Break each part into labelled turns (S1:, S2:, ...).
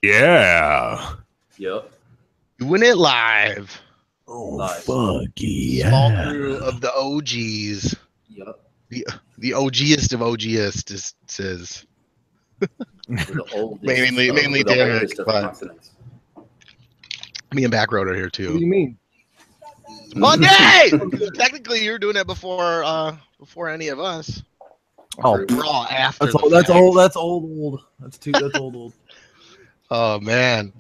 S1: Yeah.
S2: Yep.
S3: Doing it live.
S1: Oh,
S2: Live.
S1: fuck yeah.
S3: Small crew of the OGs.
S2: Yep.
S3: The OGest of OGest says.
S2: We're the oldest.
S3: Mainly
S2: we're the
S3: Derek,
S2: oldest of
S3: but
S2: continents.
S3: me and Backroad are here
S1: What do
S3: too.
S1: you mean?
S3: Monday! Technically, you're doing it before any of us.
S1: Oh,
S3: We're all after.
S1: that's old. That's old. That's old.
S3: Oh man.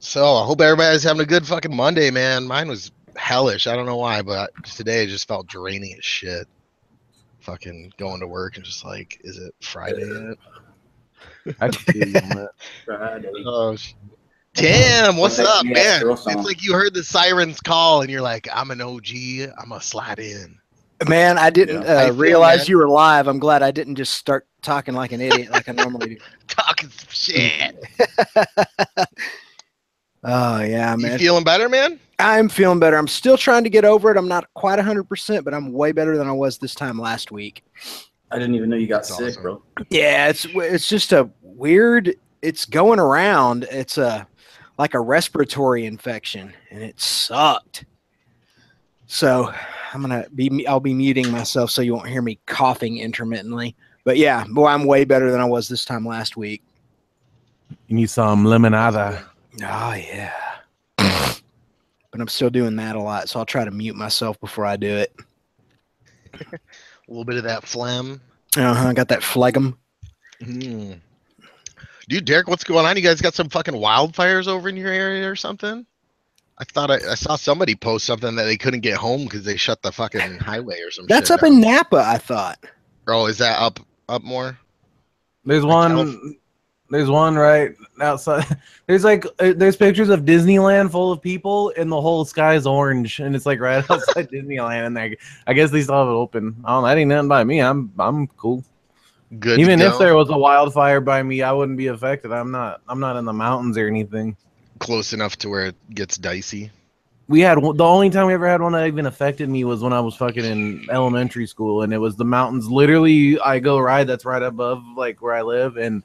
S3: So I hope everybody's having a good fucking Monday, man. Mine was hellish. I don't know why, but today just felt draining as shit. Fucking going to work and just like, is it Friday yet?
S1: I can feel you on that.
S2: Friday.
S3: Oh, damn! What's
S2: Like
S3: up,
S2: the
S3: man?
S2: girl
S3: It's
S2: song.
S3: like you heard the sirens call and you're like, I'm an OG. I'm gonna slide in.
S4: Man, I didn't
S3: How you feel,
S4: realize
S3: man?
S4: you were live. I'm glad I didn't just start talking like an idiot like I normally do.
S3: Talking some shit.
S4: Oh, yeah,
S3: You
S4: man.
S3: feeling better, man?
S4: I'm feeling better. I'm still trying to get over it. I'm not quite 100%, but I'm way better than I was this time last week.
S2: I didn't even know you got
S3: That's
S2: sick,
S3: awesome.
S2: bro.
S4: Yeah, it's just a weird. It's going around. It's like a respiratory infection, and it sucked. So I'll be muting myself so you won't hear me coughing intermittently. But yeah, boy, I'm way better than I was this time last week.
S1: You need some limonada.
S4: Oh yeah. But I'm still doing that a lot, so I'll try to mute myself before I do it.
S3: A little bit of that phlegm.
S4: I got that phlegm.
S3: Dude, Derek, what's going on? You guys got some fucking wildfires over in your area or something? I thought I saw somebody post something that they couldn't get home because they shut the fucking highway or some
S4: That's
S3: shit
S4: up
S3: down.
S4: in Napa, I thought.
S3: Oh, is that up more?
S1: There's
S3: Like
S1: one. There's one right outside. There's pictures of Disneyland full of people, and the whole sky's orange, and it's like right outside Disneyland. And I guess they still have it open. That ain't nothing by me. I'm cool.
S3: Good.
S1: Even
S3: to
S1: if
S3: go.
S1: there was a wildfire by me, I wouldn't be affected. I'm not in the mountains or anything.
S3: Close enough to where it gets dicey.
S1: We had the only time we ever had one that even affected me was when I was fucking in elementary school, and it was the mountains. Literally, I go ride that's right above like where I live, and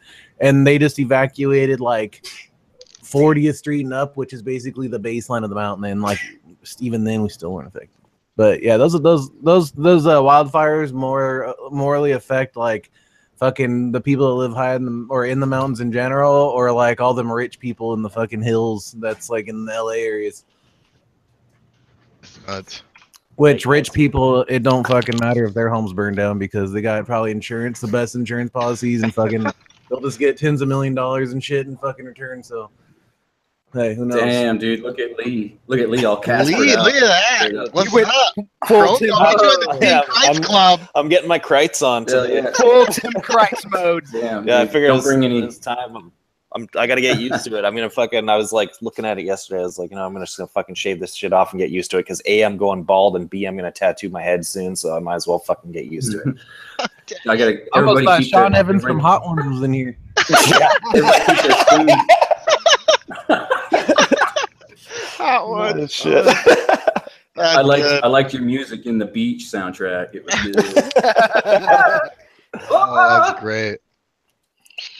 S1: they just evacuated like 40th Street and up, which is basically the baseline of the mountain. And like even then, we still weren't affected. But yeah, those wildfires morally affect like fucking the people that live high in the mountains in general, or like all them rich people in the fucking hills that's like in the LA areas. Which rich people, it don't fucking matter if their homes burn down because they got probably insurance, the best insurance policies, and fucking they'll just get tens of $1 million and shit in fucking return. So hey, who knows?
S2: Damn, dude, look at Lee. Look at Lee all Casper.
S3: Lee, look at that. What's up? Bro, I'll get you in the Team Kreitz Club.
S5: I'm getting my Kreitz on today.
S2: Yeah.
S4: Full Tim Kreitz mode.
S2: Damn,
S5: Yeah, I
S2: dude,
S5: figured
S2: don't bring any.
S5: it's time. I got to get used to it. I'm gonna fucking. I was like looking at it yesterday. I was like, I'm just gonna fucking shave this shit off and get used to it. Because A, I'm going bald, and B, I'm gonna tattoo my head soon. So I might as well fucking get used to it.
S2: I gotta.
S1: I almost
S2: Everybody
S1: thought
S2: keep
S1: Sean
S2: their-
S1: Evans from Hot Ones was in here.
S2: Everybody keep their spoons.
S3: Hot one.
S5: Shit.
S2: I liked your music in the beach soundtrack. It was good.
S3: Oh, that's great.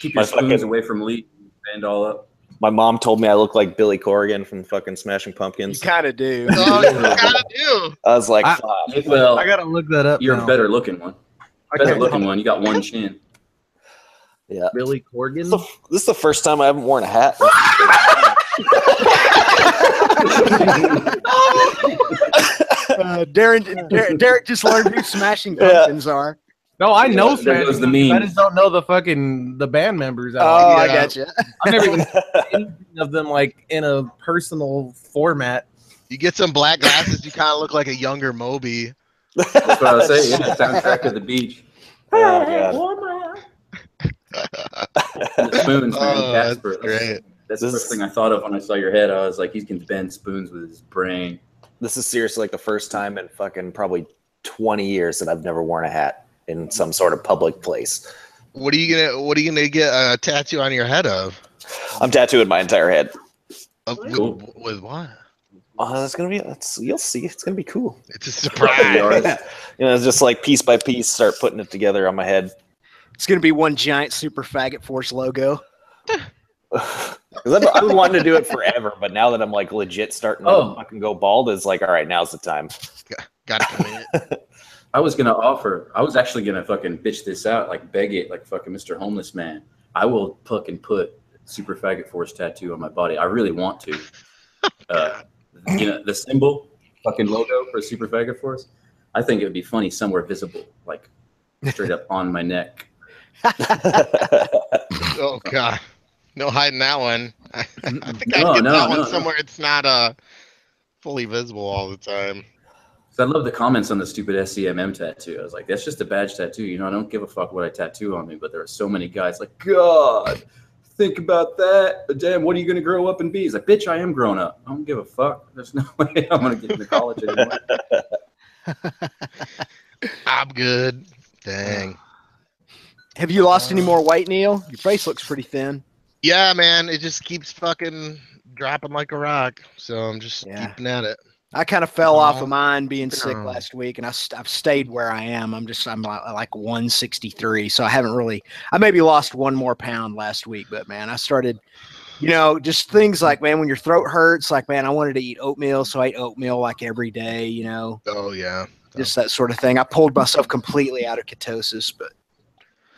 S2: Keep your
S5: My
S2: spoons
S5: fucking-
S2: away from Lee. Band all up.
S5: My mom told me I look like Billy Corgan from fucking Smashing
S4: You
S5: Pumpkins.
S4: kind of do.
S3: Oh, you gotta do.
S5: I was like,
S1: I-
S5: fuck.
S2: Well,
S1: I gotta look that up.
S2: you're
S1: now.
S2: a better looking one. Better looking one. You got one chin.
S5: Yeah.
S1: Billy Corgan.
S5: This is the first time I haven't worn a hat.
S4: Derek just learned who Smashing Pumpkins are.
S1: No, I know
S2: There
S1: Smashing
S2: goes the
S1: Pumpkins. I
S2: meme.
S1: just don't know the band members.
S4: Oh, I
S3: yeah.
S4: got you.
S1: I've never even seen anything of them like in a personal format.
S3: You get some black glasses, you kind of look like a younger Moby.
S2: That's what I was saying. Yeah, soundtrack of the beach.
S5: Oh,
S2: The spoons, man.
S3: Oh, that's
S2: Casper.
S3: great.
S2: That's the first thing I thought of when I saw your head. I was like, he can bend spoons with his brain.
S5: This is seriously like the first time in fucking probably 20 years that I've never worn a hat in some sort of public place.
S3: What are you gonna get a tattoo on your head of?
S5: I'm tattooing my entire head.
S2: Cool.
S3: With what?
S5: Oh, you'll see. It's gonna be cool.
S3: It's a surprise.
S5: It's just like piece by piece, start putting it together on my head.
S4: It's going to be one giant Super Faggot Force logo.
S5: Because I've been wanting to do it forever, but now that I'm like legit starting to fucking go bald, it's like, all right, now's the time.
S3: Gotta commit.
S2: I was actually gonna fucking bitch this out, like beg it, like fucking Mr. Homeless Man. I will fucking put Super Faggot Force tattoo on my body. I really want to. You know, the symbol, fucking logo for Super Faggot Force. I think it would be funny somewhere visible, like straight up on my neck.
S3: Oh god, no hiding that one. I think I'd get that one somewhere it's not fully visible all the time.
S2: So I love the comments on the stupid SCMM tattoo. I was like, that's just a badge tattoo. You know, I don't give a fuck what I tattoo on me, but there are so many guys like, God, think about that. Damn, what are you going to grow up and be? He's like, bitch, I am grown up. I don't give a fuck. There's no way I'm going to get into college anymore.
S3: I'm good. Dang.
S4: Have you lost any more weight, Neil? Your face looks pretty thin.
S3: Yeah, man. It just keeps fucking dropping like a rock. So I'm just keeping at it.
S4: I kind of fell off of mine being sick last week, and I've stayed where I am. I'm like 163, so I maybe lost 1 more pound last week, but man, I started, you know, just things like, man, when your throat hurts, like, man, I wanted to eat oatmeal, so I ate oatmeal like every day, you know.
S3: Oh yeah,
S4: just that sort of thing. I pulled myself completely out of ketosis, but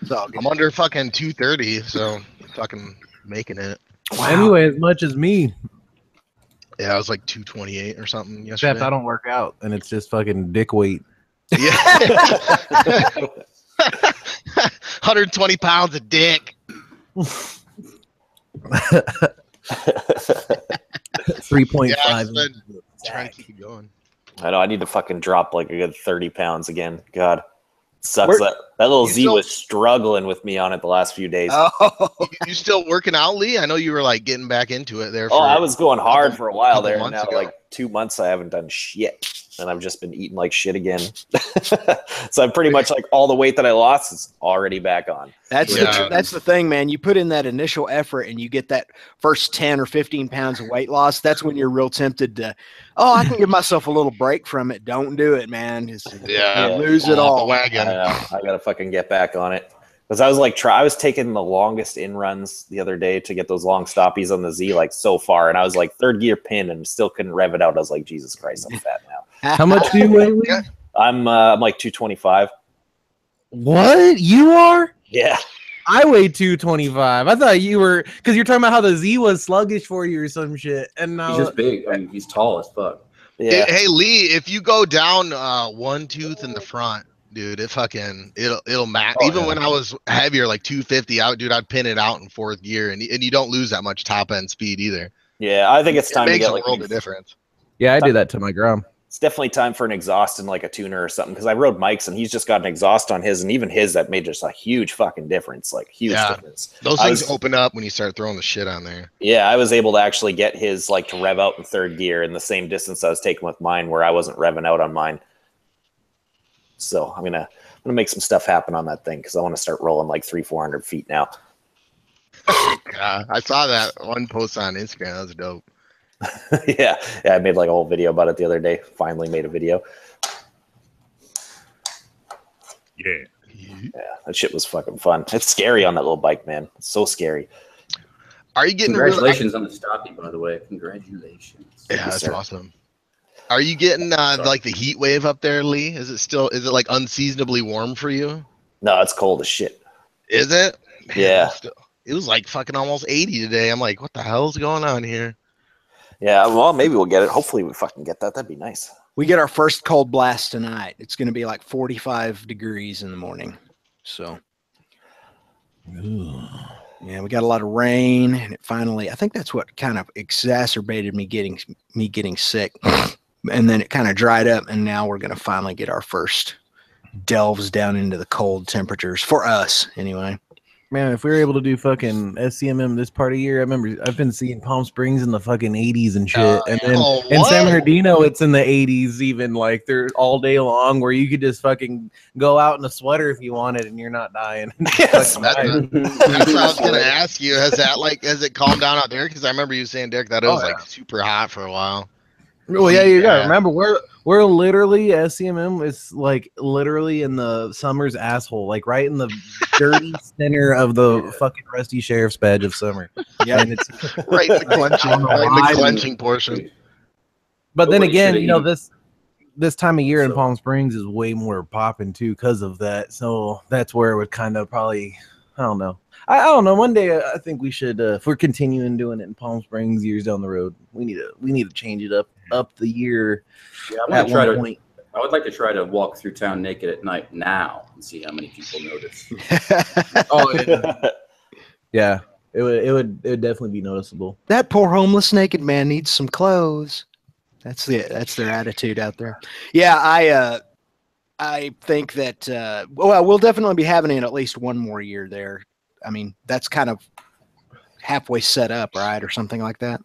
S4: it's all good.
S3: I'm under fucking 230, so fucking making it.
S1: Wow. Anyway, as much as me.
S3: Yeah, I was like 228 or something yesterday.
S1: Except I don't work out, and it's just fucking dick weight.
S3: Yeah. 120 pounds of dick.
S1: 3.5.
S3: Yeah, trying to keep it going.
S5: I know I need to fucking drop like a good 30 pounds again. God. Sucks. That little Z was struggling with me on it the last few days.
S3: Oh, you still working out, Lee? I know you were like getting back into it there.
S5: I was going hard for a while there. Now, like 2 months, I haven't done shit, and I've just been eating like shit again. So I'm pretty much like all the weight that I lost is already back on.
S4: That's the thing, man. You put in that initial effort, and you get that first 10 or 15 pounds of weight loss. That's when you're real tempted to, I can give myself a little break from it. Don't do it, man. Lose it all.
S5: I gotta fucking get back on it. Because I was like, I was taking the longest in runs the other day to get those long stoppies on the Z, like so far, and I was like 3rd gear pin and still couldn't rev it out. I was like, Jesus Christ, I'm fat now.
S1: How much do you weigh?
S5: I'm like 225.
S1: What? You are?
S5: Yeah.
S1: I weigh 225. I thought you were, because you're talking about how the Z was sluggish for you or some shit. And now
S2: he's just big. I mean, he's tall as fuck.
S5: Yeah.
S3: Hey Lee, if you go down 1 tooth in the front, dude, it'll match. Even when I was heavier, like 250, I'd pin it out in 4th gear, and you don't lose that much top end speed either.
S5: Yeah, I think it's time to get like
S3: a world of difference.
S1: Yeah, I do that to my Grom.
S5: It's definitely time for an exhaust and like a tuner or something, because I rode Mike's and he's just got an exhaust on his, and even his that made just a huge fucking difference, like huge difference.
S3: Those things open up when you start throwing the shit on there.
S5: Yeah, I was able to actually get his like to rev out in 3rd gear in the same distance I was taking with mine, where I wasn't revving out on mine. So I'm gonna make some stuff happen on that thing, because I want to start rolling like 300-400 feet now.
S3: Yeah, I saw that one post on Instagram. That was dope.
S5: yeah, I made like a whole video about it the other day. Finally made a video. Yeah, that shit was fucking fun. It's scary on that little bike, man. It's so scary.
S3: Are you getting
S2: congratulations on the stoppie, by the way? Congratulations.
S3: Yeah, that's awesome. Are you getting like the heat wave up there, Lee? Is it like unseasonably warm for you?
S5: No, it's cold as shit.
S3: Is it? Man,
S5: yeah.
S3: It was like fucking almost 80 today. I'm like, what the hell's going on here?
S5: Yeah, well, maybe we'll get it. Hopefully we fucking get that. That'd be nice.
S4: We get our first cold blast tonight. It's going to be like 45 degrees in the morning. So, yeah, we got a lot of rain, and it finally, I think that's what kind of exacerbated me getting sick. And then it kind of dried up, and now we're going to finally get our first delves down into the cold temperatures for us anyway.
S1: Man, if we were able to do fucking SCMM this part of year, I remember I've been seeing Palm Springs in the fucking 80s and shit. And then in San Bernardino, it's in the 80s even, like they're all day long, where you could just fucking go out in a sweater if you wanted and you're not dying.
S3: That's what I was going to ask you. Has it calmed down out there? Because I remember you saying, Derek, that it was like super hot for a while.
S1: Well, yeah, you gotta remember we're We're literally SCMM is like literally in the summer's asshole, like right in the dirty center of the fucking rusty sheriff's badge of summer.
S4: Yeah,
S1: And it's
S3: Right in the clenching, right in the clenching portion.
S1: but then
S2: Nobody
S1: again,
S2: should've
S1: you know,
S2: even-
S1: this time of year in
S2: So-
S1: Palm Springs is way more popping too because of that. So that's where it would kind of probably, I don't know. I don't know. One day I think we should, if we're continuing doing it in Palm Springs years down the road, we need to change it up the year.
S2: Yeah, I
S1: At
S2: want to try
S1: one
S2: to.
S1: point.
S2: I would like to try to walk through town naked at night now and see how many people notice.
S1: Oh yeah, yeah. It would definitely be noticeable.
S4: that poor homeless naked man needs some clothes. That's their attitude out there. Yeah, I think that well, we'll definitely be having it at least one more year there. I mean, that's kind of halfway set up, right, or something like that.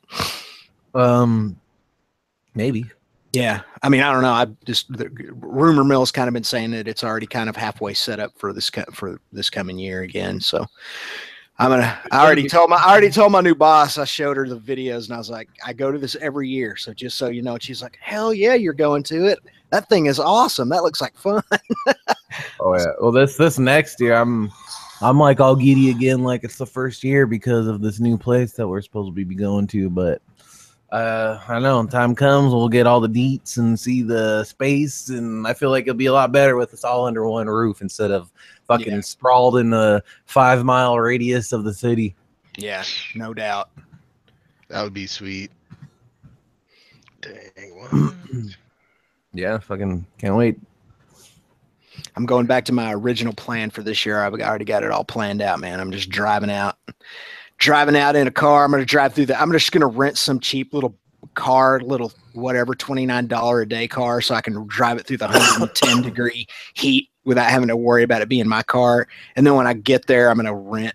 S1: Maybe.
S4: Yeah, I mean, I don't know. I just the rumor mill's kind of been saying that it's already kind of halfway set up for this coming year again. So I already told my new boss. I showed her the videos and I was like, I go to this every year. So just so you know, she's like, hell yeah, you're going to it. That thing is awesome. That looks like fun.
S1: Oh yeah. Well, this next year, I'm like all giddy again, like it's the first year because of this new place that we're supposed to be going to. But I know when time comes, we'll get all the deets and see the space, and I feel like it'll be a lot better with us all under one roof instead of fucking sprawled in a 5-mile radius of the city.
S4: Yeah, no doubt.
S3: That would be sweet. Dang. What?
S1: Yeah, fucking can't wait.
S4: I'm going back to my original plan for this year. I've already got it all planned out, man. I'm just driving out in a car. I'm going to drive through I'm just going to rent some cheap little car, little whatever, $29 a day car, so I can drive it through the 110 degree heat without having to worry about it being my car. And then when I get there, I'm going to rent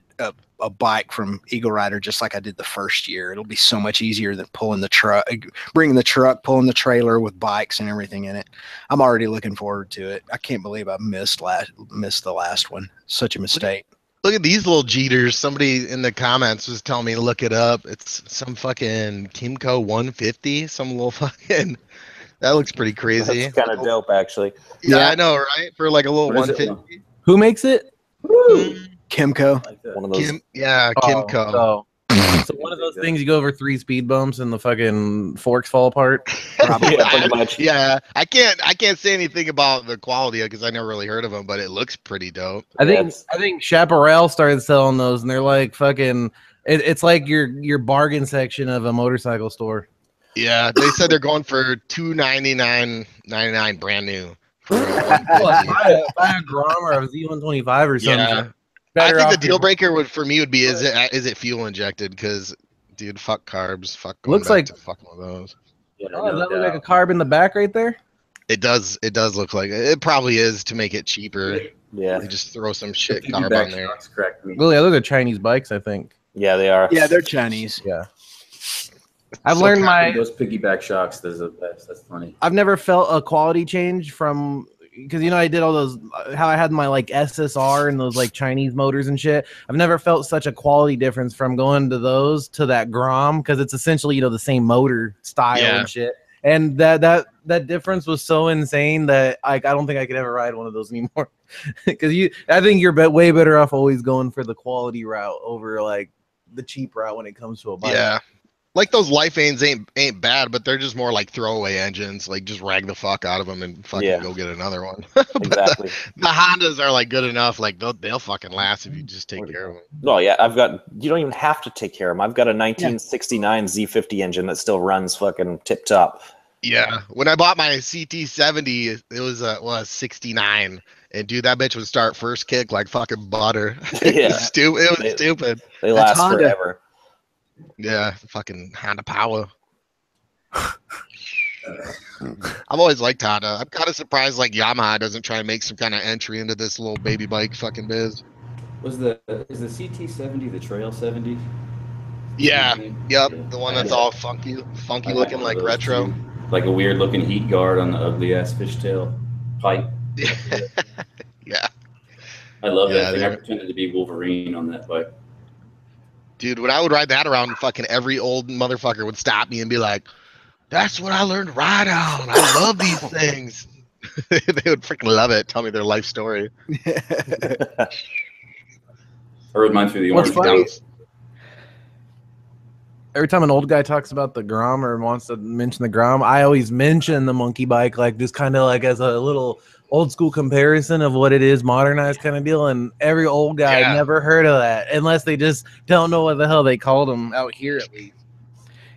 S4: a bike from Eagle Rider, just like I did the first year. It'll be so much easier than pulling the truck, bringing the truck, pulling the trailer with bikes and everything in it. I'm already looking forward to it. I can't believe I missed the last one. Such a mistake.
S3: Look at these little jeeters. Somebody in the comments was telling me to look it up. It's some fucking Kimco 150. Some little fucking. That looks pretty crazy.
S5: That's kind of dope, actually.
S3: Yeah, I know, right? For like a little
S2: What is it?
S3: 150.
S1: Who makes it?
S4: Kimco.
S2: Like that.
S5: One of those.
S3: Kimco.
S1: So one of those things you go over 3 speed bumps and the fucking forks fall apart.
S4: Probably.
S5: Yeah, pretty much.
S3: Yeah, I can't say anything about the quality because I never really heard of them, but it looks pretty dope.
S1: I
S5: Yes.
S1: think Chaparral started selling those, and they're like fucking. It's like your bargain section of a motorcycle store.
S3: Yeah, they said they're going for $299.99 brand new.
S1: Buy a Grom or a Z125 or something.
S3: Yeah, I think the deal breaker would be is it fuel injected? Because dude, fuck carbs, fuck going
S1: Looks
S3: back
S1: like-
S3: to fucking with those.
S2: Yeah,
S1: Oh,
S2: no
S1: does that look like a
S2: doubt.
S1: carb in the back right there?
S3: It does look like it probably is to make it cheaper.
S5: Yeah,
S3: They just throw some shit
S2: The
S3: carb
S2: piggyback
S3: on there.
S2: shocks cracked me.
S1: Well, yeah, those are Chinese bikes, I think.
S5: yeah, they are.
S4: Yeah, they're Chinese.
S1: Yeah. I've
S3: So
S1: learned my.
S2: Those piggyback shocks, those are the best. That's funny.
S1: I've never felt a quality change from because I did all those how I had my like SSR and those like Chinese motors and shit. I've never felt such a quality difference from going to those to that Grom because it's essentially the same motor style
S3: Yeah.
S1: and shit. And that difference was so insane that I don't think I could ever ride one of those anymore. Because I think you're way better off always going for the quality route over like the cheap route when it comes to a bike.
S3: Yeah. Like those Lifeanes ain't bad, but they're just more like throwaway engines. Like just rag the fuck out of them and fucking
S5: Yeah.
S3: go get another one. But
S5: Exactly.
S3: the Hondas are like good enough. Like they'll fucking last if you just take care of them.
S5: Well, yeah, you don't even have to take care of them. I've got a 1969 Z50 engine that still runs fucking tip top.
S3: Yeah. When I bought my CT70, it was 69. And dude, that bitch would start first kick like fucking butter. It
S5: Yeah.
S3: was stupid. It was stupid.
S5: They
S4: That's
S5: last
S4: Honda.
S5: forever.
S3: Yeah, fucking Honda power. I've always liked Honda. I'm kind of surprised like Yamaha doesn't try and make some kind of entry into this little baby bike fucking biz.
S2: Is the CT70 the Trail 70?
S3: Yeah. Yep.
S2: Yeah.
S3: The one that's
S2: I-
S3: all funky
S2: I
S3: looking
S2: had one
S3: like
S2: of those,
S3: retro.
S2: too. Like a weird looking heat guard on the ugly ass fishtail pipe.
S3: Yeah.
S2: I love
S3: Yeah,
S2: that thing. I
S3: they're-
S2: pretended to be Wolverine on that bike.
S3: Dude, when I would ride that around, fucking every old motherfucker would stop me and be like, That's what I learned to ride on. I love these things. They would freaking love it. Tell me their life story.
S2: I rode mine through the
S1: What's
S2: orange
S1: funny-
S2: belt.
S1: Every time an old guy talks about the Grom or wants to mention the Grom, I always mention the monkey bike, like just kind of like as a little old school comparison of what it is, modernized kind of deal. And every old guy
S3: Yeah.
S1: never heard of that unless they just don't know what the hell they called them out here at least.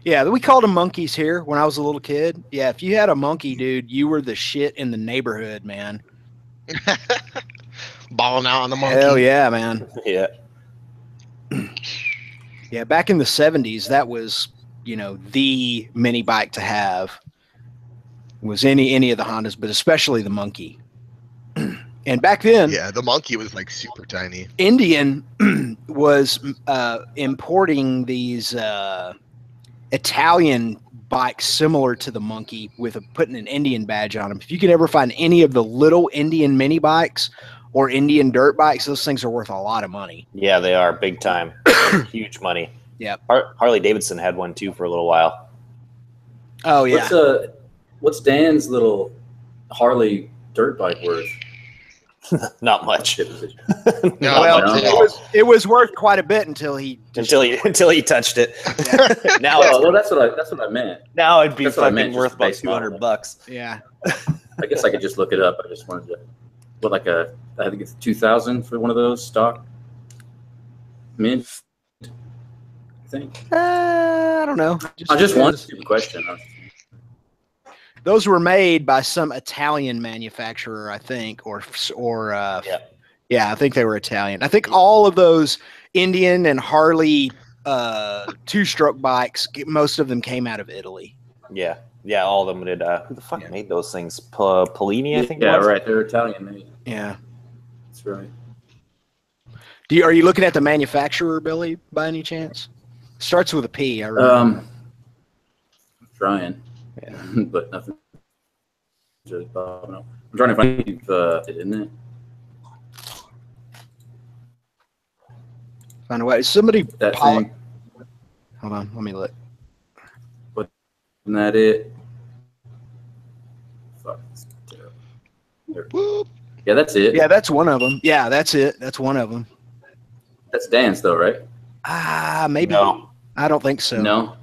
S4: Yeah, we called them monkeys here when I was a little kid. Yeah, if you had a monkey, dude, you were the shit in the neighborhood, man.
S3: Balling out on the monkey.
S4: Hell yeah, man.
S5: Yeah.
S4: Yeah, back in the 70s, that was, the mini bike to have. Was any of the Hondas, but especially the monkey. And back then,
S3: Yeah, the monkey was like super tiny.
S4: Indian was importing these Italian bikes similar to the monkey with putting an Indian badge on them. If you can ever find any of the little Indian mini bikes or Indian dirt bikes, those things are worth a lot of money.
S5: Yeah, they are big time. Huge money.
S4: Yep.
S5: Harley Davidson had one too for a little while.
S4: Oh yeah.
S2: What's Dan's little Harley dirt bike worth?
S5: Not much.
S3: No,
S4: Well,
S2: no.
S4: it was worth quite a bit until he
S5: until he touched it. Now
S2: Well, that's what I meant.
S5: now it'd be
S2: That's what I
S5: fucking
S2: meant, just
S5: worth
S2: the
S5: about
S2: base model.
S5: $200.
S4: Yeah.
S2: I guess I could just look it up. I just wanted to. I think it's 2,000 for one of those stock. Mint. I think.
S4: I don't know.
S2: I just one stupid question.
S4: Those were made by some Italian manufacturer, I think, or yeah, I think they were Italian. I think all of those Indian and Harley two-stroke bikes, most of them came out of Italy.
S5: Yeah, all of them did. Who the fuck made those things? Polini, I think.
S2: Yeah,
S5: it was?
S2: right. They're Italian. Made.
S4: Yeah.
S2: That's right.
S4: Are you looking at the manufacturer, Billy, by any chance? Starts with a P. I remember.
S2: I'm trying.
S4: Yeah.
S2: But nothing. Just popping up. I'm trying to find it, isn't it?
S4: Find a way. Somebody.
S2: That thing.
S4: Hold on. Let me look.
S2: Isn't that it? Fuck. There.
S3: Whoop.
S2: Yeah, that's it.
S4: Yeah, that's one of them. Yeah, that's it. That's one of them.
S2: That's Dan's though, right?
S4: Maybe.
S5: No.
S4: I don't think so.
S2: No.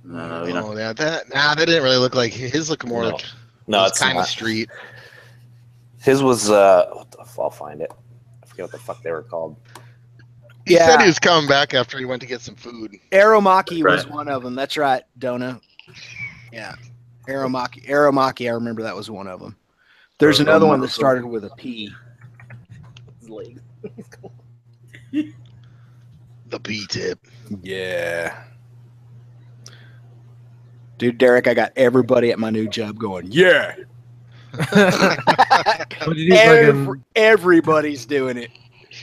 S2: No, you know.
S3: Oh, yeah, that didn't really look like his. Looked more
S5: No.
S3: like
S5: No, it's
S3: kind of
S5: not.
S3: street.
S5: His was I'll find it. I forget what the fuck they were called.
S3: He
S4: Yeah.
S3: said he was coming back after he went to get some food.
S4: Aeromaki was
S2: Right.
S4: one of them. That's right, Dona. Yeah. Aeromaki, I remember that was one of them. There's another one that started with a P.
S3: The B-tip.
S4: Yeah. Dude, Derek, I got everybody at my new job going, yeah.
S1: What did you do? Fucking,
S4: Everybody's doing it.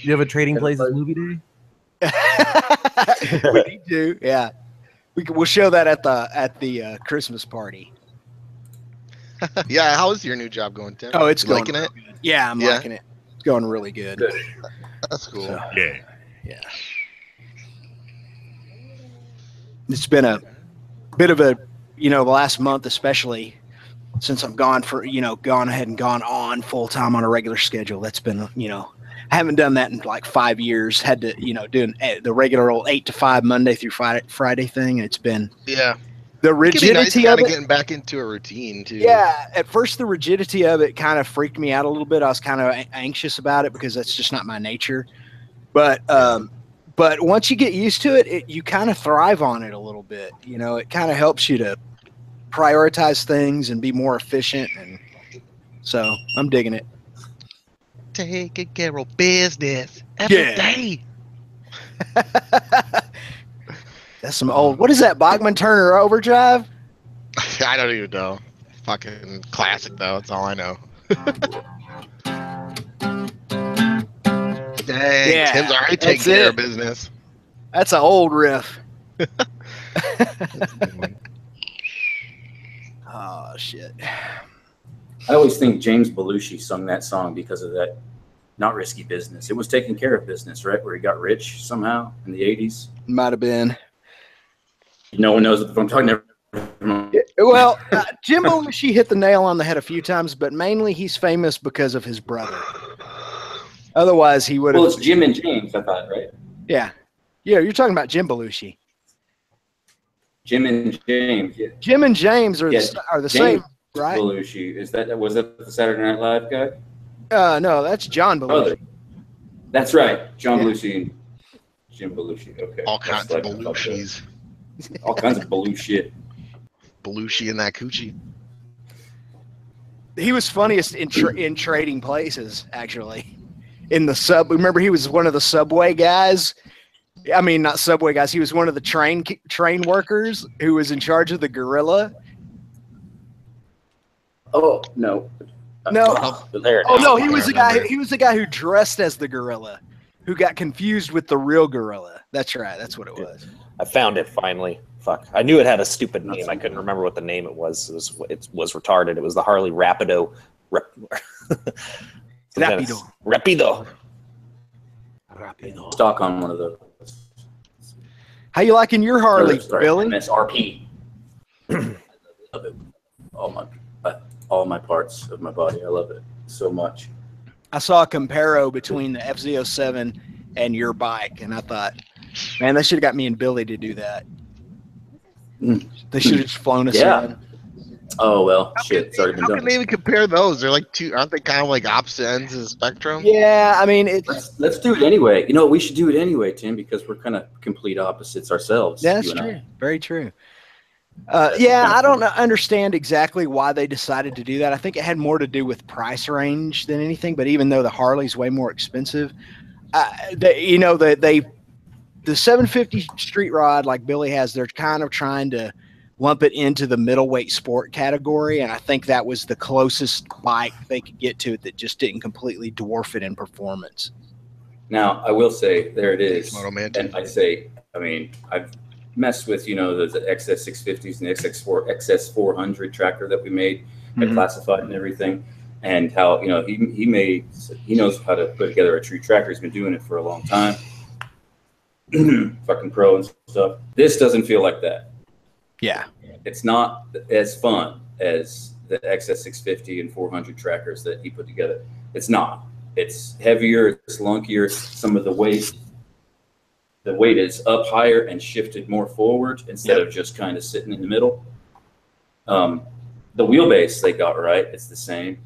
S1: you have a Trading Places movie day?
S4: We need to, yeah. We'll show that at the Christmas party.
S3: Yeah, how is your new job going, Tim?
S4: Oh, it's
S3: You
S4: going
S3: liking it?
S4: good. Yeah, I'm
S3: Yeah?
S4: liking it. It's going really good.
S2: Good.
S3: That's cool.
S4: So,
S1: Yeah.
S4: yeah. It's been a bit of a, the last month especially, since I'm gone gone ahead and gone on full time on a regular schedule. That's been, I haven't done that in like 5 years. Had to, doing the regular old 8 to 5 Monday through Friday thing. It's been
S3: Yeah.
S4: the
S3: It could be nice
S4: rigidity
S3: kind
S4: of
S3: of
S4: it.
S3: getting back into a routine too.
S4: Yeah, at first the rigidity of it kind of freaked me out a little bit. I was kind of anxious about it because that's just not my nature. But once you get used to it, you kind of thrive on it a little bit. It kind of helps you to prioritize things and be more efficient, and so I'm digging it.
S3: Taking care of business every day.
S4: That's some old. What is that? Bachman Turner Overdrive?
S3: I don't even know. Fucking classic though. That's all I know. Dang,
S4: Yeah,
S3: Tim's already
S4: that's
S3: taking care
S4: it.
S3: of business.
S4: That's an old riff. Oh shit.
S2: I always think James Belushi sung that song because of that Not Risky Business. It was taking care of business, right? Where he got rich somehow in the 80s.
S4: Might have been.
S2: No one knows what I'm talking about.
S4: Well, Jim Belushi hit the nail on the head a few times, but mainly he's famous because of his brother. Otherwise, he would have.
S2: Well, it's Jim and James, I thought, right?
S4: Yeah. Yeah, you're talking about Jim Belushi.
S2: Jim and James. Yeah.
S4: Jim and James are,
S2: Yes,
S4: the
S2: James
S4: same, right?
S2: Belushi. Was that the Saturday Night Live guy?
S4: No, that's John Belushi.
S2: Brother. That's right. John
S4: Yeah.
S2: Belushi and Jim Belushi. Okay.
S3: All
S2: That's
S3: kinds of Belushis.
S2: All kinds of Belushi.
S3: Belushi and that coochie.
S4: He was funniest in Trading Places, actually. In the sub, remember he was one of the subway guys. I mean, not subway guys. He was one of the train workers who was in charge of the gorilla.
S2: Oh no.
S4: No.
S5: There it
S4: Oh
S5: is.
S4: no, he was the guy.
S3: remember.
S4: He was the guy who dressed as the gorilla, who got confused with the real gorilla. That's right. That's what it was.
S5: I found it finally. Fuck. I knew it had a stupid
S2: Not
S5: name. I
S2: something.
S5: couldn't remember what the name it was. It was retarded. It was the Harley Rapido.
S4: Rapido.
S5: Rapido.
S2: Stock on one of those.
S4: How you liking your Harley,
S2: Sorry,
S4: Billy?
S2: MSRP. I love it. All my parts of my body. I love it so much.
S4: I saw a comparo between the FZ07 and your bike, and I thought, man, they should have got me and Billy to do that. They should have just flown us
S2: Yeah.
S4: in.
S2: Oh well, shit. It's already been
S3: How
S2: done.
S3: can they even compare those? They're like two. Aren't they kind of like opposite ends of the spectrum?
S4: Yeah, I mean, it's
S2: Let's do it anyway. You know, we should do it anyway, Tim, because we're kind of complete opposites ourselves.
S4: that's
S2: you and I.
S4: true. Very true. Yeah, I don't understand exactly why they decided to do that. I think it had more to do with price range than anything. But even though the Harley's way more expensive, the 750 street rod like Billy has, they're kind of trying to lump it into the middleweight sport category, and I think that was the closest bike they could get to it that just didn't completely dwarf it in performance.
S2: Now, I will say, there it is.
S3: Moto Man.
S2: And I mean, I've messed with, the XS650s and the XS400 tractor that we made, that classified and everything, and how, he knows how to put together a true tractor. He's been doing it for a long time. Fucking pro and stuff. This doesn't feel like that.
S4: Yeah.
S2: It's not as fun as the XS650 and 400 trackers that he put together. It's not. It's heavier, it's lunkier. Some of the weight is up higher and shifted more forward instead of just kind of sitting in the middle. The wheelbase they got right. It's the same.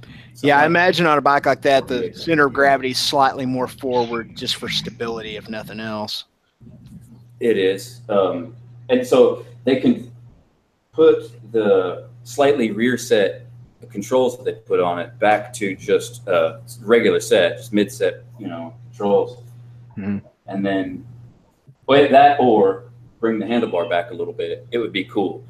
S4: Yeah, I imagine on a bike like that, the center of gravity is slightly more forward just for stability, if nothing else.
S2: It is. And so they can put the slightly rear set controls that they put on it back to just regular set, just mid set, controls.
S4: Mhm.
S2: And then play that or bring the handlebar back a little bit. It would be cool.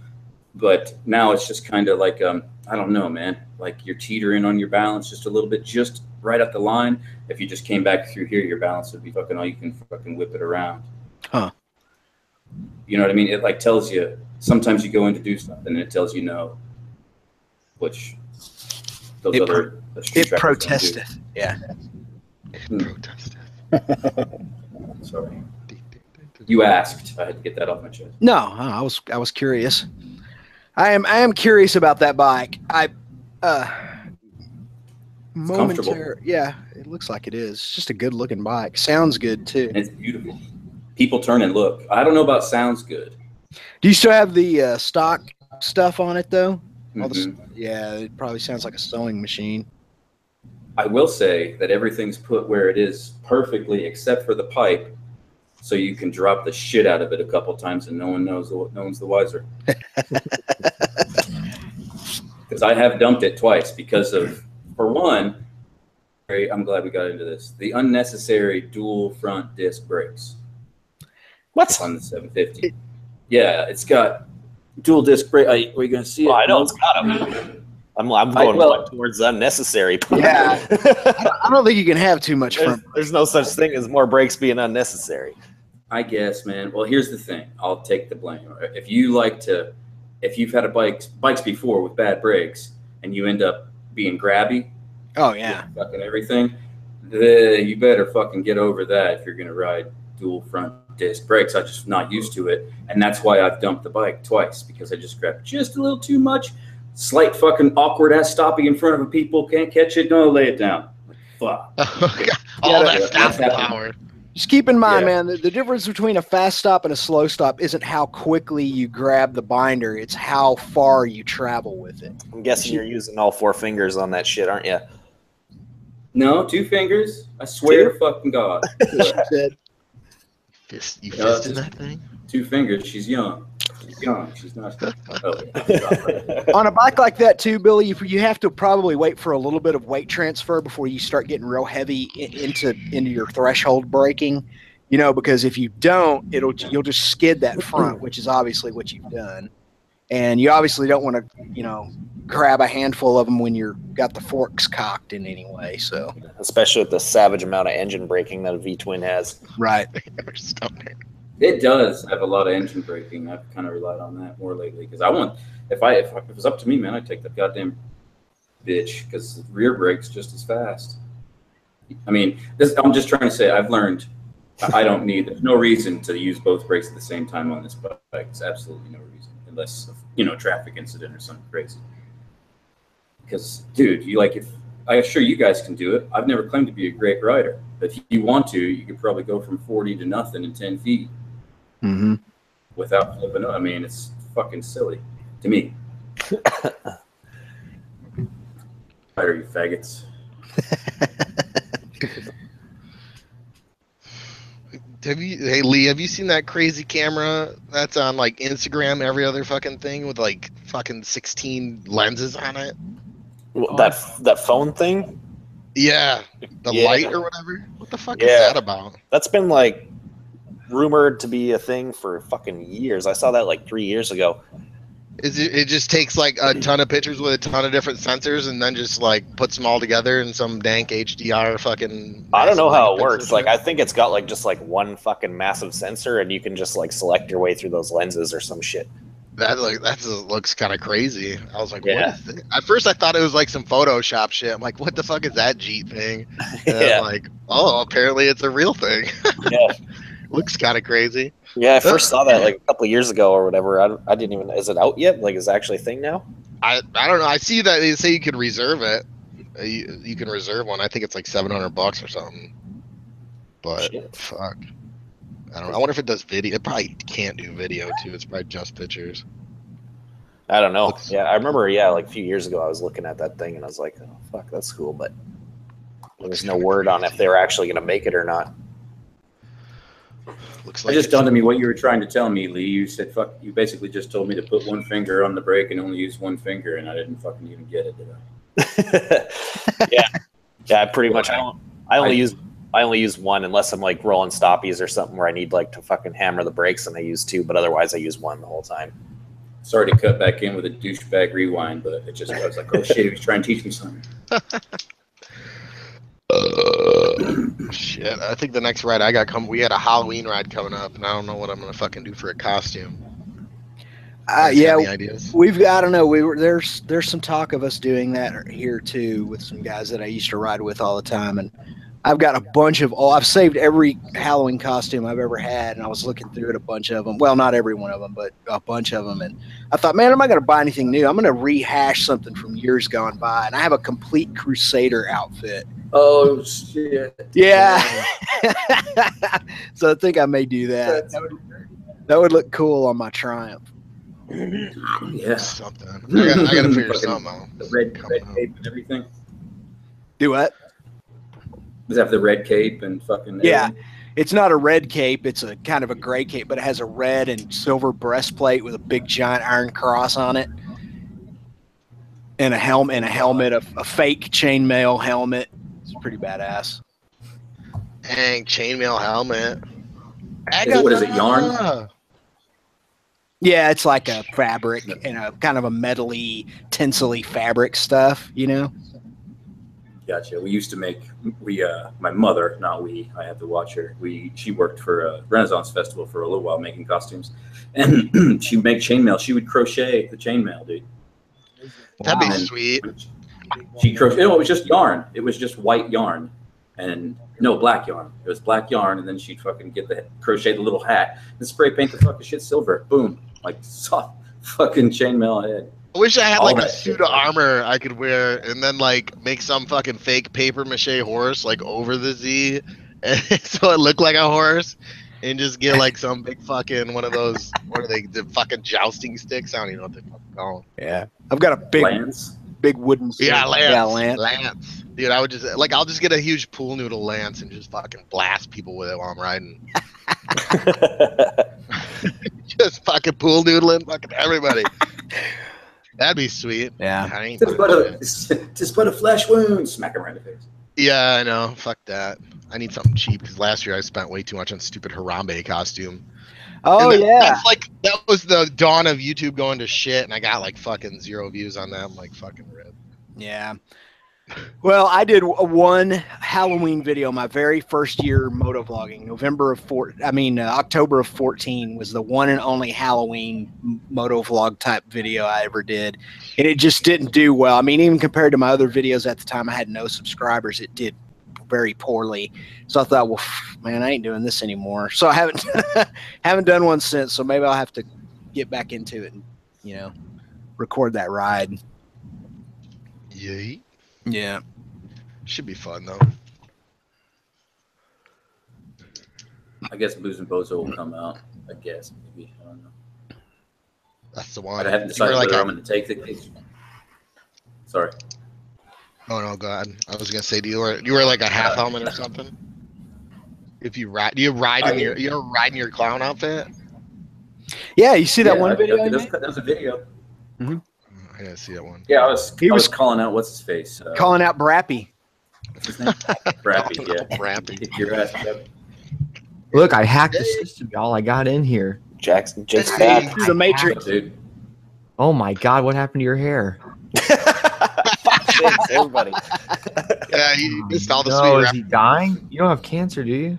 S2: But now it's just kind of like, I don't know, man, like you're teetering on your balance just a little bit, just right up the line. If you just came back through here, your balance would be fucking all you can fucking whip it around.
S4: Huh.
S2: You know what I mean? It like tells you, sometimes you go in to do something and it tells you no, which those
S4: It
S2: other street
S4: It
S2: trackers don't do.
S4: protesteth. Yeah.
S3: Protested.
S2: Sorry. You asked. I had to get that off my chest.
S4: No, I was curious. I am curious about that bike. Momentary. Yeah, it looks like it is. It's just a good looking bike. Sounds good too.
S2: And it's beautiful. People turn and look. I don't know about sounds good.
S4: Do you still have the stock stuff on it though? All the,
S2: Mhm.
S4: yeah, it probably sounds like a sewing machine.
S2: I will say that everything's put where it is perfectly except for the pipe, so you can drop the shit out of it a couple times and no one's the wiser. Because I have dumped it twice because of, for one, I'm glad we got into this, the unnecessary dual front disc brakes.
S5: What?
S2: On the 750. Yeah, it's got dual disc brake. Are you going to see it?
S5: Well, I know it's got them. I'm going more towards unnecessary.
S4: Yeah. I don't think you can have too much front.
S5: There's no such thing as more brakes being unnecessary.
S2: I guess, man. Well, here's the thing. I'll take the blame. If you've had bikes before with bad brakes and you end up being grabby,
S4: Oh yeah.
S2: fucking everything, you better fucking get over that if you're going to ride dual front disc brakes. I'm just not used to it, and that's why I've dumped the bike twice, because I just grabbed just a little too much. Slight fucking awkward ass stopping in front of a people, can't catch it, no, lay it down. Like, fuck.
S3: All that
S2: that's
S3: stopping power.
S4: Just keep in mind,
S2: Yeah.
S4: man, the difference between a fast stop and a slow stop isn't how quickly you grab the binder. It's how far you travel with it.
S5: I'm guessing you're using all 4 fingers on that shit, aren't you?
S2: No, 2 fingers. I swear to fucking God.
S4: Said,
S3: You fisted that thing?
S2: 2 fingers. She's young. She's young. She's not. Oh,
S4: on a bike like that too, Billy, you have to probably wait for a little bit of weight transfer before you start getting real heavy into your threshold braking. You know, because if you don't, you'll just skid that front, which is obviously what you've done. And you obviously don't want to, grab a handful of them when you've got the forks cocked in any way. So,
S5: especially with the savage amount of engine braking that a V-twin has.
S4: right.
S2: it does have a lot of engine braking. I've kind of relied on that more lately, because if it was up to me, man, I'd take that goddamn bitch, because the rear brake's just as fast. I mean, I'm just trying to say, I've learned there's no reason to use both brakes at the same time on this bike. It's absolutely no reason, unless, traffic incident or something crazy. Because, dude, I assure you guys can do it. I've never claimed to be a great rider, but if you want to, you could probably go from 40 to nothing in 10 feet without flipping up. I mean, it's fucking silly to me. Rider, you faggots.
S3: Hey Lee, have you seen that crazy camera that's on like Instagram, every other fucking thing, with like fucking 16 lenses on it?
S5: That phone thing?
S3: Yeah, the light or whatever. What the fuck is that about?
S5: That's been like rumored to be a thing for fucking years. I saw that like 3 years ago.
S3: It just takes like a ton of pictures with a ton of different sensors and then just like puts them all together in some dank HDR fucking.
S5: I don't know how it works. Like, I think it's got like just like one fucking massive sensor, and you can just like select your way through those lenses or some shit.
S3: That looks kind of crazy. I was like, what is this? At first I thought it was like some Photoshop shit. I'm like, what the fuck is that Jeep thing? And I'm like, oh, apparently it's a real thing.
S5: Yeah.
S3: Looks kind of crazy.
S5: Yeah, I first saw that like a couple of years ago or whatever. I didn't even. Is it out yet? Like, is it actually a thing now?
S3: I don't know. I see that they say you can reserve it. You can reserve one. I think it's like $700 or something. But
S5: Shit.
S3: fuck, I don't know. I wonder if it does video. It probably can't do video too. It's probably just pictures.
S5: I don't know. Yeah, I remember. Yeah, like a few years ago, I was looking at that thing and I was like, oh fuck, that's cool. But there's no word on if they were actually going to make it or not.
S3: Looks
S2: It just dawned on me what you were trying to tell me, Lee. You said, fuck, you basically just told me to put one finger on the brake and only use one finger, and I didn't fucking even get it, did I?
S5: Yeah. Pretty much. I only use one unless I'm like rolling stoppies or something where I need like to fucking hammer the brakes, and I use 2. But otherwise, I use 1 the whole time.
S2: Sorry to cut back in with a douchebag rewind, but I was like, oh shit, he was trying to teach me something.
S3: Shit, I think the next ride I got we had a Halloween ride coming up, and I don't know what I'm gonna fucking do for a costume.
S4: Yeah,
S3: any ideas?
S4: I don't know. There's some talk of us doing that here too with some guys that I used to ride with all the time, and I've got a bunch of. I've saved every Halloween costume I've ever had, and I was looking through it, a bunch of them. Well, not every one of them, but a bunch of them. And I thought, man, I'm not going to buy anything new. I'm going to rehash something from years gone by, and I have a complete Crusader outfit.
S2: Oh shit!
S4: Yeah. So I think I may do that. That would look cool on my Triumph.
S2: Yeah,
S3: Something. I gotta figure something out.
S2: the red cape and everything.
S4: Do what?
S2: Does it have the red cape and fucking?
S4: Yeah.
S2: everything?
S4: It's not a red cape. It's a kind of a gray cape, but it has a red and silver breastplate with a big giant iron cross on it, and a helmet, a fake chainmail helmet. It's pretty badass.
S3: Dang, chainmail helmet.
S2: What is it, yarn?
S4: Yeah, it's like a fabric and a kind of a metally, tinsely fabric stuff, you know?
S2: Gotcha. We used to make, my mother, not we, I had to watch her. She worked for a Renaissance Festival for a little while making costumes. And she'd make chainmail. She would crochet the chainmail, dude.
S3: That'd be sweet.
S2: She crocheted, it was just yarn. It was just white yarn. and no, black yarn. It was black yarn, and then she'd fucking get the crochet the little hat and spray paint the fucking shit silver. Boom, like soft fucking chainmail head.
S3: I wish I had
S2: All
S3: like a
S2: that
S3: suit
S2: shit,
S3: of
S2: man.
S3: armor I could wear and then like make some fucking fake paper mache horse like over the Z and so it looked like a horse and just get like some big fucking one of those, what are they, the fucking jousting sticks? I don't even know what they fucking call them.
S4: Yeah, I've got a
S2: Lance.
S4: big wooden.
S3: Yeah,
S4: sword.
S3: Lance.
S4: Yeah, Lance.
S3: Lance. Dude, I would just like I'll just get a huge pool noodle lance and just fucking blast people with it while I'm riding. Just fucking pool noodling fucking everybody. That'd be sweet.
S4: Yeah.
S3: I ain't
S2: Just
S3: doing
S2: put
S3: that.
S2: just put a flesh wound. Smack him right in the face.
S3: Yeah, I know. Fuck that. I need something cheap because last year I spent way too much on stupid Harambe costume.
S4: Oh
S3: And
S4: yeah.
S3: That's like that was the dawn of YouTube going to shit, and I got like fucking 0 views on that. I'm like fucking red.
S4: Yeah. Well, I did one Halloween video my very first year motovlogging. October of 14 was the one and only Halloween motovlog type video I ever did. And it just didn't do well. I mean, even compared to my other videos at the time, I had no subscribers. It did very poorly. So I thought, well, man, I ain't doing this anymore. So I haven't done one since. So maybe I'll have to get back into it and, record that ride.
S3: Yay.
S4: Yeah.
S3: Should be fun though.
S2: I guess Booze and Bozo will come out. I guess maybe. I don't know.
S3: That's the one.
S2: I haven't
S3: You
S2: decided
S3: were like
S2: whether
S3: a-
S2: I'm going to take the case. Sorry.
S3: Oh no, God! I was gonna say, do you wear like a half helmet or something? If you ride, do you ride in you're riding your clown outfit?
S4: Yeah, you see that one video?
S2: That was a video.
S3: I didn't see that one.
S2: Yeah, I
S4: He
S2: was
S4: was
S2: calling out what's his face.
S4: calling out Brappy.
S2: What's his name? Brappy. Yeah.
S3: Brappy.
S2: Kick your ass, Brappy.
S6: Look, I hacked the system, y'all. I got in here.
S5: Jake's
S3: Hey.
S5: back.
S4: Through the Matrix.
S2: Dude.
S6: Oh my god, what happened to your hair?
S5: Thanks, everybody.
S3: Yeah, you missed all the
S6: No,
S3: sweet
S6: is
S3: rap.
S6: he dying? You don't have cancer, do you?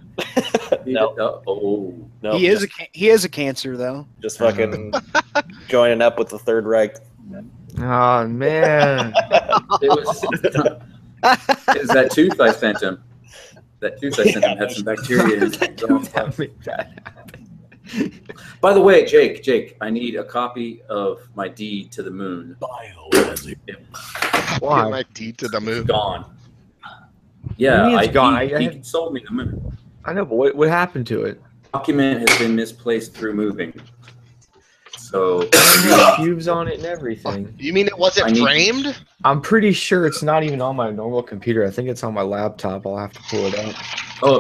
S5: No.
S2: Oh.
S5: No,
S4: He is a cancer though.
S5: just fucking joining up with the Third Reich.
S6: Oh man.
S2: It was that tooth I sent him. That tooth I sent him had some bacteria in it.
S6: That made that happen.
S2: By the way, Jake, I need a copy of my deed to the moon.
S6: Why?
S3: My teeth to the moon.
S2: Gone.
S6: What
S2: Yeah,
S6: do you mean it's gone?
S2: he sold me the moon.
S6: I know, but what happened to it?
S2: Document has been misplaced through moving. So
S6: It has cubes on it and everything.
S3: You mean it wasn't
S2: I need-
S3: framed?
S6: I'm pretty sure it's not even on my normal computer. I think it's on my laptop. I'll have to pull it up.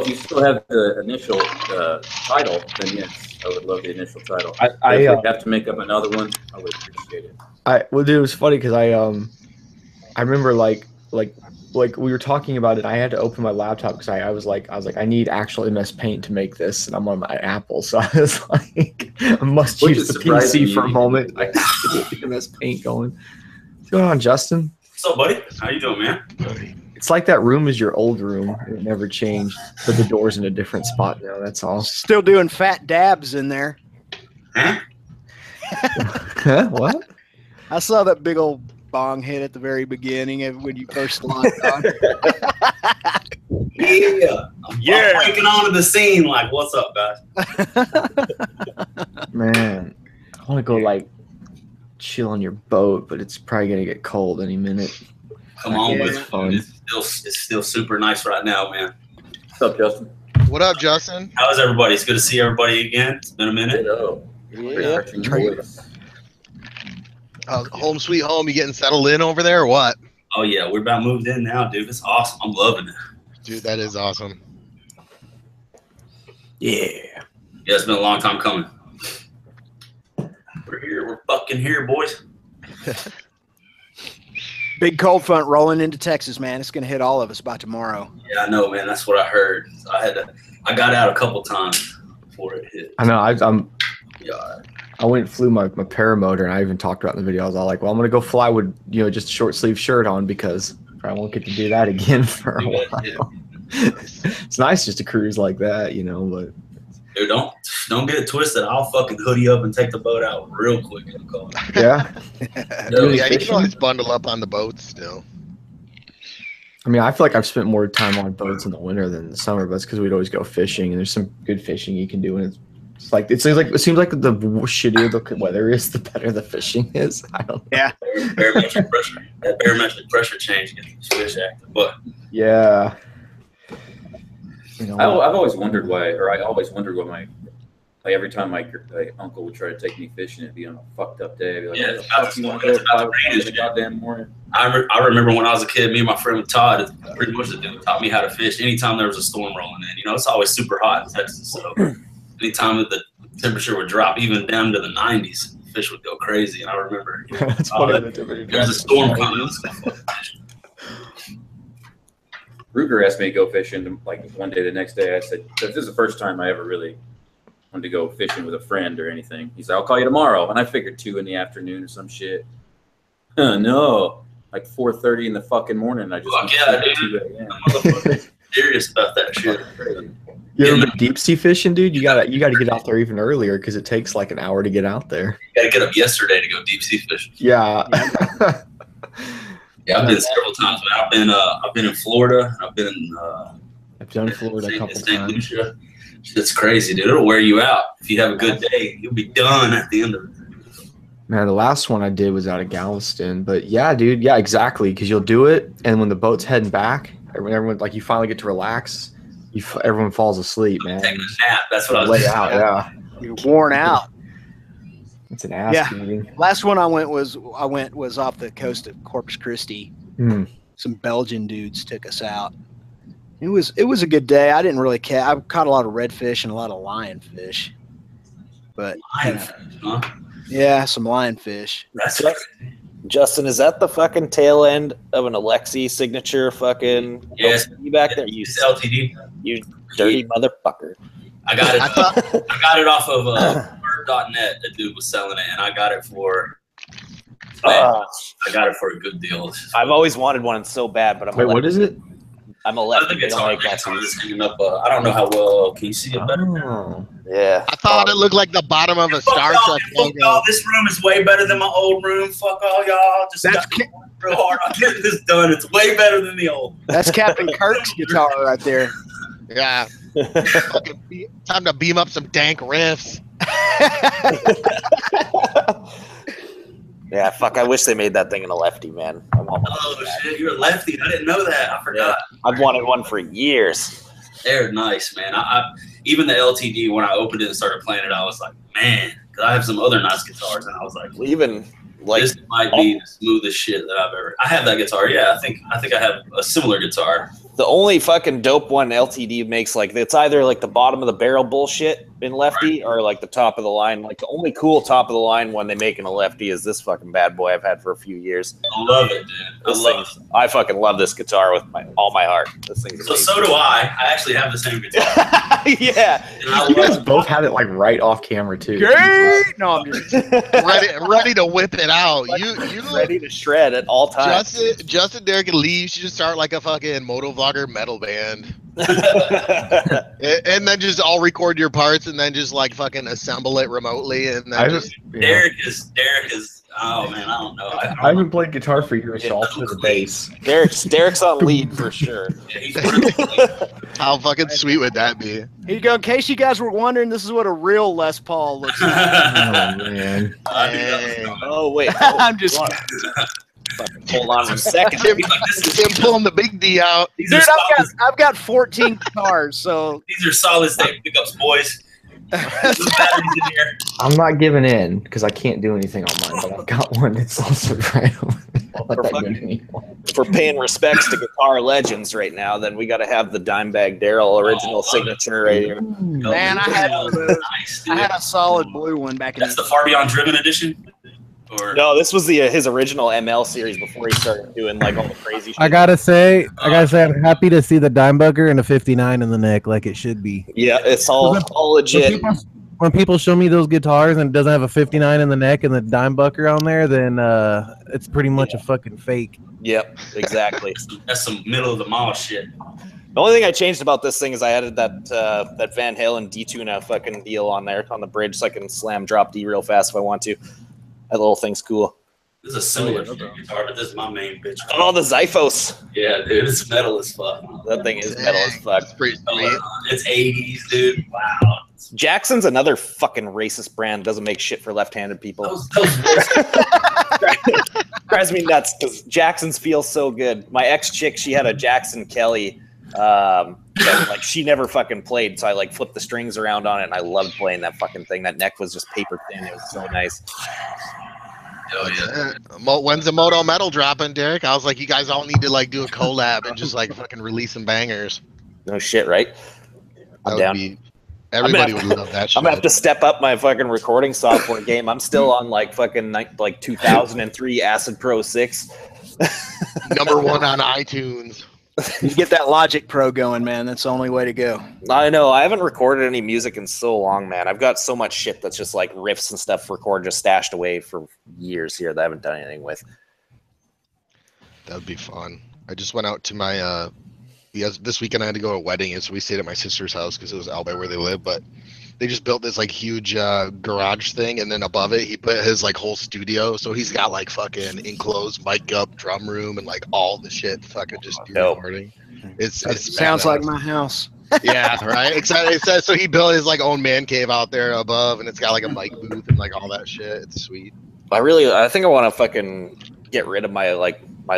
S2: if you still have the initial title, then yes, I would love the initial title.
S6: I
S2: If we have to make up another one, I would appreciate it.
S6: Well, dude, it was funny because I remember like we were talking about it. I had to open my laptop because I was like I need actual MS Paint to make this, and I'm on my Apple, so I was like, I must
S2: Which
S6: use
S2: is
S6: the
S2: surprising
S6: PC for a
S2: you
S6: moment.
S2: even-
S6: I have to get the MS Paint going. What's going on, Justin?
S7: What's up, buddy? How you doing, man?
S6: It's like that room is your old room. It never changed, but the door's in a different spot now. That's all.
S4: Still doing fat dabs in there.
S7: Huh?
S6: Huh? What?
S4: I saw that big old bong hit at the very beginning of when you first logged on.
S7: Yeah. I'm breaking onto the scene like, what's up, guys?
S6: Man, I want to go like chill on your boat, but it's probably gonna get cold any minute.
S7: Come on
S4: Yeah.
S7: with it.
S6: Fun.
S7: It's still super nice right now, man.
S2: What's up, Justin?
S3: What up, Justin?
S7: How's everybody? It's good to see everybody again. It's been a minute.
S2: Hello.
S5: Yeah.
S3: Home sweet home. You getting settled in over there or what?
S7: Oh yeah, we're about moved in now, dude. It's awesome. I'm loving it.
S3: Dude, that is awesome.
S4: Yeah.
S7: Yeah, it's been a long time coming. We're here. We're fucking here, boys.
S4: Big cold front rolling into Texas, man. It's going to hit all of us by tomorrow.
S7: Yeah, I know, man. That's what I heard. I got out a couple times before it hit.
S6: I know. I'm
S7: Yeah.
S6: I went and flew my paramotor, and I even talked about it in the video. I was all like, well, I'm going to go fly with, just a short sleeve shirt on because I won't get to do that again for a while.
S7: Yeah.
S6: It's nice just to cruise like that, but
S7: Dude, don't get it twisted. I'll fucking hoodie up and take the boat out real quick in the car.
S6: yeah.
S7: No,
S3: Yeah, you can always bundle up on the boat still.
S6: I mean, I feel like I've spent more time on boats in the winter than the summer, but it's because we'd always go fishing, and there's some good fishing you can do, and it's like it seems like the shittier the weather is, the better the fishing is. I don't know.
S4: Yeah.
S7: Barometric pressure. That barometric pressure change gets these fish active. But
S6: Yeah. You know,
S2: I've always wondered why, or I always wondered what like every time my uncle would try to take me fishing, it'd be on a fucked up day. I'd be like,
S7: Yeah,
S2: "What the fuck you want to go 5 o'clock in the goddamn morning?"
S7: I remember when I was a kid, me and my friend Todd, pretty much the dude who taught me how to fish. Anytime there was a storm rolling in, you know, it's always super hot in Texas. So anytime that the temperature would drop even down to the 90s, fish would go crazy. And I remember, you know,
S6: that's funny.
S7: there's a storm coming. Let's go fish.
S2: Ruger asked me to go fishing like one day. The next day, I said, "This is the first time I ever really wanted to go fishing with a friend or anything." He's like, "I'll call you tomorrow," and I figured 2 in the afternoon or some shit. No, like 4:30 in the fucking morning. I just
S7: Fuck yeah, dude.
S2: 2 a.m.
S7: I'm motherfucking serious about that shit.
S6: You ever been deep sea fishing, dude? You gotta get out there even earlier because it takes like an hour to get out there.
S7: You gotta get up yesterday to go deep sea fishing.
S6: Yeah.
S7: Yeah, I've been several times. Man. I've been in Florida. I've been in
S6: I've done Florida a couple
S7: St.
S6: times.
S7: Lucia. It's crazy, dude. It'll wear you out. If you have a good day, you'll be done at the end of it.
S6: Man, the last one I did was out of Galveston, but yeah, dude, yeah, exactly. Because you'll do it, and when the boat's heading back, everyone like you finally get to relax. Everyone falls asleep, man.
S7: Taking a nap. That's what I was
S6: Lay
S7: doing.
S6: out, yeah.
S4: You're worn out.
S6: It's an ass
S4: Yeah.
S6: beating.
S4: Last one I went was off the coast of Corpus Christi.
S6: Hmm.
S4: Some Belgian dudes took us out. It was a good day. I didn't really care. I caught a lot of redfish and a lot of lionfish. But
S7: Lionfish, huh?
S4: yeah, some lionfish.
S7: That's
S5: Justin, is that the fucking tail end of an Alexi signature fucking
S7: Yes.
S5: LTD back there? You
S7: it's LTD.
S5: you dirty motherfucker.
S7: I got it. I got it off of bird.net. A dude was selling it, and I got it for. I got it for a good deal.
S5: I've always wanted one so bad, but I'm
S6: Wait, what is it?
S5: I'm a
S7: I
S5: lefty.
S7: think
S5: They
S7: it's
S5: don't
S7: hard.
S5: make that
S7: It's hard.
S5: piece.
S7: It's hanging up. I don't know how well. Can you see it better?
S6: Oh.
S5: Yeah.
S3: I thought it looked like the bottom of a Star
S7: Fuck
S3: Trek
S7: y'all,
S3: logo.
S7: this room is way better than my old room. Fuck all y'all. Just
S4: That's
S7: got real hard on getting this done. It's way better than the old.
S4: That's Captain Kirk's guitar right there.
S3: Yeah. Time to beam up some dank riffs.
S5: Yeah, fuck. I wish they made that thing in a lefty, man. I want one.
S7: Oh shit, you're a lefty. I didn't know that. I forgot.
S5: I've wanted one for years.
S7: They're nice, man. I even the LTD when I opened it and started playing it, I was like, man, because I have some other nice guitars, and I was like,
S5: Even like
S7: this might be the smoothest shit that I've ever. I have that guitar. Yeah, I think I have a similar guitar.
S5: the only fucking dope one LTD makes, like, it's either like the bottom of the barrel bullshit in lefty or like the top of the line. Like the only cool top of the line one they make in a lefty is this fucking bad boy I've had for a few years.
S7: I love it, dude. I
S5: This
S7: love
S5: thing's- I fucking love this guitar with all my heart. This thing's
S7: it.
S5: amazing.
S7: So do I. I actually have the same guitar.
S5: Yeah.
S7: And I
S6: You guys
S7: love
S6: both had it like right off camera too.
S4: Great. No, I'm just
S3: ready to whip it out. You
S5: Ready to shred at all times.
S3: Justin Derek and Lee should just start like a fucking moto vlogger metal band. And then just all record your parts and then just like fucking assemble it remotely and then just
S7: Derek is. Oh man, I don't know.
S6: I haven't played guitar for years, so I'll play the bass.
S5: Derek's on lead for sure.
S7: Yeah, he's really-
S3: how fucking sweet would that be?
S4: here you go. In case you guys were wondering, this is what a real Les Paul looks like.
S6: Oh man.
S7: I knew that was
S3: Dang.
S7: coming.
S5: Oh wait,
S4: I'm just
S5: hold on a second.
S3: Him,
S7: He's like, this
S3: him
S7: is-
S3: pulling the big D out.
S7: These
S4: dude.
S7: are
S4: I've got 14 guitars, so
S7: These are solid state pickups, boys. There's batteries in here.
S6: I'm not giving in because I can't do anything on mine, but I've got one that's also right on. I'll let that go to anyone.
S5: If we're paying respects to guitar legends right now, then we got to have the Dimebag Daryl original signature right here.
S4: Man, I had one of those.
S7: Nice, dude.
S4: I had a solid blue one back in
S7: That's the Far Beyond Driven edition? Or
S5: No, this was his original ML series before he started doing like all the crazy shit.
S1: I gotta say, I'm happy to see the Dimebugger and a 59 in the neck, like it should be.
S5: Yeah, it's all legit.
S1: When people show me those guitars and it doesn't have a 59 in the neck and the Dimebugger on there, then it's pretty much a fucking fake.
S5: Yep, exactly.
S7: that's some middle of the mall shit.
S5: The only thing I changed about this thing is I added that Van Halen D-Tuna fucking deal on there on the bridge so I can slam drop D real fast if I want to. That little thing's cool.
S7: This is a similar guitar, but this is my main bitch.
S5: Oh, the Zyphos.
S7: Yeah, dude, it's metal as fuck.
S5: That thing is metal as fuck.
S3: That's pretty sweet.
S7: It's 80s, dude. Wow.
S5: Jackson's another fucking racist brand. Doesn't make shit for left-handed people. Drives me nuts because Jackson's feel so good. My ex-chick, she had a Jackson Kelly. Like she never fucking played, so I like flipped the strings around on it, and I loved playing that fucking thing. That neck was just paper thin. It was so nice.
S7: Oh yeah.
S3: When's the Moto Metal dropping, Derek? I was like, you guys all need to like do a collab and just like fucking release some bangers.
S5: No shit, right? I'm down.
S3: Everybody would love that shit.
S5: I'm gonna have to step up my fucking recording software game. I'm still on like fucking like 2003 Acid Pro 6.
S3: #1 on iTunes.
S4: You get that Logic Pro going, man. That's the only way to go.
S5: I know. I haven't recorded any music in so long, man. I've got so much shit that's just like riffs and stuff recorded, just stashed away for years here that I haven't done anything with.
S3: That would be fun. I just went out to my this weekend I had to go to a wedding, so we stayed at my sister's house because it was out by where they live, but they just built this like huge garage thing, and then above it he put his like whole studio, so he's got like fucking enclosed mic up drum room and like all the shit fucking just recording. It
S4: sounds like my house.
S3: Yeah, right. Exactly. So he built his like own man cave out there above, and it's got like a mic booth and like all that shit. It's sweet.
S5: I think I want to fucking get rid of my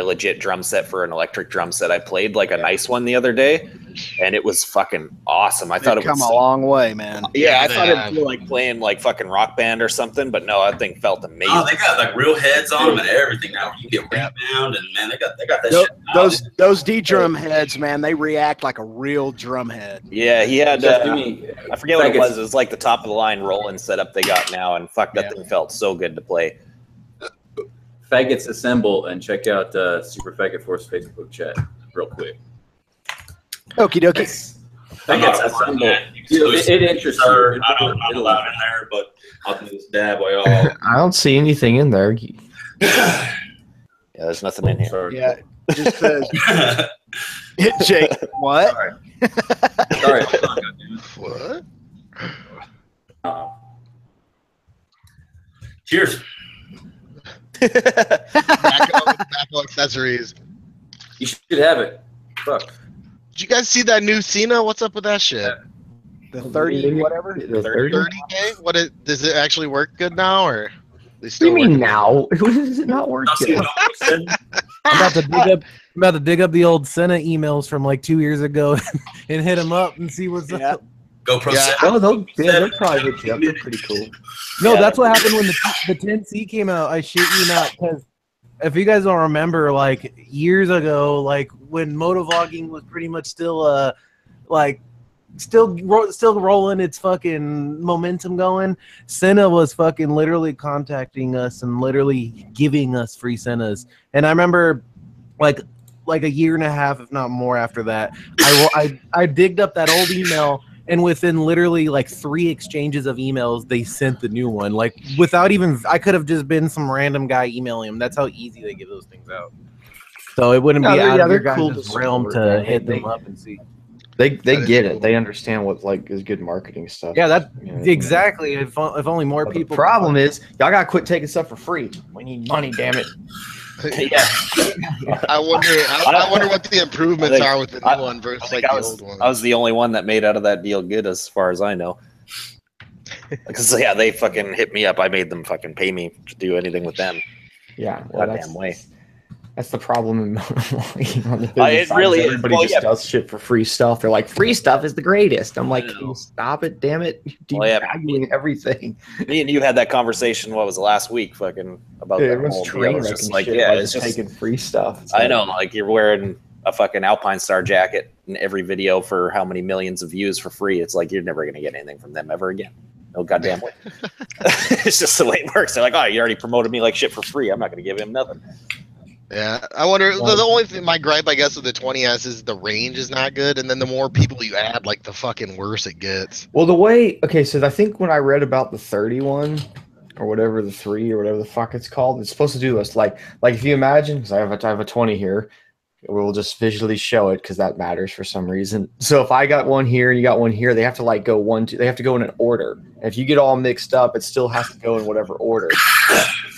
S5: legit drum set for an electric drum set. I played like a nice one the other day, and it was fucking awesome. I thought it would
S4: come a long way, man.
S5: Yeah, I thought it'd feel like playing like fucking Rock Band or something, but no, that thing felt amazing.
S7: Oh, they got like real heads on them and everything now. You get rebound, and man, they got that shit.
S4: Those D drum heads, man, they react like a real drum head.
S5: Yeah, he had. I forget what it was. It was like the top of the line Roland setup they got now, and fuck, that thing felt so good to play.
S2: Faggots assemble and check out Super Faggot Force Facebook chat real quick.
S4: Okie dokie.
S2: Faggots assemble. It interests me.
S7: I'm not allowed in there, but I'll do this dab while y'all.
S6: I don't see anything in there.
S5: Yeah, there's nothing in here.
S2: Sorry.
S4: Yeah, just says Jake. What?
S2: Sorry.
S3: What?
S7: Cheers.
S3: Tobacco accessories.
S2: You should have it. Fuck.
S3: Did you guys see that new Cena? What's up with that shit?
S4: The 30 whatever.
S6: The 30?
S3: 30K? Does it actually work good now, or they
S6: What do
S3: still
S6: you mean
S3: working?
S6: now? Does it not work yet?
S1: I'm about to dig up the old Senna emails from like 2 years ago and hit them up and see what's up.
S7: GoPro
S3: Yeah.
S7: 7.
S6: Oh, they're private. Yeah, they're pretty cool.
S1: No, that's what happened when the 10C came out. I shit you not, because if you guys don't remember, like years ago, like when motovlogging was pretty much still still rolling its fucking momentum going, Senna was fucking literally contacting us and literally giving us free Sennas. And I remember like a year and a half, if not more, after that, I digged up that old email. And within literally like 3 exchanges of emails, they sent the new one. Like without even, I could have just been some random guy emailing them. That's how easy they give those things out. So it wouldn't be out of your guys' realm to hit them up and see.
S6: They get it. They understand what like is good marketing stuff.
S1: Yeah, that's exactly. If only more
S6: But
S1: people.
S6: the problem is, y'all gotta quit taking stuff for free. We need money, damn it.
S5: Yeah.
S3: I wonder what the improvements are with the new one versus like the old one.
S5: I was the only one that made out of that deal good, as far as I know. Because yeah, they fucking hit me up. I made them fucking pay me to do anything with them.
S6: Yeah, well,
S5: Goddamn way.
S6: That's the problem in motovlogging on the
S5: It
S6: business side,
S5: really is.
S6: everybody
S5: Well,
S6: just
S5: yeah.
S6: does shit for free stuff. They're like, free stuff is the greatest. I'm like,
S7: I know.
S6: can you stop it, damn it.
S5: Well, yeah.
S6: Devaluing everything.
S5: Me and you had that conversation. What was it, last week? Fucking about that
S6: Everyone's
S5: whole deal.
S6: train
S5: It's
S6: wrecking
S5: just like,
S6: shit
S5: yeah,
S6: by
S5: it's
S6: just
S5: just.
S6: taking free stuff. It's
S5: I
S6: like-
S5: know, like you're wearing a fucking Alpine Star jacket in every video for how many millions of views for free. It's like you're never gonna get anything from them ever again. No goddamn way. It's just the way it works. They're like, oh, you already promoted me like shit for free. I'm not gonna give him nothing.
S3: Yeah, I wonder. The only thing, my gripe, I guess, with the 20S is the range is not good, and then the more people you add, like the fucking worse it gets.
S6: Well, the way, okay, so I think when I read about the 31 or whatever, the 3 or whatever the fuck it's called, it's supposed to do this. Like if you imagine, because I have a 20 here, we'll just visually show it because that matters for some reason. So if I got one here and you got one here, they have to like go 1, 2, they have to go in an order. And if you get all mixed up, it still has to go in whatever order.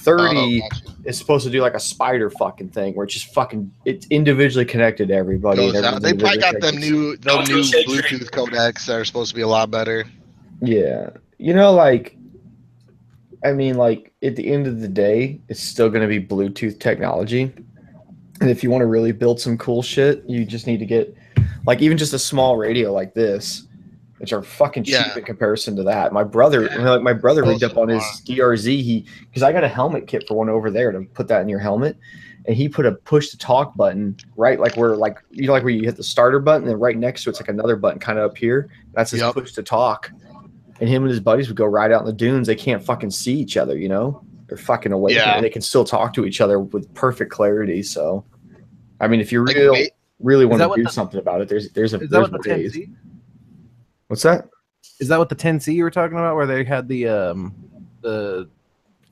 S6: 30
S3: Oh, gotcha.
S6: is supposed to do like a spider fucking thing where it's individually connected to everybody.
S3: Goes
S6: And
S3: out. They probably got them new
S7: Don't do shit,
S3: Bluetooth codecs that are supposed to be a lot better.
S6: Yeah. You know, like, I mean, like, at the end of the day, it's still going to be Bluetooth technology. And if you want to really build some cool shit, you just need to get, like, even just a small radio like this, which are fucking cheap in comparison to that. My brother rigged up on his DRZ. Because I got a helmet kit for one over there to put that in your helmet. And he put a push to talk button right, like where, like, you know, like where you hit the starter button, and right next to it's like another button kind of up here. That's his push to talk. And him and his buddies would go ride out in the dunes. They can't fucking see each other, you know? They're fucking away from it. They can still talk to each other with perfect clarity. So, I mean, if you really want to do something about it, there's ways. What's that?
S1: Is that what the 10C you were talking about, where they had the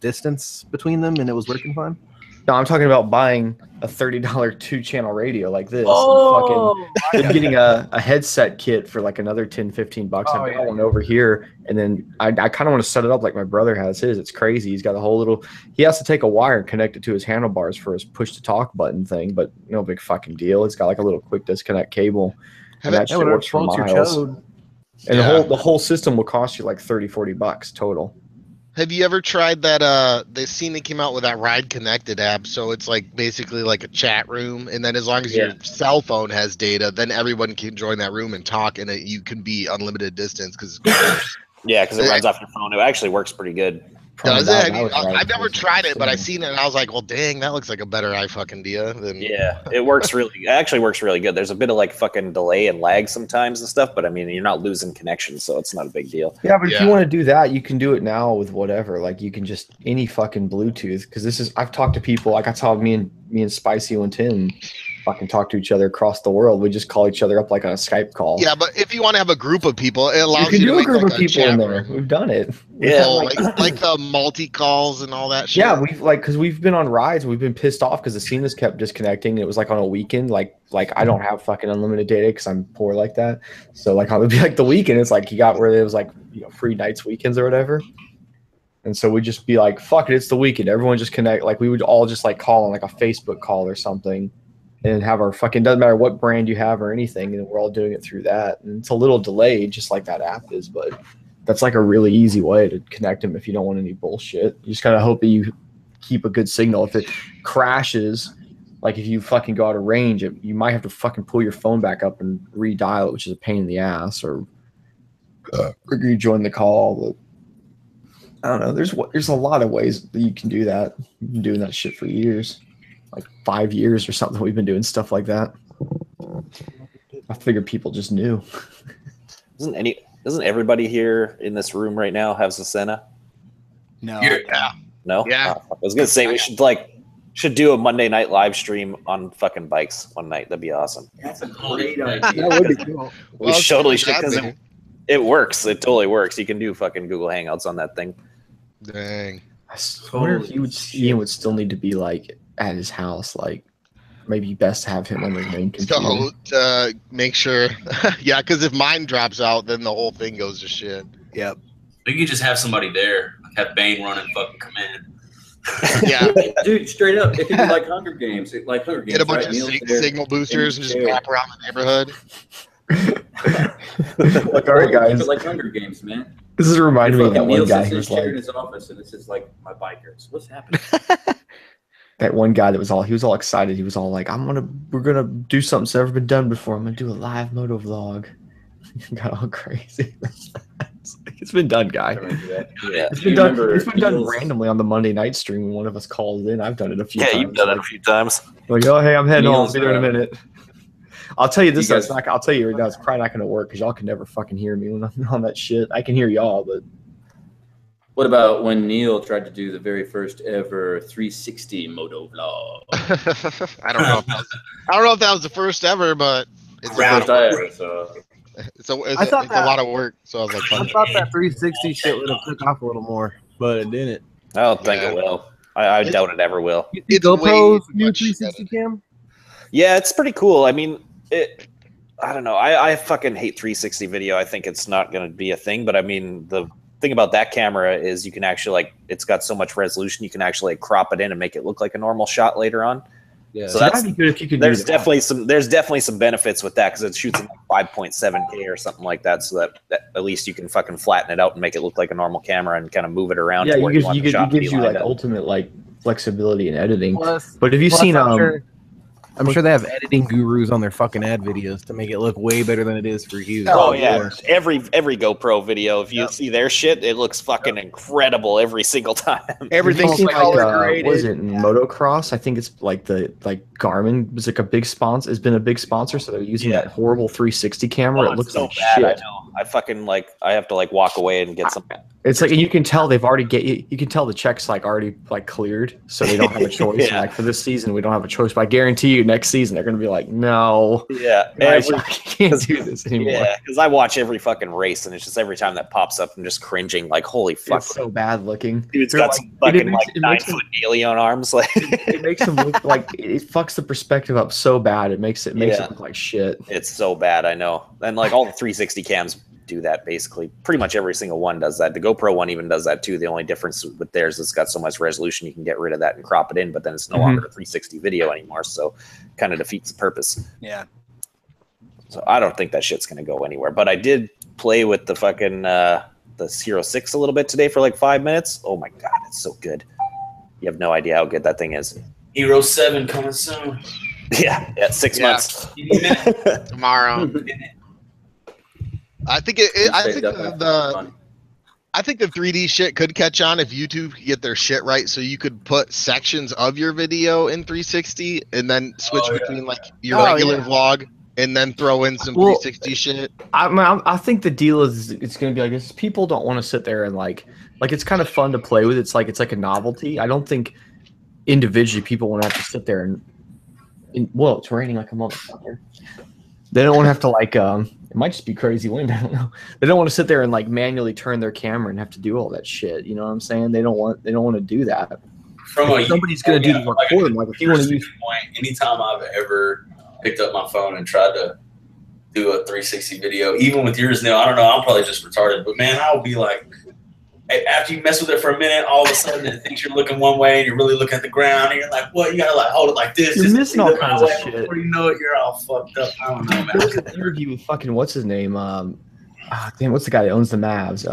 S1: distance between them and it was working fine?
S6: No, I'm talking about buying a $30 2-channel radio like this.
S1: Oh,
S6: and getting a headset kit for like another $10-15. I've got one over here, and then I kind of want to set it up like my brother has his. It's crazy. He's got a whole little. He has to take a wire and connect it to his handlebars for his push to talk button thing, but no big fucking deal. It's got like a little quick disconnect cable, and that shit works for miles. And the whole system will cost you like $30-40 total.
S3: Have you ever tried that they came out with that Ride Connected app? So it's like basically like a chat room, and then as long as your cell phone has data, then everyone can join that room and talk, and you can be unlimited distance because
S5: because it runs off your phone. It actually works pretty good.
S3: Does it? I've never tried it, but I seen it and I was like, well, dang, that looks like a better idea than.
S5: Yeah, it actually works really good. There's a bit of like fucking delay and lag sometimes and stuff, but I mean, you're not losing connection, so it's not a big deal.
S6: Yeah, but if you want to do that, you can do it now with whatever. Like you can just any fucking Bluetooth, because I've talked to people. Like I saw me and Spicy and Tim fucking talk to each other across the world. We just call each other up like on a Skype call.
S3: Yeah, but if you want to have a group of people, it allows you
S6: to
S3: do
S6: make a group
S3: like
S6: of people in there. We've done it.
S5: Yeah,
S3: like the multi calls and all that shit.
S6: Yeah, because we've been on rides. We've been pissed off because the Cenas kept disconnecting. It was like on a weekend. Like I don't have fucking unlimited data because I'm poor like that. So like it would be like the weekend. It's like you got where it was like free nights, weekends or whatever. And so we'd just be like, fuck it, it's the weekend. Everyone just connect. Like we would all just like call on like a Facebook call or something. And have our fucking, doesn't matter what brand you have or anything, and we're all doing it through that. And it's a little delayed, just like that app is, but that's like a really easy way to connect them if you don't want any bullshit. You just gotta hope that you keep a good signal. If it crashes, like if you fucking go out of range, you might have to fucking pull your phone back up and redial it, which is a pain in the ass, or rejoin the call. But I don't know. There's a lot of ways that you can do that. You've been doing that shit for years. Like 5 years or something. We've been doing stuff like that. I figured people just knew.
S5: Doesn't everybody here in this room right now have Zasena?
S3: No.
S5: No?
S3: Yeah.
S5: I was gonna say we should do a Monday night live stream on fucking bikes one night. That'd be awesome.
S2: That's a great idea.
S1: That would be cool.
S5: We totally should, because it works. It totally works. You can do fucking Google Hangouts on that thing.
S3: Dang.
S6: I wonder if Ian would still need to be like at his house, like maybe best to have him on the main computer.
S3: So make sure, because if mine drops out, then the whole thing goes to shit.
S4: Yep.
S7: You could just have somebody there, have Bane running fucking command.
S3: Yeah,
S2: dude, straight up, it could be like Hunger Games. Get
S3: a bunch of signal boosters and just map around the neighborhood.
S6: Like, all right, guys.
S2: Like Hunger Games, man.
S6: This is reminding me of that one guy
S2: who
S6: was
S2: like
S6: like
S2: in his office, and this is like my bikers. What's happening?
S6: that one guy that was all excited. He was all like, we're gonna do something that's never been done before. I'm gonna do a live moto vlog. He got all crazy. It's been done, guy.
S5: Yeah.
S6: It's been done randomly on the Monday night stream when one of us called in. I've done it a few times.
S5: Yeah, you've done it a few times.
S6: Like, oh hey, I'm heading home. I'll be there in a
S2: Niels,
S6: minute. I'll tell you this. I'll tell you right now, it's probably not going to work because y'all can never fucking hear me when I'm on that shit. I can hear y'all, but
S2: what about when Neil tried to do the very first ever 360 moto vlog?
S3: I don't know if that was the first ever, but it's
S2: First ever, so
S3: it's a lot of work. So I was like,
S1: I thought that 360 shit would have took off a little more, but it didn't.
S5: I don't think it will. I doubt it ever will.
S3: It's
S1: GoPro's
S3: way
S1: new
S3: much
S1: 360 cam?
S5: Yeah, it's pretty cool. I mean, I don't know. I fucking hate 360 video. I think it's not going to be a thing. But I mean, the thing about that camera is you can actually like it's got so much resolution you can actually crop it in and make it look like a normal shot later on.
S2: Yeah.
S5: So
S6: that'd be good if you could.
S5: There's definitely some benefits with that because it shoots in like 5.7K or something like that, so that at least you can fucking flatten it out and make it look like a normal camera and kind of move it around.
S6: Yeah,
S5: to where
S6: it gives you like ultimate like flexibility in editing.
S1: Plus,
S6: But have you seen
S1: I'm sure they have editing gurus on their fucking ad videos to make it look way better than it is for you.
S5: Oh yeah, every GoPro video, if you see their shit, it looks fucking incredible every single time.
S4: Everything's
S6: like
S4: color graded.
S6: was it motocross? I think it's like Garmin was like a big sponsor. It's been a big sponsor, so they're using that horrible 360 camera. It looks
S5: so
S6: like
S5: bad,
S6: shit.
S5: I know. I fucking I have to walk away and get some.
S6: It's like, and you can tell they've already you can tell the check's already cleared, so they don't have a choice.
S5: Yeah.
S6: And for this season, we don't have a choice. But I guarantee you, next season they're going to be like, no,
S5: Yeah,
S6: guys, I can't do this anymore.
S5: Yeah, because I watch every fucking race, and it's just every time that pops up, I'm just cringing. Like, holy fuck,
S6: It's so bad looking.
S5: dude's got some fucking 9-foot alien arms. Like,
S6: it makes them look like it fucks the perspective up so bad. It makes it look like shit.
S5: it's so bad, I know. And all the 360 cams do that basically. Pretty much every single one does that. The GoPro one even does that too. The only difference with theirs is it's got so much resolution you can get rid of that and crop it in, but then it's no longer a 360 video anymore, so kind of defeats the purpose.
S4: Yeah.
S5: So I don't think that shit's gonna go anywhere. But I did play with the fucking the Hero 6 a little bit today for like 5 minutes. Oh my god, it's so good. You have no idea how good that thing is.
S7: Hero 7 coming soon.
S5: Yeah, 6 months.
S3: Tomorrow. I think I think the 3D shit could catch on if YouTube could get their shit right, so you could put sections of your video in 360 and then switch between like your regular vlog and then throw in some 360 shit.
S6: I think the deal is it's going to be like this. People don't want to sit there and like it's kind of fun to play with. It's like a novelty. I don't think individually people want to have to sit there and well, it's raining like a motherfucker. They don't want to have to it might just be crazy wind. I don't know. They don't want to sit there and manually turn their camera and have to do all that shit. You know what I'm saying? They don't want to do that. Somebody's going to do the recording. Like if you want to use
S7: anytime I've ever picked up my phone and tried to do a 360 video, even with yours now, I don't know, I'm probably just retarded, but man, I'll be like, after you mess with it for a minute, all of a sudden it thinks you're looking one way and you're really looking at the ground and you're like, what? You gotta hold it like this.
S6: You're missing all kinds of shit.
S7: Before you know it, you're all fucked up. I don't know, man.
S6: There was an interview with fucking what's his name? What's the guy that owns the Mavs?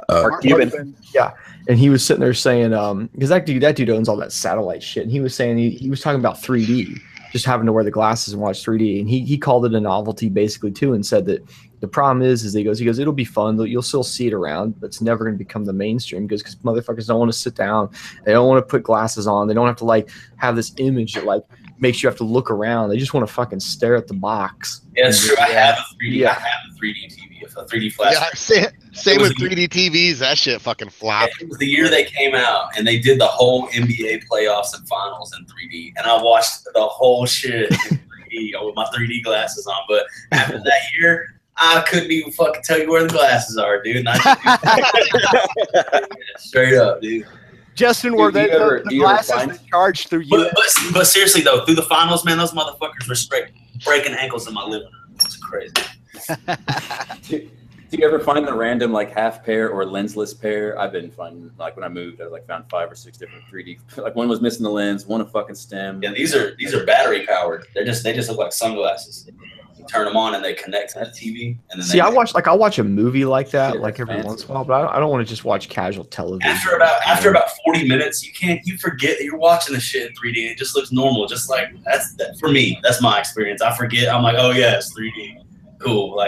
S5: Mark Cuban.
S6: Yeah, and he was sitting there saying, because that dude owns all that satellite shit, and he was saying he was talking about 3D, just having to wear the glasses and watch 3D, and he called it a novelty basically too, and said that the problem is he goes it'll be fun, you'll still see it around, but it's never going to become the mainstream because motherfuckers don't want to sit down, they don't want to put glasses on, they don't have to have this image that makes you have to look around, they just want to fucking stare at the box.
S7: Yeah, it's true. I have a 3D. I have a 3D TV, a 3D flash.
S3: Yeah, same with 3D TVs. That shit fucking flopped.
S7: It was the year they came out, and they did the whole NBA playoffs and finals in 3D, and I watched the whole shit in 3D with my 3D glasses on. But after that year, I couldn't even fucking tell you where the glasses are, dude. And straight up, dude.
S4: Justin, were they the glasses that charged through you?
S7: But seriously though, through the finals, man, those motherfuckers were straight breaking ankles in my living room. It's crazy.
S2: Do you ever find the random half pair or lensless pair? I've been finding when I moved, I found 5 or 6 different 3D. One was missing the lens, one a fucking stem.
S7: Yeah, these are battery powered. They just look like sunglasses. You turn them on and they connect to the TV. And then
S6: I'll watch a movie like that every once in a while, but I don't want to just watch casual television.
S7: After about 40 minutes, you forget that you're watching the shit in 3D. It just looks normal. Just for me, that's my experience. I forget. I'm like, oh yeah, it's 3D. Cool.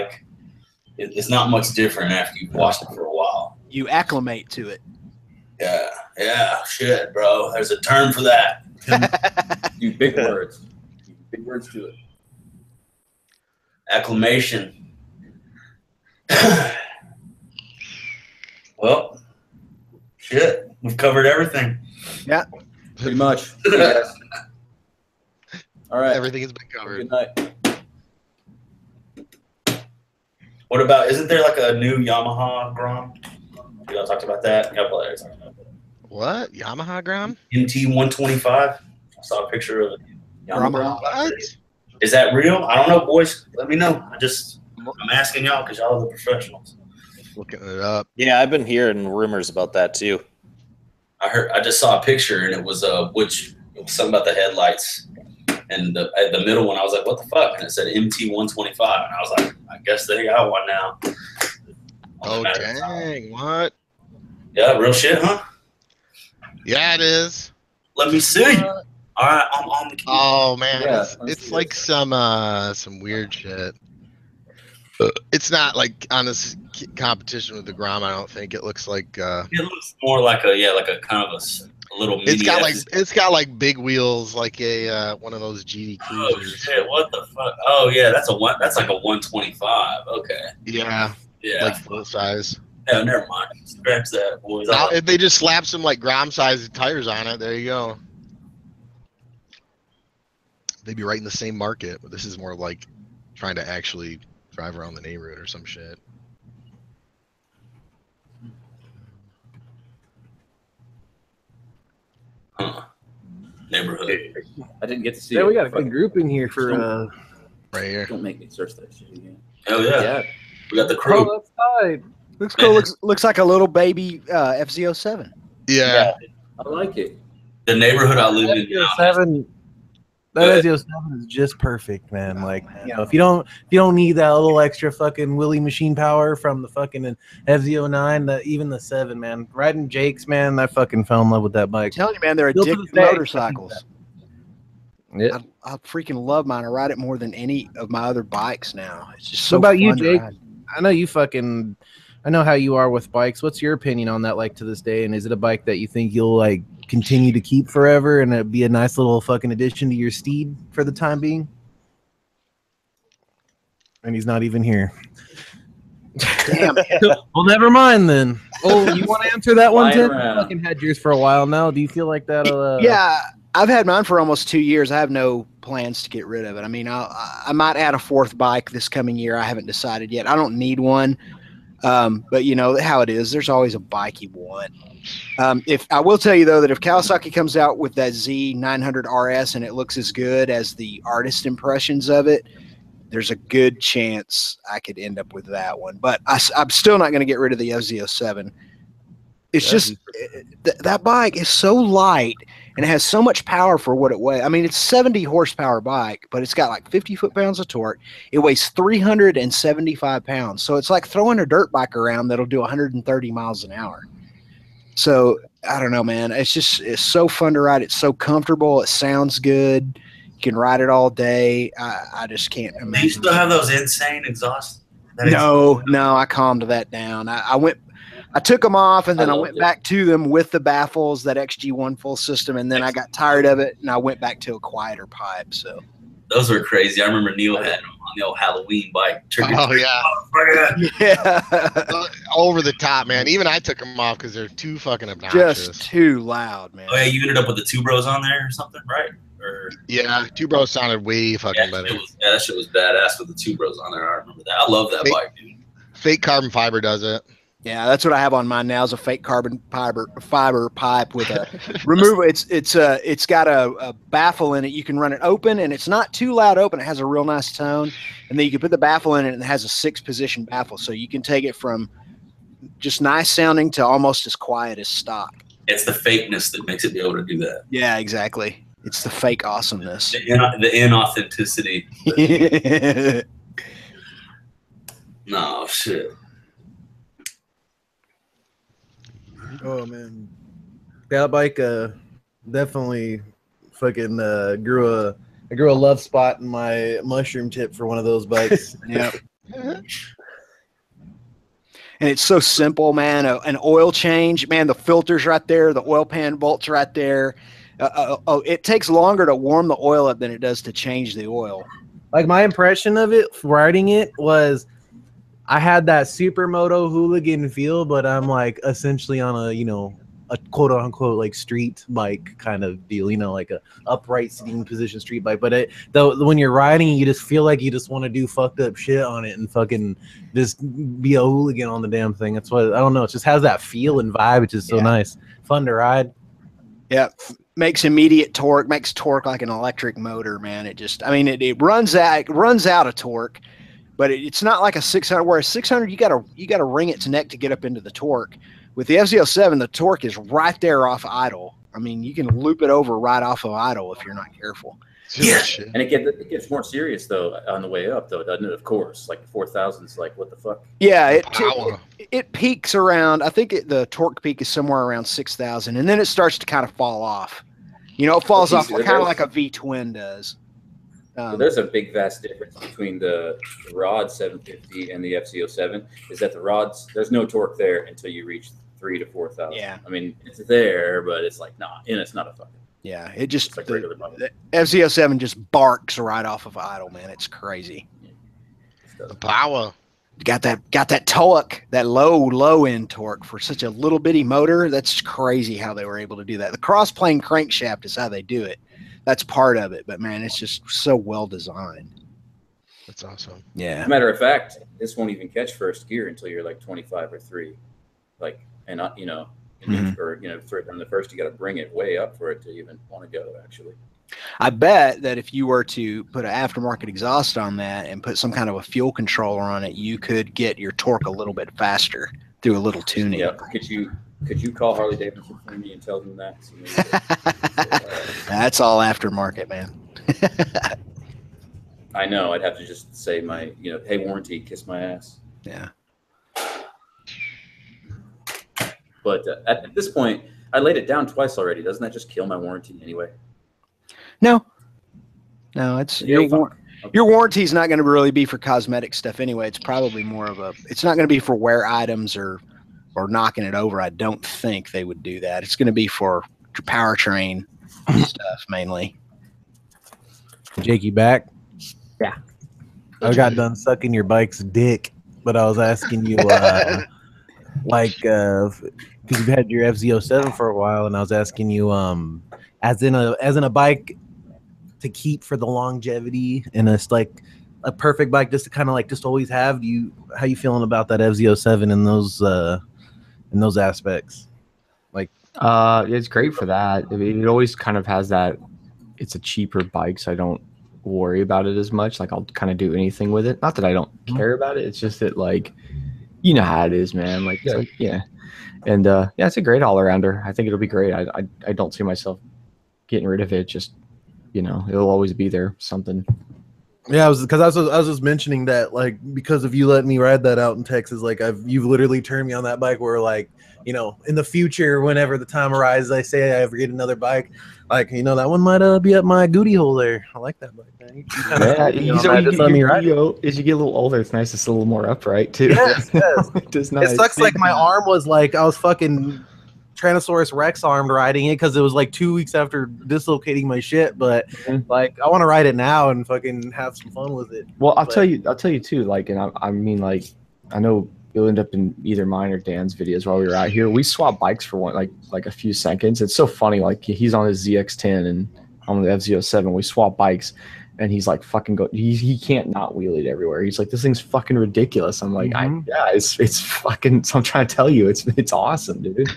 S7: It's not much different after you've watched it for a while.
S4: You acclimate to it.
S7: Yeah, shit, bro. There's a term for that.
S2: You big words. Big words to it.
S7: Acclimation. Well, shit. We've covered everything.
S4: Yeah.
S2: Pretty much. Yes. All right.
S3: Everything has been covered.
S2: Good night.
S7: What about, isn't there a new Yamaha Grom? You all talked about that? Yeah, players.
S3: What? Yamaha Grom?
S7: MT125? I saw a picture of it.
S4: Yamaha.
S3: What?
S7: Is that real? I don't know, boys. Let me know. I'm asking y'all because y'all are the professionals.
S3: looking it up.
S5: Yeah, I've been hearing rumors about that too.
S7: I just saw a picture and it was it was something about the headlights. And the middle one, I was like, what the fuck? And it said MT125. And I was like, I guess they got one now.
S3: Oh, dang. What?
S7: Yeah, real shit, huh?
S3: Yeah, it is.
S7: Let me see. All right, I'm on the key.
S3: Oh, man.
S2: Yeah,
S3: It's like some weird shit. It's not like on this competition with the Grom, I don't think. It looks like...
S7: It looks more like a kind of a little mini.
S3: It's got like big wheels, like a one of those GD
S7: Oh
S3: cruisers.
S7: shit! What the fuck? Oh yeah, that's like a 125. Okay.
S3: Yeah,
S7: Yeah.
S3: like full size.
S7: Yeah, never mind. Scratch that, boys.
S3: Now, if they just slap some like Grom size tires on it, there you go. They'd be right in the same market, but this is more like trying to actually drive around the neighborhood or some shit.
S7: Neighborhood.
S2: I didn't get to see
S1: Yeah,
S2: it.
S1: we got a
S2: Fuck.
S1: good group in here for
S3: Right here.
S2: Don't make me search that shit again.
S7: Hell yeah.
S2: Yeah.
S7: We got the crew.
S1: Oh, that's tight.
S4: Looks cool. Looks like a little baby FZ07.
S3: Yeah.
S2: I like it.
S7: The neighborhood I live in now.
S1: Seven. That FZ07 is just perfect, man. Like, you know, if you don't need that little extra fucking Willy machine power from the fucking FZ09, even the 7, man. Riding Jake's, man, I fucking fell in love with that bike.
S4: I'm telling you, man, they're
S1: Still to
S4: addictive
S1: this day,
S4: motorcycles.
S1: Yeah.
S4: I freaking love mine. I ride it more than any of my other bikes now. It's just
S1: What
S4: so
S1: about you,
S4: fun to
S1: Jake?
S4: ride.
S1: I know how you are with bikes. What's your opinion on that, like, to this day? And is it a bike that you think you'll like continue to keep forever and it'd be a nice little fucking addition to your steed for the time being? And he's not even here.
S4: Damn.
S1: Well, never mind then. Oh, you want to answer that one,
S2: Flying
S1: Tim? You
S2: around.
S1: fucking had yours for a while now. Do you feel like that?
S4: Yeah, I've had mine for almost 2 years. I have no plans to get rid of it. I mean, I might add a fourth bike this coming year. I haven't decided yet. I don't need one, but you know how it is. There's always a bike you want. If I will tell you though that if Kawasaki comes out with that Z900 RS and it looks as good as the artist impressions of it, there's a good chance I could end up with that one. But I'm still not going to get rid of the FZ07. It's just that bike is so light and it has so much power for what it weighs. I mean, it's 70 horsepower bike, but it's got like 50 foot-pounds of torque. It weighs 375 pounds. So it's like throwing a dirt bike around that'll do 130 miles an hour. So I don't know, man. It's so fun to ride. It's so comfortable. It sounds good. You can ride it all day. I just can't imagine.
S7: Do you still have those insane exhaust?
S4: No, I calmed that down. I took them off and then I went back to them with the baffles, that XG1 full system, and then I got tired of it and I went back to a quieter pipe. So
S7: those were crazy. I remember Neil had them on the old Halloween bike.
S3: Oh yeah,
S4: yeah,
S3: over the top, man. Even I took them off because they're too fucking obnoxious.
S4: just too loud, man.
S7: Oh yeah, you ended up with the two bros on there or something, right? Or
S3: Yeah, two bros sounded way fucking better.
S7: that shit was badass with the two bros on there. I remember that. I love that bike, dude.
S3: Fake carbon fiber does it.
S4: Yeah, that's what I have on mine now is a fake carbon fiber pipe with a removal. It's got a baffle in it. You can run it open and it's not too loud open. It has a real nice tone. And then you can put the baffle in it and it has a 6-position baffle. So you can take it from just nice sounding to almost as quiet as stock.
S7: It's the fakeness that makes it be able to do that.
S4: Yeah, exactly. It's the fake awesomeness.
S7: The inauthenticity. No, shit.
S1: Oh man, that bike definitely fucking grew a love spot in my mushroom tip for one of those bikes.
S4: Yeah. And it's so simple, man. An oil change, man. The filter's right there. The oil pan bolt's right there. It takes longer to warm the oil up than it does to change the oil.
S1: Like my impression of it, riding it was, I had that supermoto hooligan feel, but I'm like essentially on a quote unquote like street bike kind of deal, like a upright sitting position street bike. But when you're riding, you just feel like you just want to do fucked up shit on it and fucking just be a hooligan on the damn thing. That's what, I don't know. It just has that feel and vibe, which is so nice, fun to ride.
S4: Yeah, makes immediate torque, makes torque like an electric motor, man. It just, I mean, it runs out of torque, but it's not like a 600. Whereas 600, you gotta wring its neck to get up into the torque. With the FZ07, the torque is right there off idle. I mean, you can loop it over right off of idle if you're not careful.
S2: Yeah, and it gets more serious though on the way up, though, doesn't it? Of course, like 4,000's like what the fuck?
S4: Yeah, it peaks around. I think the torque peak is somewhere around 6,000, and then it starts to kind of fall off. You know, it falls off kind of like a V twin does.
S2: There's a big, vast difference between the Rod 750 and the FZ07. Is that the rods? There's no torque there until you reach 3,000 to 4,000.
S4: Yeah,
S2: I mean it's there, but it's like and it's not a fucking.
S4: Yeah, it just
S2: like
S4: the FZ07 just barks right off of idle, man. It's crazy.
S3: The power.
S4: Got that torque, that low end torque for such a little bitty motor. That's crazy how they were able to do that. The cross plane crankshaft is how they do it. That's part of it, but man, it's just so well designed.
S3: That's awesome.
S4: Yeah.
S2: As a matter of fact, this won't even catch first gear until you're like 25 or 3, like, and not, you know. Or from the first, you got to bring it way up for it to even want to go. Actually,
S4: I bet that if you were to put an aftermarket exhaust on that and put some kind of a fuel controller on it, you could get your torque a little bit faster through a little tuning.
S2: Yeah. Could you call Harley Davidson for me and tell them that?
S4: That's all aftermarket, man.
S2: I know. I'd have to just say hey, warranty, kiss my ass.
S4: Yeah.
S2: But at this point, I laid it down twice already. Doesn't that just kill my warranty anyway?
S4: No, it's your warranty is not going to really be for cosmetic stuff anyway. It's probably more of it's not going to be for wear items or knocking it over. I don't think they would do that. It's going to be for powertrain stuff mainly.
S1: Jake, you back?
S6: Yeah.
S1: I got done sucking your bike's dick, but I was asking you, because you've had your FZ07 for a while, and I was asking you, as in a bike to keep for the longevity, and it's like a perfect bike just to kind of just always have. How you feeling about that FZ07 in those aspects?
S6: It's great for that. I mean, it always kind of has that. It's a cheaper bike, so I don't worry about it as much. Like, I'll kind of do anything with it. Not that I don't care about it. It's just that, like, you know how it is, man. Like, yeah. And it's a great all-arounder. I think it'll be great. I don't see myself getting rid of it. Just, it'll always be there. Something.
S1: Yeah, I was just mentioning that, like, because of you letting me ride that out in Texas, like, you've literally turned me on that bike where, like, in the future, whenever the time arises, I say I ever get another bike, like, that one might be up my goodie hole there. I like that bike, man.
S6: As you get a little older, it's nice. It's a little more upright too.
S1: Yes.
S6: It's nice.
S1: It sucks. Like, my arm was like, I was fucking Tyrannosaurus Rex armed riding it because it was like 2 weeks after dislocating my shit. But like, I want to ride it now and fucking have some fun with it.
S6: Well, I'll tell you too. Like, and I mean, like, I know you'll end up in either mine or Dan's videos while we were out here. We swapped bikes for one, like a few seconds. It's so funny. Like, he's on his ZX10 and I'm on the FZ07. We swap bikes, and he's like, fucking go. He can't not wheel it everywhere. He's like, this thing's fucking ridiculous. I'm like, it's fucking. So I'm trying to tell you, it's awesome, dude.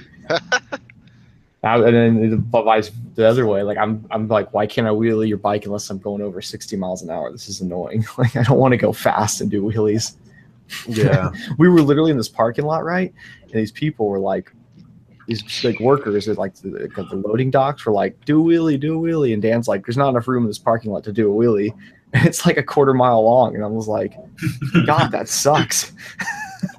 S6: And then the other way, like, I'm like, why can't I wheelie your bike unless I'm going over 60 miles an hour? This is annoying. Like, I don't want to go fast and do wheelies.
S1: Yeah.
S6: We were literally in this parking lot, right? And these people were like, these like workers at like the loading docks were like, do a wheelie. And Dan's like, there's not enough room in this parking lot to do a wheelie. And it's like a quarter mile long. And I was like, God, that sucks.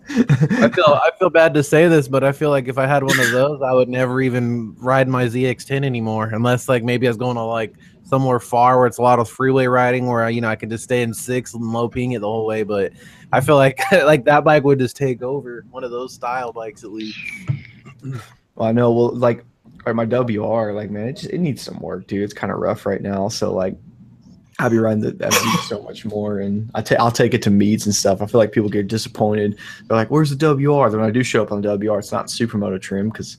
S1: I feel bad to say this, but I feel like if I had one of those, I would never even ride my ZX10 anymore, unless like maybe I was going to like somewhere far where it's a lot of freeway riding, where I could just stay in 6 and low ping it the whole way. But I feel like like that bike would just take over, one of those style bikes at least.
S6: Well, I know. Well, like my WR, like, man, it needs some work, dude. It's kind of rough right now. So like, I'll be riding that so much more, and I'll take it to meets and stuff. I feel like people get disappointed. They're like, "Where's the WR?" Then when I do show up on the WR, it's not supermoto trim because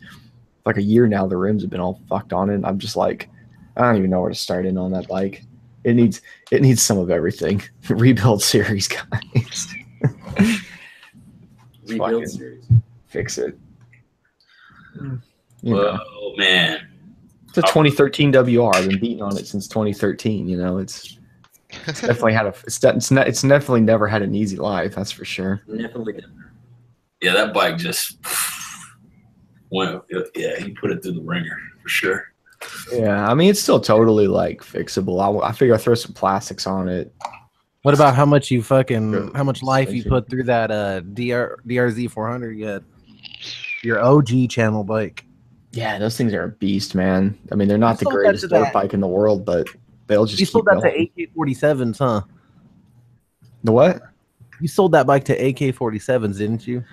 S6: like a year now the rims have been all fucked on it. And I'm just like, I don't even know where to start in on that bike. It needs some of everything. Rebuild series, guys.
S2: Rebuild series.
S6: Fix it.
S7: Whoa, man.
S6: It's a 2013 WR. I've been beating on it since 2013. It's It's definitely had it's definitely never had an easy life. That's for sure.
S2: Definitely different.
S7: Yeah, that bike just went. Yeah, he put it through the ringer for sure.
S6: Yeah, I mean it's still totally like fixable. I figure I'll throw some plastics on it.
S1: What about how much life you
S6: Suspension.
S1: put through that DRZ 400 yet? Your OG channel bike.
S6: Yeah, those things are a beast, man. I mean, they're not the
S1: sold that
S6: greatest
S1: to that-
S6: dirt bike in the world, but they'll just
S1: You
S6: keep
S1: sold that to
S6: going.
S1: AK-47s, huh?
S6: The what?
S1: You sold that bike to AK-47s, didn't you?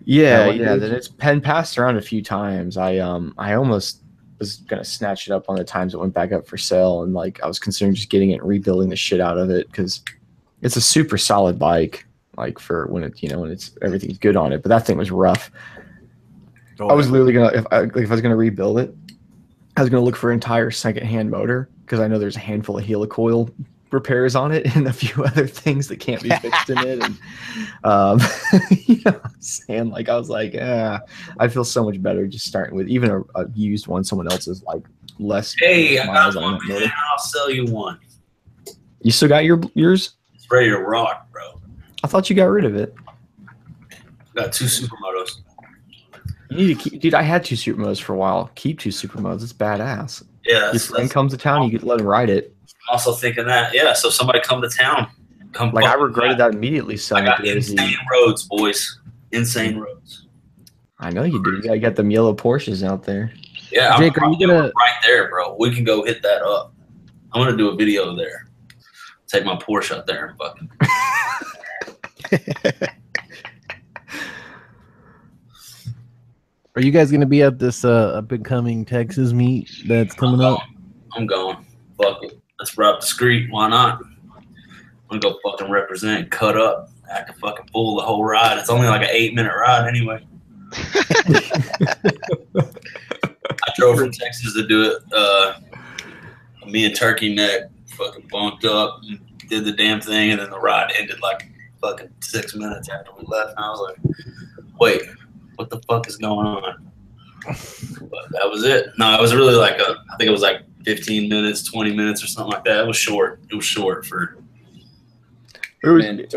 S6: Yeah,
S1: what
S6: yeah.
S1: gauge?
S6: Then it's been passed around a few times. I almost was gonna snatch it up on the times it went back up for sale, and like I was considering just getting it and rebuilding the shit out of it because it's a super solid bike. Like for when it, when it's everything's good on it. But that thing was rough. I was literally gonna if I was gonna rebuild it, I was gonna look for an entire secondhand motor because I know there's a handful of helicoil repairs on it and a few other things that can't be fixed in it. And you know what I'm saying? Like I was like, I feel so much better just starting with even a used one, someone else's like less.
S7: Hey, I
S6: miles
S7: got
S6: on
S7: one,
S6: that motor.
S7: man. I'll sell you one.
S6: You still got yours?
S7: It's ready to rock, bro.
S6: I thought you got rid of it.
S7: Got 2 supermotos.
S6: You need to keep, dude. I had 2 supermotos for a while. Keep 2 supermotos. It's badass.
S7: Yeah,
S6: Your friend comes to town, you get let him ride it.
S7: I'm also thinking that. Yeah, so somebody come to town. Come
S6: Like I
S7: fucking
S6: regretted
S7: ride.
S6: that immediately
S7: I
S6: selling
S7: got
S6: it to
S7: insane
S6: AZ.
S7: roads, boys. Insane roads.
S6: I know you do. You got them yellow Porsches out there.
S7: Yeah,
S1: Jake,
S7: I'm
S1: are you gonna-
S7: right there, bro. We can go hit that up. I'm gonna do a video there. Take my Porsche out there and fucking.
S1: Are you guys gonna be at this up and coming Texas meet that's coming up?
S7: I'm going. Fuck it. Let's route the street. Why not? I'm gonna go fucking represent, cut up, act a fucking fool the whole ride. It's only like an 8-minute ride anyway. I drove from Texas to do it. Me and Turkey Neck fucking bunked up and did the damn thing, and then the ride ended like fucking 6 minutes after we left. And I was like, wait, what the fuck is going on? But that was it. No, it was really like I think it was like 15 minutes, 20 minutes or something like that. It was short. It was short for.
S6: We
S2: Man,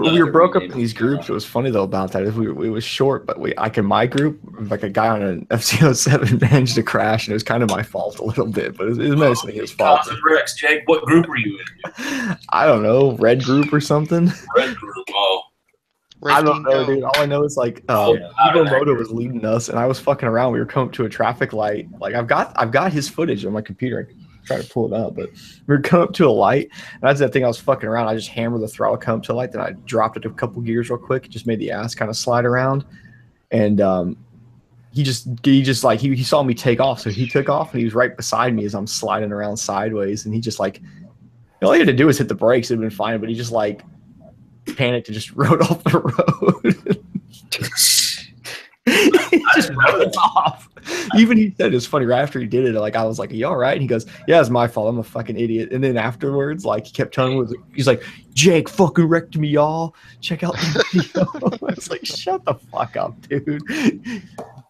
S6: were broke up in these groups. It was funny though about that. It was short, but in my group, like a guy on an FC07 managed to crash, and it was kind of my fault a little bit, but it was mostly his fault.
S7: Cosmic Rex, Jake, what group were you in?
S6: I don't know, red group or something.
S7: Red group. Oh,
S3: Red
S6: I don't
S3: Team
S6: know,
S3: Go.
S6: dude. All I know is like
S7: Oh,
S6: Evo Moto was leading us, and I was fucking around. We were coming up to a traffic light. Like I've got his footage on my computer. I can try to pull it up, but we were coming up to a light, and that's that thing. I was fucking around. I just hammered the throttle, come up to a light, then I dropped it a couple gears real quick. Just made the ass kind of slide around, and he saw me take off, so he took off, and he was right beside me as I'm sliding around sideways, and he just like all he had to do was hit the brakes. It'd been fine, but he just like panicked and just rode off the road. He just rode off. Even he said it was funny right after he did it. Like I was like, "Are you all right?" And he goes, "Yeah, it's my fault. I'm a fucking idiot." And then afterwards, like he kept telling me, he's like, "Jake fucking wrecked me, y'all. Check out the video." I was like, "Shut the fuck up, dude."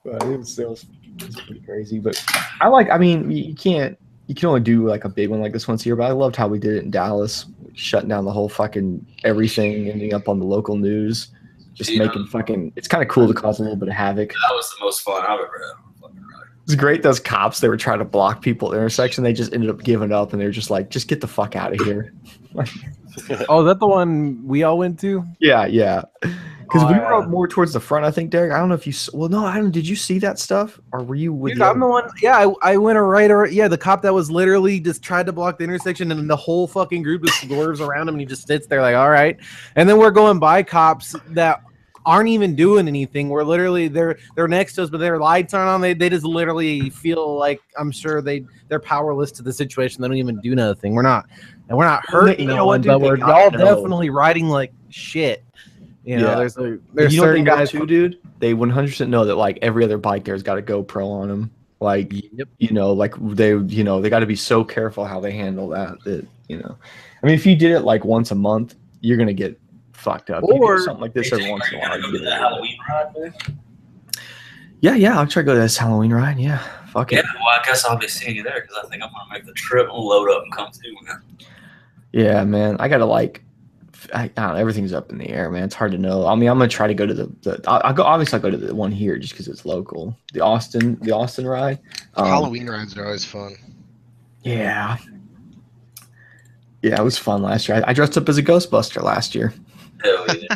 S6: But it was pretty crazy. But I mean, you can only do like a big one like this once a year. But I loved how we did it in Dallas, shutting down the whole fucking everything, ending up on the local news. Just making fucking. It's kind of cool to cause a little bit of havoc.
S7: that was the most fun I've ever had on a fucking ride.
S6: It's great. Those cops, they were trying to block people at the intersection. They just ended up giving up, and they're just like, "Just get the fuck out of here."
S1: Oh, is that the one we all went to?
S6: Yeah. Because we were
S1: yeah.
S6: up more towards the front, I think, Derek. I don't know if you. Well, no, I don't. Did you see that stuff, or were you with?
S1: Dude, I'm the one. Yeah, I went yeah, the cop that was literally just tried to block the intersection, and the whole fucking group just swerves around him, and he just sits there like, all right. And then we're going by cops that aren't even doing anything. We're literally they're next to us, but their lights aren't on. They just literally feel like I'm sure they're powerless to the situation. They don't even do nothing. We're not hurting
S6: You know
S1: no
S6: what,
S1: one,
S6: dude?
S1: but
S6: They
S1: we're
S6: gotta
S1: all
S6: know.
S1: definitely riding like shit. You know,
S6: Yeah.
S1: there's
S6: You know
S1: certain
S6: what they know
S1: guys
S6: too, dude. They 100% know that like every other bike there's got a GoPro on them. Like like they got to be so careful how they handle that. I mean, if you did it like once a month, you're gonna get fucked up. You
S1: Or-
S6: do something like this every once in a while.
S7: Go
S6: you
S7: to
S6: get
S7: the
S6: it.
S7: Halloween ride, man?
S6: Yeah, I'll try to go to this Halloween ride. Yeah, fuck
S7: Yeah,
S6: it.
S7: well, I guess I'll be seeing you there because I think I'm gonna make the trip and load up and come through, man.
S6: Yeah, man. I gotta like, I don't know, everything's up in the air, man. It's hard to know. I mean, I'm gonna try to go to I'll go. Obviously, I'll go to the one here just because it's local. The Austin ride.
S3: Halloween rides are always fun.
S6: Yeah. Yeah, it was fun last year. I dressed up as a Ghostbuster last year.
S7: Hell yeah.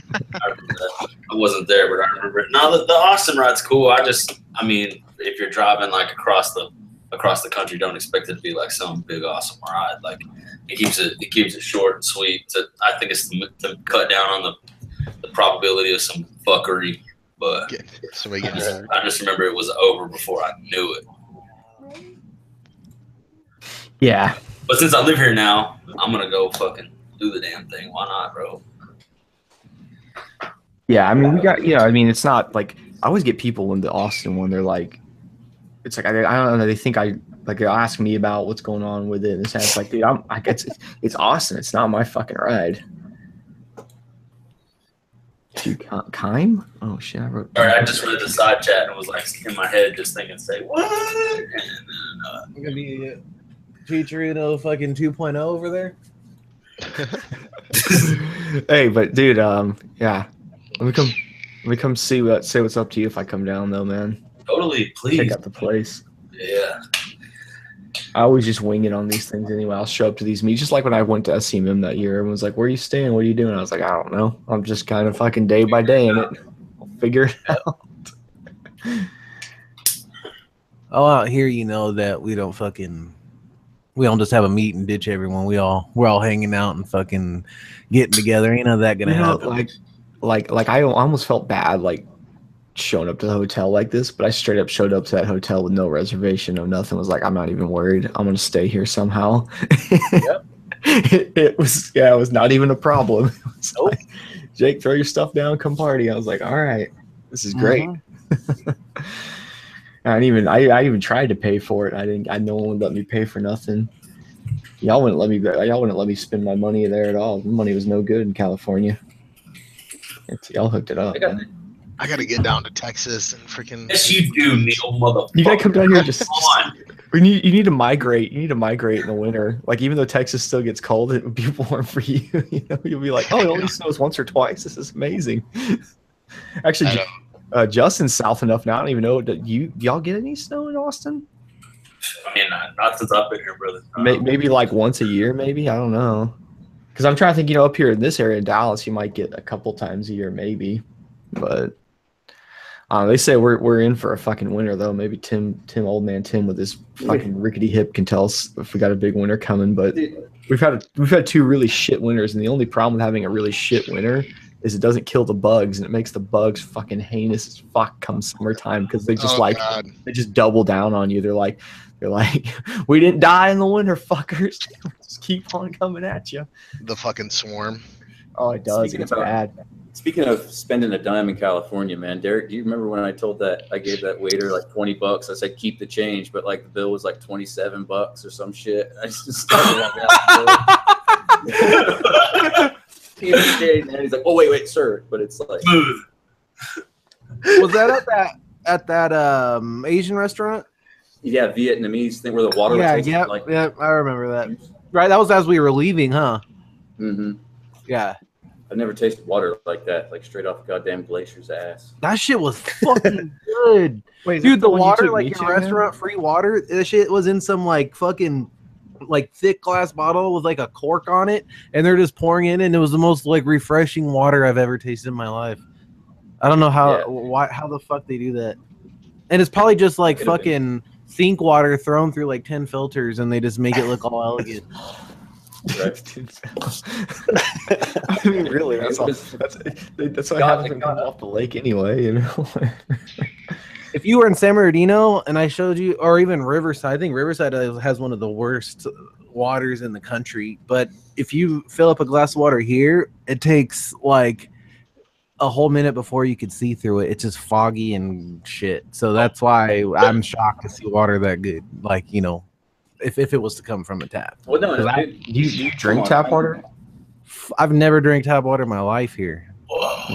S7: I remember that. I wasn't there, but I remember it. No, the Austin ride's cool. I mean, if you're driving like across the country, don't expect it to be like some big awesome ride. Like it keeps it short and sweet. I think it's to cut down on the probability of some fuckery. But I just remember it was over before I knew it.
S6: Yeah.
S7: But since I live here now, I'm gonna go fucking do the damn thing. Why not, bro?
S6: Yeah, I mean, we got, I mean, it's not like, I always get people in the Austin one, they're like, it's like, I don't know, they think they'll ask me about what's going on with it, and it's like, dude, it's Austin, it's not my fucking ride. Kime? Oh, shit, I wrote.
S7: Sorry, I just read the side chat and was like in my head just thinking, say, what? And
S1: I'm going to be featuring a fucking 2.0 over there.
S6: Hey, but dude, yeah. Let me come say what's up to you if I come down though, man.
S7: Totally, please.
S6: Check out the place.
S7: Yeah.
S6: I always just wing it on these things anyway. I'll show up to these meets, just like when I went to SCMM that year. Everyone's like, "Where are you staying? What are you doing?" I was like, "I don't know. I'm just kind of fucking day by day in it. I'll figure it out."
S1: Oh, out here, that we don't just have a meet and ditch everyone. We're all hanging out and fucking getting together. Ain't none of that gonna happen.
S6: Like I almost felt bad like showing up to the hotel like this, but I straight up showed up to that hotel with no reservation, no nothing. Was like, I'm not even worried. I'm gonna stay here somehow. Yep. It was not even a problem. It was like, Jake, throw your stuff down, come party. I was like, all right, this is great. I even tried to pay for it. No one would let me pay for nothing. Y'all wouldn't let me spend my money there at all. The money was no good in California. Y'all hooked it up.
S3: I gotta get down to Texas and freaking.
S7: Yes, you do, Neil, motherfucker.
S6: You gotta come down here. Just
S7: on.
S6: You need to migrate. You need to migrate in the winter. Like even though Texas still gets cold, it would be warm for you. You'll be like, oh, it only snows once or twice. This is amazing. Actually, Justin's south enough now. I don't even know. Y'all get any snow in Austin?
S7: I mean, not since I've been here, brother.
S6: Maybe like once a year. Maybe I don't know. Because I'm trying to think, up here in this area in Dallas, you might get a couple times a year, maybe. But they say we're in for a fucking winter, though. Maybe old man Tim with his fucking rickety hip can tell us if we got a big winter coming. But we've had two really shit winters, and the only problem with having a really shit winter is it doesn't kill the bugs, and it makes the bugs fucking heinous as fuck come summertime because they just they just double down on you. They're like, we didn't die in the winter, fuckers. Just keep on coming at you.
S3: The fucking swarm.
S6: Oh, it does. It's bad.
S2: Speaking of spending a dime in California, man, Derek, do you remember when I gave that waiter like $20? I said keep the change, but like the bill was like $27 or some shit. I just started keep the change, and he's like, oh wait, sir, but it's like.
S1: Was that at that Asian restaurant?
S2: Yeah, Vietnamese thing where the water.
S1: Yeah, I remember that. Right, that was as we were leaving, huh?
S2: Mm-hmm.
S1: Yeah.
S2: I've never tasted water like that, like straight off the goddamn glacier's ass.
S1: That shit was fucking good.
S6: Wait,
S1: dude, the water, like in restaurant free water, that shit was in some like fucking like thick glass bottle with like a cork on it, and they're just pouring it in, and it was the most like refreshing water I've ever tasted in my life. I don't know how the fuck they do that. And it's probably just like fucking sink water thrown through like 10 filters, and they just make it look all elegant.
S2: Right.
S6: I mean, really, that's what happens when come off the lake anyway,
S1: If you were in San Bernardino and I showed you, or even Riverside, I think Riverside has one of the worst waters in the country. But if you fill up a glass of water here, it takes like a whole minute before you could see through it. It's just foggy and shit. So that's why I'm shocked to see water that good. Like, if it was to come from a tap.
S2: Well, no,
S6: do you drink tap water?
S1: I've never drank tap water in my life here.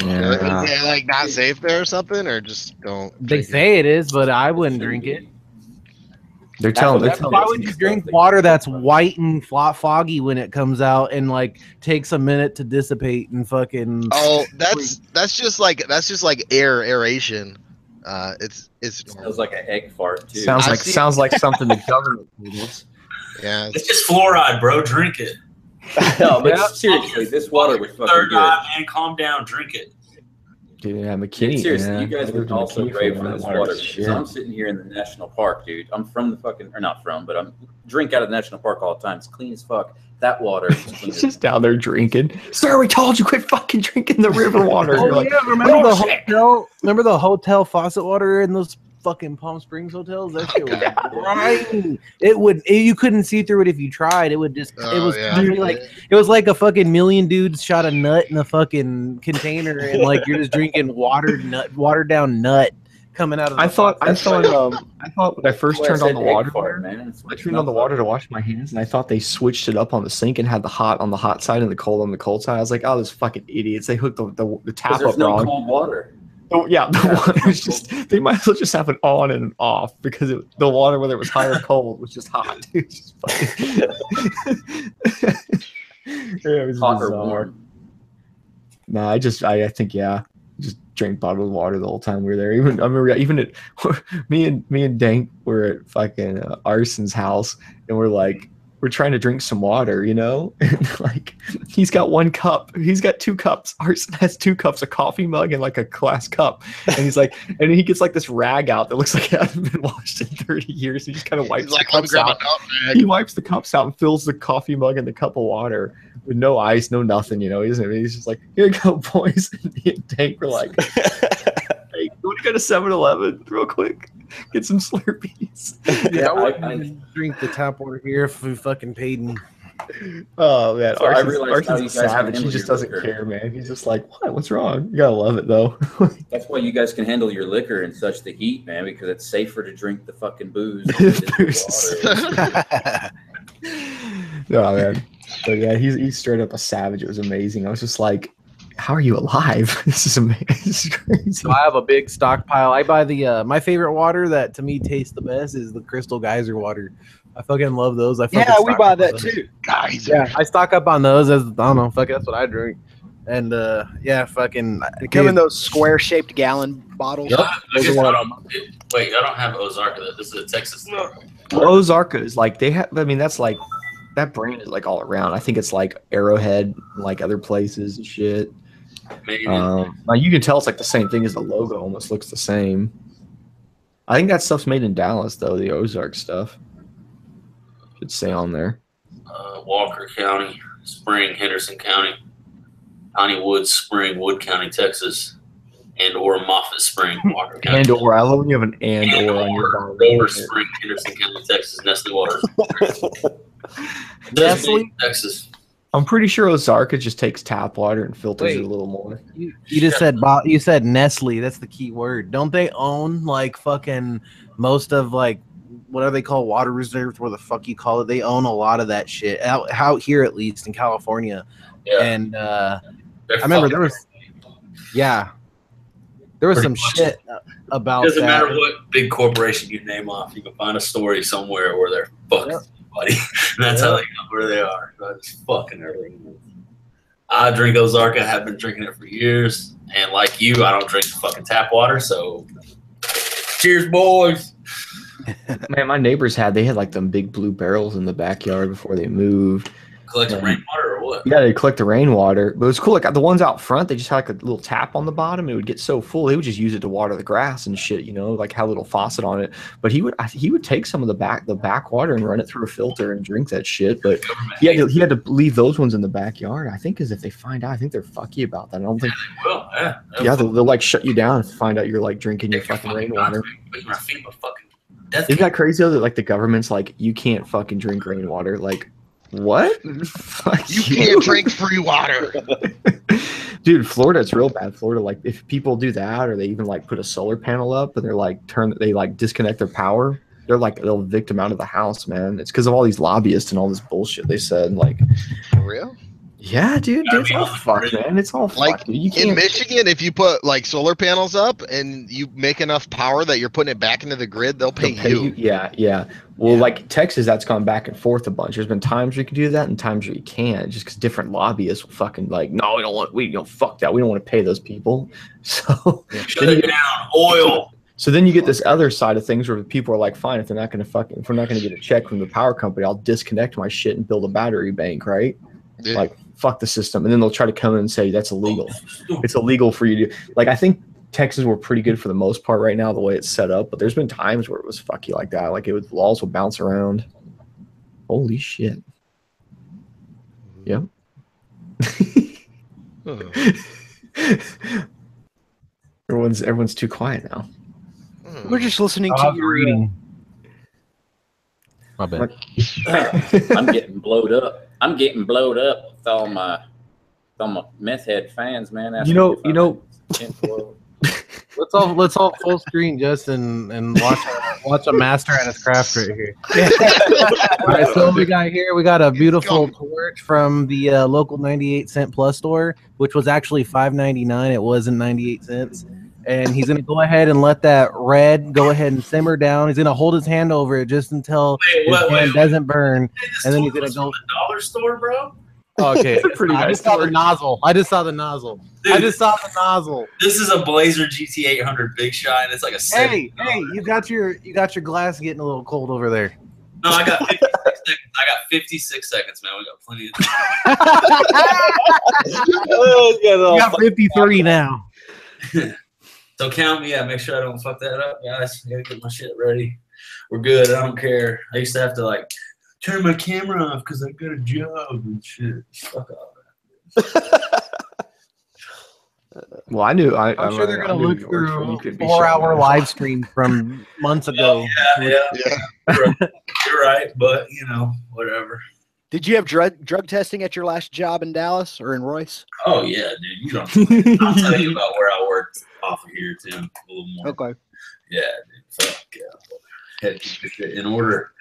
S3: Yeah. Is it like not safe there or something, or just don't?
S1: They say it is, but I wouldn't drink it.
S6: They're telling.
S1: Why would you drink water that's white and foggy when it comes out and like takes a minute to dissipate and fucking?
S3: Oh, that's just like aeration. It's
S2: Smells like an egg fart too.
S6: Sounds like something the government told us.
S3: Yeah,
S7: It's just fluoride, bro. Drink it.
S2: No, but seriously, this water was fucking
S7: Third
S2: good.
S7: eye, man. Calm down. Drink it.
S6: Dude, yeah, McKinney.
S2: Seriously,
S6: yeah.
S2: you guys
S6: I lived
S2: would
S6: in
S2: also
S6: McKinney for
S2: rave
S6: a
S2: for
S6: while.
S2: this
S6: Water
S2: water
S6: was
S2: because
S6: shit.
S2: I'm sitting here in the national park, dude. I'm from the fucking, or not from, but I'm drink out of the national park all the time. It's clean as fuck. That water is clean.
S6: He's just down there drinking. Sir, we told you quit fucking drinking the river water.
S1: Oh
S6: You're like,
S1: yeah, remember the hotel? Remember the hotel faucet water in those fucking Palm Springs hotels? That shit was grimy. You couldn't see through it if you tried. It would just. It was literally like it was like a fucking million dudes shot a nut in a fucking container, and like you're just drinking watered down nut coming out of.
S6: I thought when I first turned on the water,
S2: man.
S6: I turned on the water to wash my hands, and I thought they switched it up on the sink and had the hot on the hot side and the cold on the cold side. I was like, oh, those fucking idiots! They hooked the tap
S2: There's
S6: up
S2: no
S6: wrong.
S2: cold water.
S6: Oh, yeah, the water was just, they might as well just have it on and off because the water, whether it was hot or cold, was just hot. It was just fucking... it was
S2: Hot or
S6: bizarre.
S2: warm.
S6: No, I think, yeah, just drank bottled water the whole time we were there. I remember me and Dank were at fucking Arson's house, and we're trying to drink some water, you know? And like, he's got one cup. He's got two cups. Arson has two cups, a coffee mug and like a glass cup. And he's like, and he gets like this rag out that looks like it hasn't been washed in 30 years. He just kind of wipes the cups out. He wipes the cups out and fills the coffee mug and the cup of water with no ice, no nothing, you know? He's just like, here you go, boys. And me and Tank were like, hey, you want to go to 7-Eleven real quick? Get some Slurpees.
S1: Yeah, I drink the tap water here if we fucking paid him.
S6: Oh man,
S2: So I realized how
S6: Arson's
S2: you
S6: a
S2: guys
S6: savage.
S2: handle
S6: He just
S2: your
S6: doesn't
S2: liquor.
S6: care, man. He's just like, what? What's wrong? You gotta love it though.
S2: That's why you guys can handle your liquor in such the heat, man, because it's safer to drink the fucking booze than it is the water.
S6: Oh man, but yeah, he's straight up a savage. It was amazing. I was just like, how are you alive? This is amazing. This is crazy.
S1: So I have a big stockpile. I buy the my favorite water that to me tastes the best is the Crystal Geyser water. I fucking love those.
S4: We buy that too.
S1: Yeah, I stock up on those as I don't know. Fuck, that's what I drink. And yeah, fucking.
S4: They come in those square-shaped gallon bottles.
S1: Yep.
S7: I guess wait, I don't have Ozarka. This is a Texas thing.
S6: Well, Ozarka is like they have. I mean, that's like that brand is like all around. I think it's like Arrowhead, like other places and shit.
S7: Maybe.
S6: Like you can tell it's like the same thing as the logo. Almost looks the same. I think that stuff's made in Dallas though. The Ozark stuff should say on there.
S7: Walker County, Spring, Henderson County, Piney Woods, Spring, Wood County, Texas, and or Moffett Spring, Walker County.
S6: And or I love when you have an and or on your bottle.
S7: Roller Spring, Henderson County, Texas, Nestle Waters.
S1: Nestle?
S7: Texas.
S6: I'm pretty sure Ozarka just takes tap water and filters it a little more.
S1: You just said you said Nestle. That's the key word. Don't they own like fucking most of like what are they called water reserves? Where the fuck you call it? They own a lot of that shit out here at least in California.
S7: Yeah.
S1: And I remember there was some shit about
S7: It doesn't
S1: that.
S7: matter what big corporation you name off, you can find a story somewhere where they're fucking somebody. And that's how they know where they are. So it's fucking everything. I drink Ozarka, have been drinking it for years. And like you, I don't drink the fucking tap water, so cheers, boys.
S6: Man, my neighbors they had like them big blue barrels in the backyard before they moved.
S7: Collecting rainwater or what?
S6: Yeah, they collect the rainwater, but it was cool. Like the ones out front, they just had like a little tap on the bottom. It would get so full, they would just use it to water the grass and shit. You know, like had a little faucet on it. But he would take some of the back water and run it through a filter and drink that shit. But he had to leave those ones in the backyard. I think because if they find out, I think they're fucky about that. I don't think.
S7: Well,
S6: Yeah, they'll like shut you down if they find out you're like drinking your fucking rainwater.
S7: My feet were fucking death.
S6: Isn't that crazy though? That like the government's like you can't fucking drink rainwater. Like what? Fuck
S3: You can't drink free water.
S6: Dude, Florida, it's real bad. Florida, like if people do that or they even like put a solar panel up and they're like disconnect their power, they'll evict them out of the house, man. It's because of all these lobbyists and all this bullshit they said. Like
S3: For real?
S6: Yeah, dude,
S7: Gotta
S6: it's
S7: be
S6: all
S7: on the
S6: fucked,
S7: grid.
S6: man. It's all
S3: Like,
S6: fucked. Dude. You
S3: In
S6: can't.
S3: Michigan, if you put like solar panels up and you make enough power that you're putting it back into the grid, they'll pay you.
S6: Yeah, yeah. Well,
S3: Yeah.
S6: like Texas, that's gone back and forth a bunch. There's been times where you can do that and times where you can't, just because different lobbyists will fucking like, no, we don't fuck that. We don't want to pay those people. So
S7: Shut it down. Oil.
S6: So then you get this other side of things where people are like, fine, if we're not going to get a check from the power company, I'll disconnect my shit and build a battery bank, right?
S3: Yeah.
S6: Like, fuck the system. And then they'll try to come in and say that's illegal. It's illegal for you to, like, I think Texas were pretty good for the most part right now, the way it's set up, but there's been times where it was fucky like that. Like, laws would bounce around. Holy shit. Yep. Everyone's too quiet now.
S4: We're just listening
S1: I
S4: to
S1: was
S4: your
S1: reading. My bad.
S2: I'm getting blowed up. I'm getting blowed up with all my meth head fans, man.
S6: You know.
S1: Let's all full screen Justin and watch a master at his craft right here. All right, so we got a beautiful torch from the local 98-cent plus store, which was actually $5.99. It wasn't 98 cents. And he's gonna go ahead and let that red go ahead and simmer down. He's gonna hold his hand over it just until his hand doesn't burn, and then he's gonna go.
S7: The dollar store, bro.
S1: Okay,
S6: Pretty
S1: I
S6: nice
S1: just saw the
S6: torch.
S1: nozzle.
S7: Dude,
S1: I just saw the nozzle.
S7: This is a Blazer GT 800 Big Shine. It's like a
S1: Hey,
S7: $70.
S1: you got your glass getting a little cold over there.
S7: No, I got 56 seconds. I got 56 seconds, man. We got plenty of time.
S1: You got 53 now.
S7: So count me out. Make sure I don't fuck that up, guys. I gotta get my shit ready. We're good. I don't care. I used to have to like turn my camera off because I got a job and shit. Fuck all that.
S6: Well, I knew.
S1: I'm sure they're gonna look
S6: you
S1: through
S6: could be
S1: 4-hour
S6: showing
S1: live stream from months ago.
S7: Yeah. You're right, but whatever.
S4: Did you have drug testing at your last job in Dallas or in Royce?
S7: Oh yeah, dude. You don't. I'll tell you about where I worked off of here too. A little more.
S4: Okay.
S7: Yeah, dude. Fuck yeah. Had to keep your shit in order.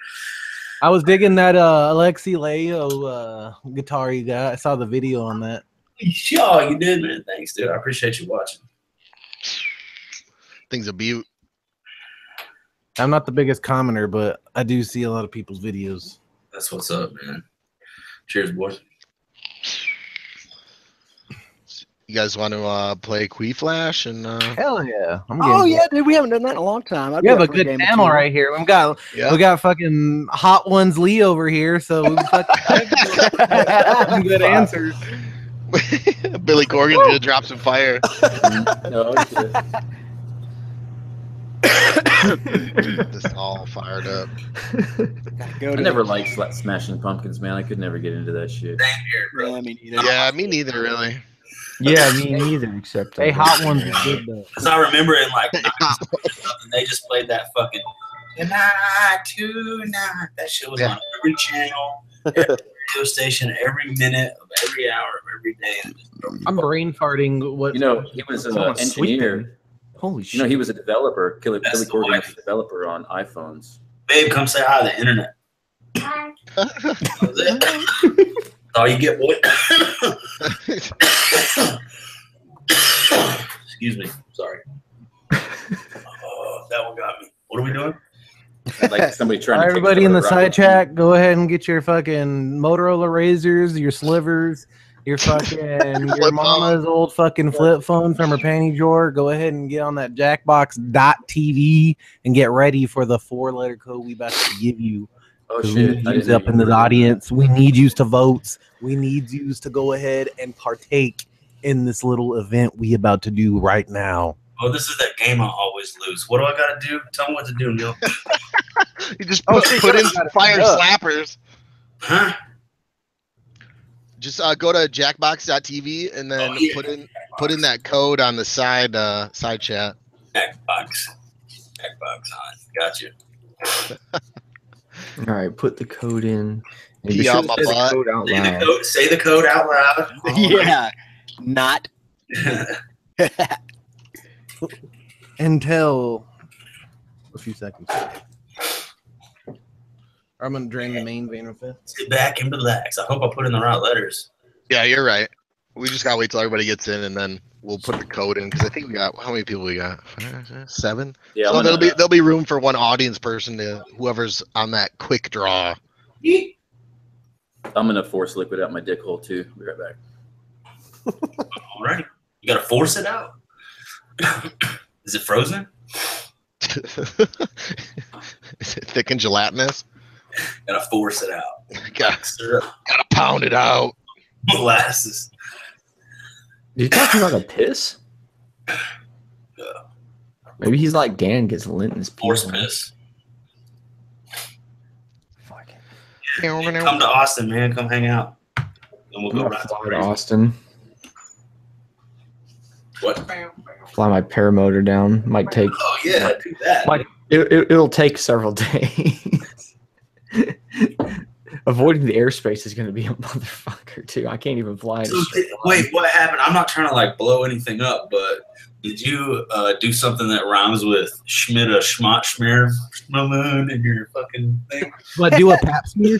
S1: I was digging that Alexi Leo guitar you got. I saw the video on that.
S7: Sure, you did, man. Thanks, dude. I appreciate you watching.
S3: Thing's a beaut.
S1: I'm not the biggest commenter, but I do see a lot of people's videos.
S7: That's what's up, man. Cheers, boys.
S3: You guys want to play Quee Flash and
S1: Hell yeah!
S4: Oh yeah, dude, we haven't done that in a long time.
S1: We have a good panel right here. We got fucking Hot Ones Lee over here, so we some good answers.
S3: Billy Corgan's gonna drop some fire.
S2: No,
S3: Just all fired up.
S2: I never liked Smashing Pumpkins, man. I could never get into that shit.
S7: Same here, bro.
S4: Yeah, me neither.
S3: Yeah, me neither, really.
S6: Yeah, me neither. Except
S1: Hey, Hot Ones is good though.
S7: Because I remember in like 90s or something, they just played that fucking tonight. That shit was on every channel, every radio station, every minute of every hour of every day.
S1: I'm brain farting. What
S2: He was an
S1: Someone's
S2: engineer.
S1: sleeping. Holy shit!
S2: He was a developer. Billy
S7: That's the
S2: Corgan
S7: wife.
S2: was a developer on iPhones.
S7: Babe, come say hi to the internet. That's it. That's all you get, boy. Excuse me. Sorry. That one got me. What are we doing?
S2: Like somebody trying
S1: All
S2: to
S1: right, everybody in the side
S2: rocket.
S1: chat, go ahead and get your fucking Motorola razors, your slivers, your fucking your
S3: Flip
S1: mama's old fucking flip phone from her panty drawer. Go ahead and get on that jackbox.tv and get ready for the 4-letter code we about to give you.
S2: Oh
S1: 'Cause
S2: shit!
S1: we need
S2: I
S1: yous
S2: didn't
S1: up in
S2: even
S1: the
S2: know that.
S1: audience. We need yous to vote. We need yous to go ahead and partake in this little event we about to do right now.
S7: Oh, this is that game I always lose. What do I got to do? Tell me what to do, Neil.
S3: You just put in fire slappers.
S7: Huh?
S3: Just go to jackbox.tv and then put in that code on the side chat.
S7: Jackbox on. Got you.
S6: All right, put the code in. And
S3: Pee
S6: be sure
S3: out
S6: to
S3: my
S6: say the
S3: butt.
S6: code out loud.
S7: Say the code out loud.
S4: Yeah, not.
S1: Until a few seconds. I'm gonna drain the main vein real fast.
S7: Sit back and relax. I hope I put in the right letters.
S3: Yeah, you're right. We just gotta wait till everybody gets in, and then we'll put the code in because I think we got how many people we got? 7.
S2: Yeah,
S3: So
S2: I'm gonna,
S3: there'll be room for one audience person to whoever's on that quick draw.
S2: I'm gonna force liquid out my dick hole too. Be right back.
S7: All right. You gotta force it out. Is it frozen?
S3: Is it thick and gelatinous?
S7: Gotta force it out.
S3: Gotta pound it out.
S7: Molasses.
S6: Are you talking about a piss? Maybe he's like Dan gets lint in his
S7: Force
S6: pee.
S7: piss.
S6: Fuck it.
S7: Come to Austin, man. Come hang out. And we'll
S6: I'm
S7: go
S6: gonna
S7: right
S6: fly
S7: to
S6: to Austin.
S7: What?
S6: Fly my paramotor down. Might take.
S7: Oh, yeah. Do that.
S6: Like it'll take several days. Avoiding the airspace is going to be a motherfucker too. I can't even fly.
S7: So, wait, what happened? I'm not trying to like blow anything up, but did you do something that rhymes with Schmidt, Schmott, Schmear, Moon in your fucking thing?
S1: What, do a pap smear?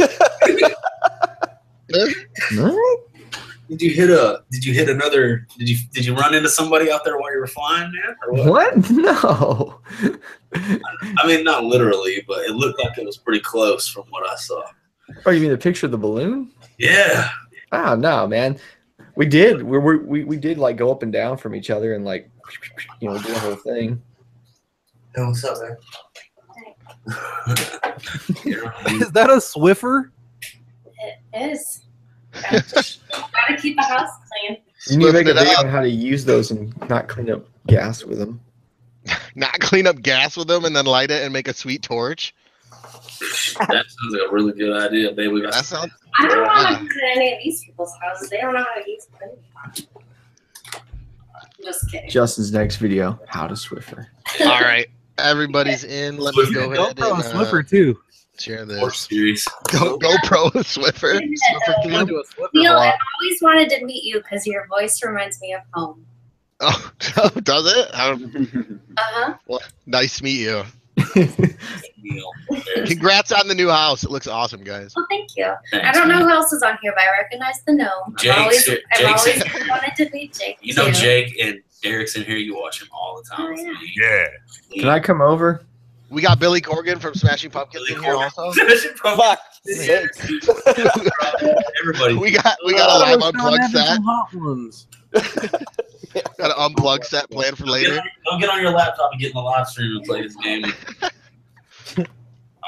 S6: No?
S7: Did you hit another? Did you run into somebody out there while you were flying, man? Or what?
S6: What? No.
S7: I mean, not literally, but it looked like it was pretty close from what I saw.
S6: Oh, you mean the picture of the balloon?
S7: Yeah.
S6: Oh no, man. We did. We did like go up and down from each other and like do the whole thing.
S7: Hey, what's up, man?
S1: Is that a Swiffer?
S8: It is. Gotta keep the house clean.
S6: You need to make a
S3: Swift it
S6: video
S3: up.
S6: on how to use those and not clean up gas with them.
S3: Not clean up gas with them and then light it and make a sweet torch.
S7: That sounds like a really good idea, babe. We got
S3: That sounds.
S8: I don't want to put it in any of these people's houses. They don't know how to use it. Just kidding.
S6: Justin's next video: how to Swiffer.
S3: All right, everybody's in. Let me go ahead
S1: GoPro
S3: and
S1: Swiffer too.
S3: share
S7: More
S3: this.
S7: series.
S3: GoPro Swiffer.
S8: Yeah.
S3: Swiffer
S1: I'm gonna
S3: cam.
S1: do a Swiffer
S8: Neil,
S1: vlog.
S8: I've always wanted to meet you because your voice reminds me of home.
S3: Oh, does it? Well, nice to meet you.
S7: Neil. There's-
S3: Congrats on the new house. It looks awesome, guys.
S8: Well, thank you.
S7: Thanks,
S8: I don't know
S7: man.
S8: who else is on here, but I recognize the gnome.
S7: Jake's here.
S8: I've
S7: Jake's
S8: always
S7: here.
S8: wanted to meet Jake.
S7: You know
S8: too.
S7: Jake and Eric's in here. You watch him all the time.
S8: Oh,
S9: Yeah.
S6: Can I come over?
S3: We got Billy Corgan from Smashing Pumpkins in here also.
S5: Fuck.
S7: Everybody.
S3: We got a live unplugged set.
S1: Hot ones.
S3: Got an unplugged set planned for later.
S7: Don't get on your laptop and get in the live stream and play this game.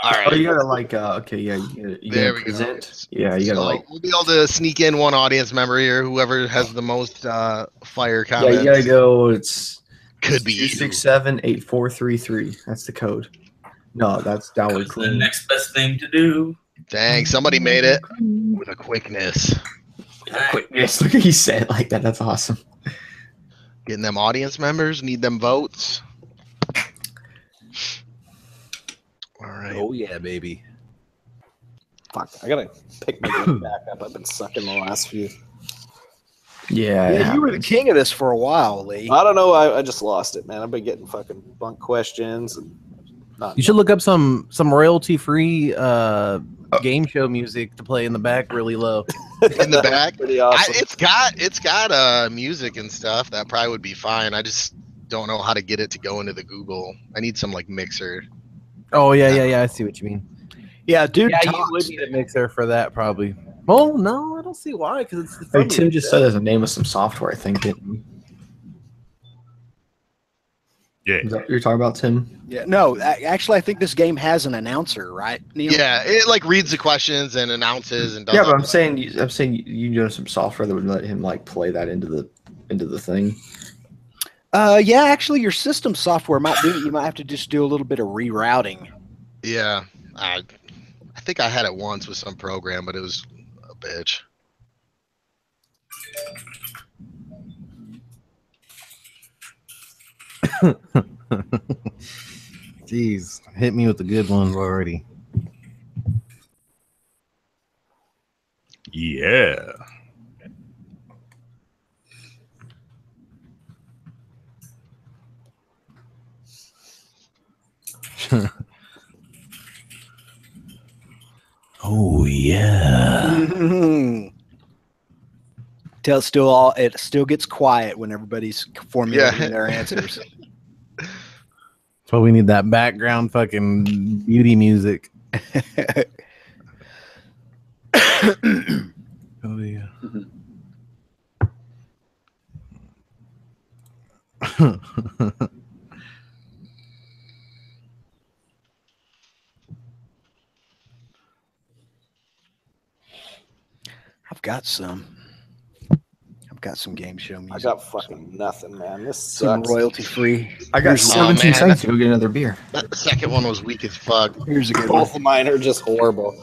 S3: All right.
S6: Oh, you gotta like. Okay, yeah. You
S3: There
S6: gotta
S3: we go.
S6: present. Yeah, you gotta
S3: So
S6: like.
S3: we'll be able to sneak in one audience member here. Whoever has the most fire
S6: Yeah,
S3: comments.
S6: you gotta go. It's
S3: Could be you.
S6: 267-8433. That's the code. No, that's downward
S7: What's the
S6: clean.
S7: next best thing to do?
S3: Dang, somebody made it with a quickness.
S6: Yes, look at he said it like that. That's awesome.
S3: Getting them audience members, need them votes. All right.
S1: Oh yeah, baby.
S5: Fuck. I gotta pick my game back up. I've been sucking the last few.
S6: Yeah.
S4: Yeah, you were the king of this for a while, Lee.
S5: I don't know. I just lost it, man. I've been getting fucking bunk questions. And not.
S1: You should look up some royalty free game show music to play in the back really low.
S3: In the back.
S5: Pretty awesome.
S3: It's got music and stuff. That probably would be fine. I just don't know how to get it to go into the Google. I need some like mixer.
S1: Oh yeah. I see what you mean.
S4: Yeah, dude.
S1: Yeah, you
S4: talks.
S1: would need a mixer for that probably. Well, no, I don't see why because it's
S6: Hey, Tim just said there's a name of some software. I think. Didn't
S9: Yeah.
S6: Is that what you're talking about, Tim?
S4: Yeah, no, actually, I think this game has an announcer, right, Neil?
S3: Yeah, it like reads the questions and announces and does
S6: Yeah,
S3: all
S6: but I'm
S3: that.
S6: saying you know some software that would let him like play that into the thing.
S4: Yeah, actually, your system software might do it. You might have to just do a little bit of rerouting.
S3: Yeah, I think I had it once with some program, but it was a bitch.
S1: Jeez, hit me with the good ones already.
S9: Yeah.
S1: Oh yeah.
S4: Tell it still gets quiet when everybody's formulating their answers.
S1: So we need that background fucking beauty music. Oh yeah.
S4: I've got some game show music.
S5: I got fucking nothing, man. This
S4: some
S5: sucks.
S4: royalty free.
S6: I got 17
S3: man,
S6: cents to go get another beer.
S3: That second one was weak as fuck.
S4: Here's a good one.
S5: Both of mine are just horrible.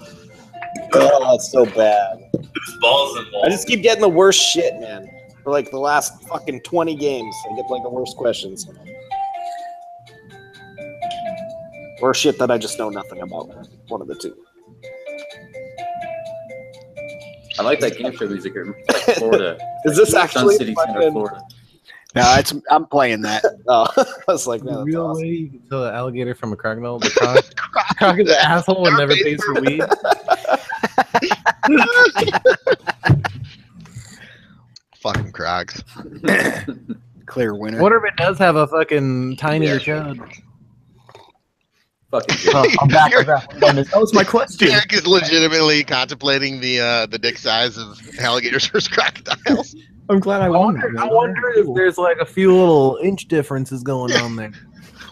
S5: Oh, it's so bad.
S7: There's balls and balls.
S5: I just keep getting the worst shit, man. For like the last fucking 20 games, I get like the worst questions. Or shit that I just know nothing about. One of the two.
S2: I like that game show music. Like Florida.
S5: Is this
S2: Sun
S5: actually
S2: City Center,
S5: fucking-
S2: Florida.
S4: No, I'm playing that.
S5: Oh, I was like, man,
S1: The
S5: that's
S1: real
S5: awesome.
S1: way you can tell an alligator from a crocodile. The croc is an asshole and never pays for weed.
S3: Fucking Crocs.
S4: Clear winner.
S1: What if it does have a fucking tinier chud?
S2: Fucking
S6: I'm back. That was my question.
S3: Derek is legitimately contemplating the dick size of alligators versus crocodiles.
S6: I'm glad I won. that
S1: I
S6: one.
S1: wonder if there's like a few little inch differences going on there.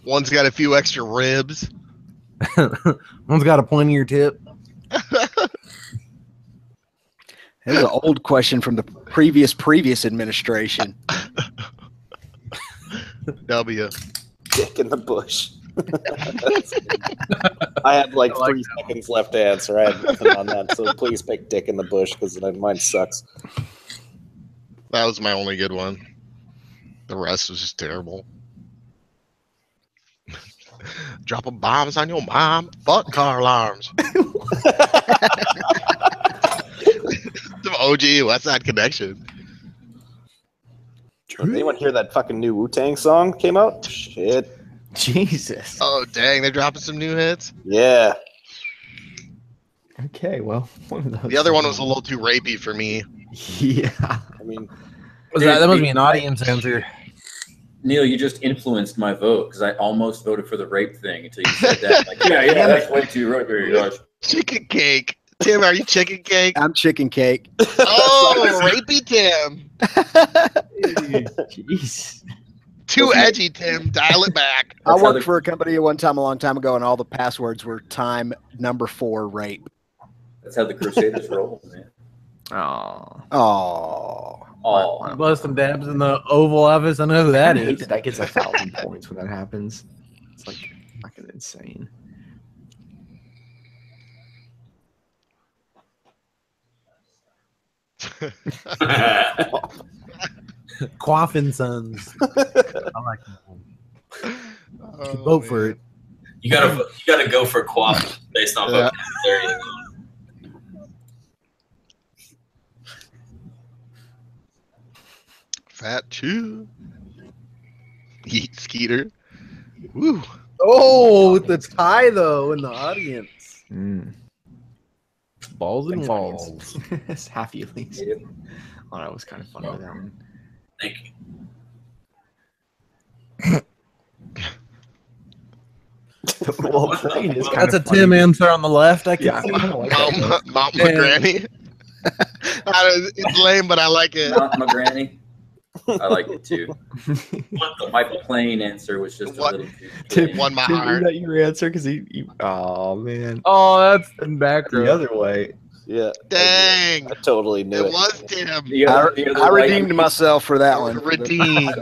S3: One's got a few extra ribs.
S1: One's got a pointier tip.
S4: This is an old question from the previous administration.
S3: W.
S5: Dick in the bush. I had like 3 seconds left to answer. I had nothing on that, so please pick dick in the bush because mine sucks.
S3: That was my only good one. The rest was just terrible. Dropping bombs on your mom. Fuck car alarms. Some OG West Side Connection.
S5: Did anyone hear that fucking new Wu-Tang song came out? Shit.
S6: Jesus.
S3: Oh, dang. They're dropping some new hits.
S5: Yeah.
S6: Okay, well, one of those.
S3: The other one was a little too rapey for me.
S6: Yeah.
S5: I mean,
S1: That must be an audience answer.
S2: Neil, you just influenced my vote because I almost voted for the rape thing until you said that. Like, yeah, that's way too rapey, guys.
S3: Chicken cake. Tim, are you chicken cake?
S4: I'm chicken cake.
S3: Oh, rapey Tim.
S6: Jeez.
S3: Too edgy, Tim. Dial it back.
S4: I
S2: That's how
S4: worked for a company at one time a long time ago, and all the passwords were time number 4 rape.
S2: That's how the Crusaders roll, man.
S6: Oh.
S4: Oh,
S2: Oh,
S1: Bust some dabs in the Oval Office. I know who that
S6: I hate
S1: is.
S6: that gets 1,000 points when that happens. It's like fucking insane.
S1: Quaffin Sons. I like that one. Vote for it.
S7: You gotta go for quaff based on
S3: Yeah.
S7: vocabulary. There you go.
S3: Fat Chew. Eat Skeeter. Woo.
S1: Oh, with the tie though in the audience.
S6: Mm.
S1: Balls and
S6: Thanks,
S1: walls.
S6: audience. It's happy at least. Oh, that was kind of fun with that one.
S7: Thank you.
S6: Well, playing is kind
S1: That's a
S6: of funny.
S1: Tim answer on the left. I can
S6: Yeah,
S1: see.
S6: I don't like that one.
S3: Mount
S1: Yeah.
S3: McGranny. It's lame, but I like it.
S2: Mount my granny. I like it too.
S7: What the
S2: My plain answer was just a
S3: What?
S2: little too
S6: Tim,
S2: plain.
S3: Won my
S6: Tim,
S3: heart.
S6: is that your answer? Because he. Oh man.
S1: Oh, that's in back
S6: The
S1: row.
S6: other way.
S5: yeah.
S3: Dang.
S5: I totally knew
S3: It
S5: it.
S3: was Tim.
S2: The other- the other
S4: I
S2: way-
S4: redeemed myself for that one.
S3: Redeemed.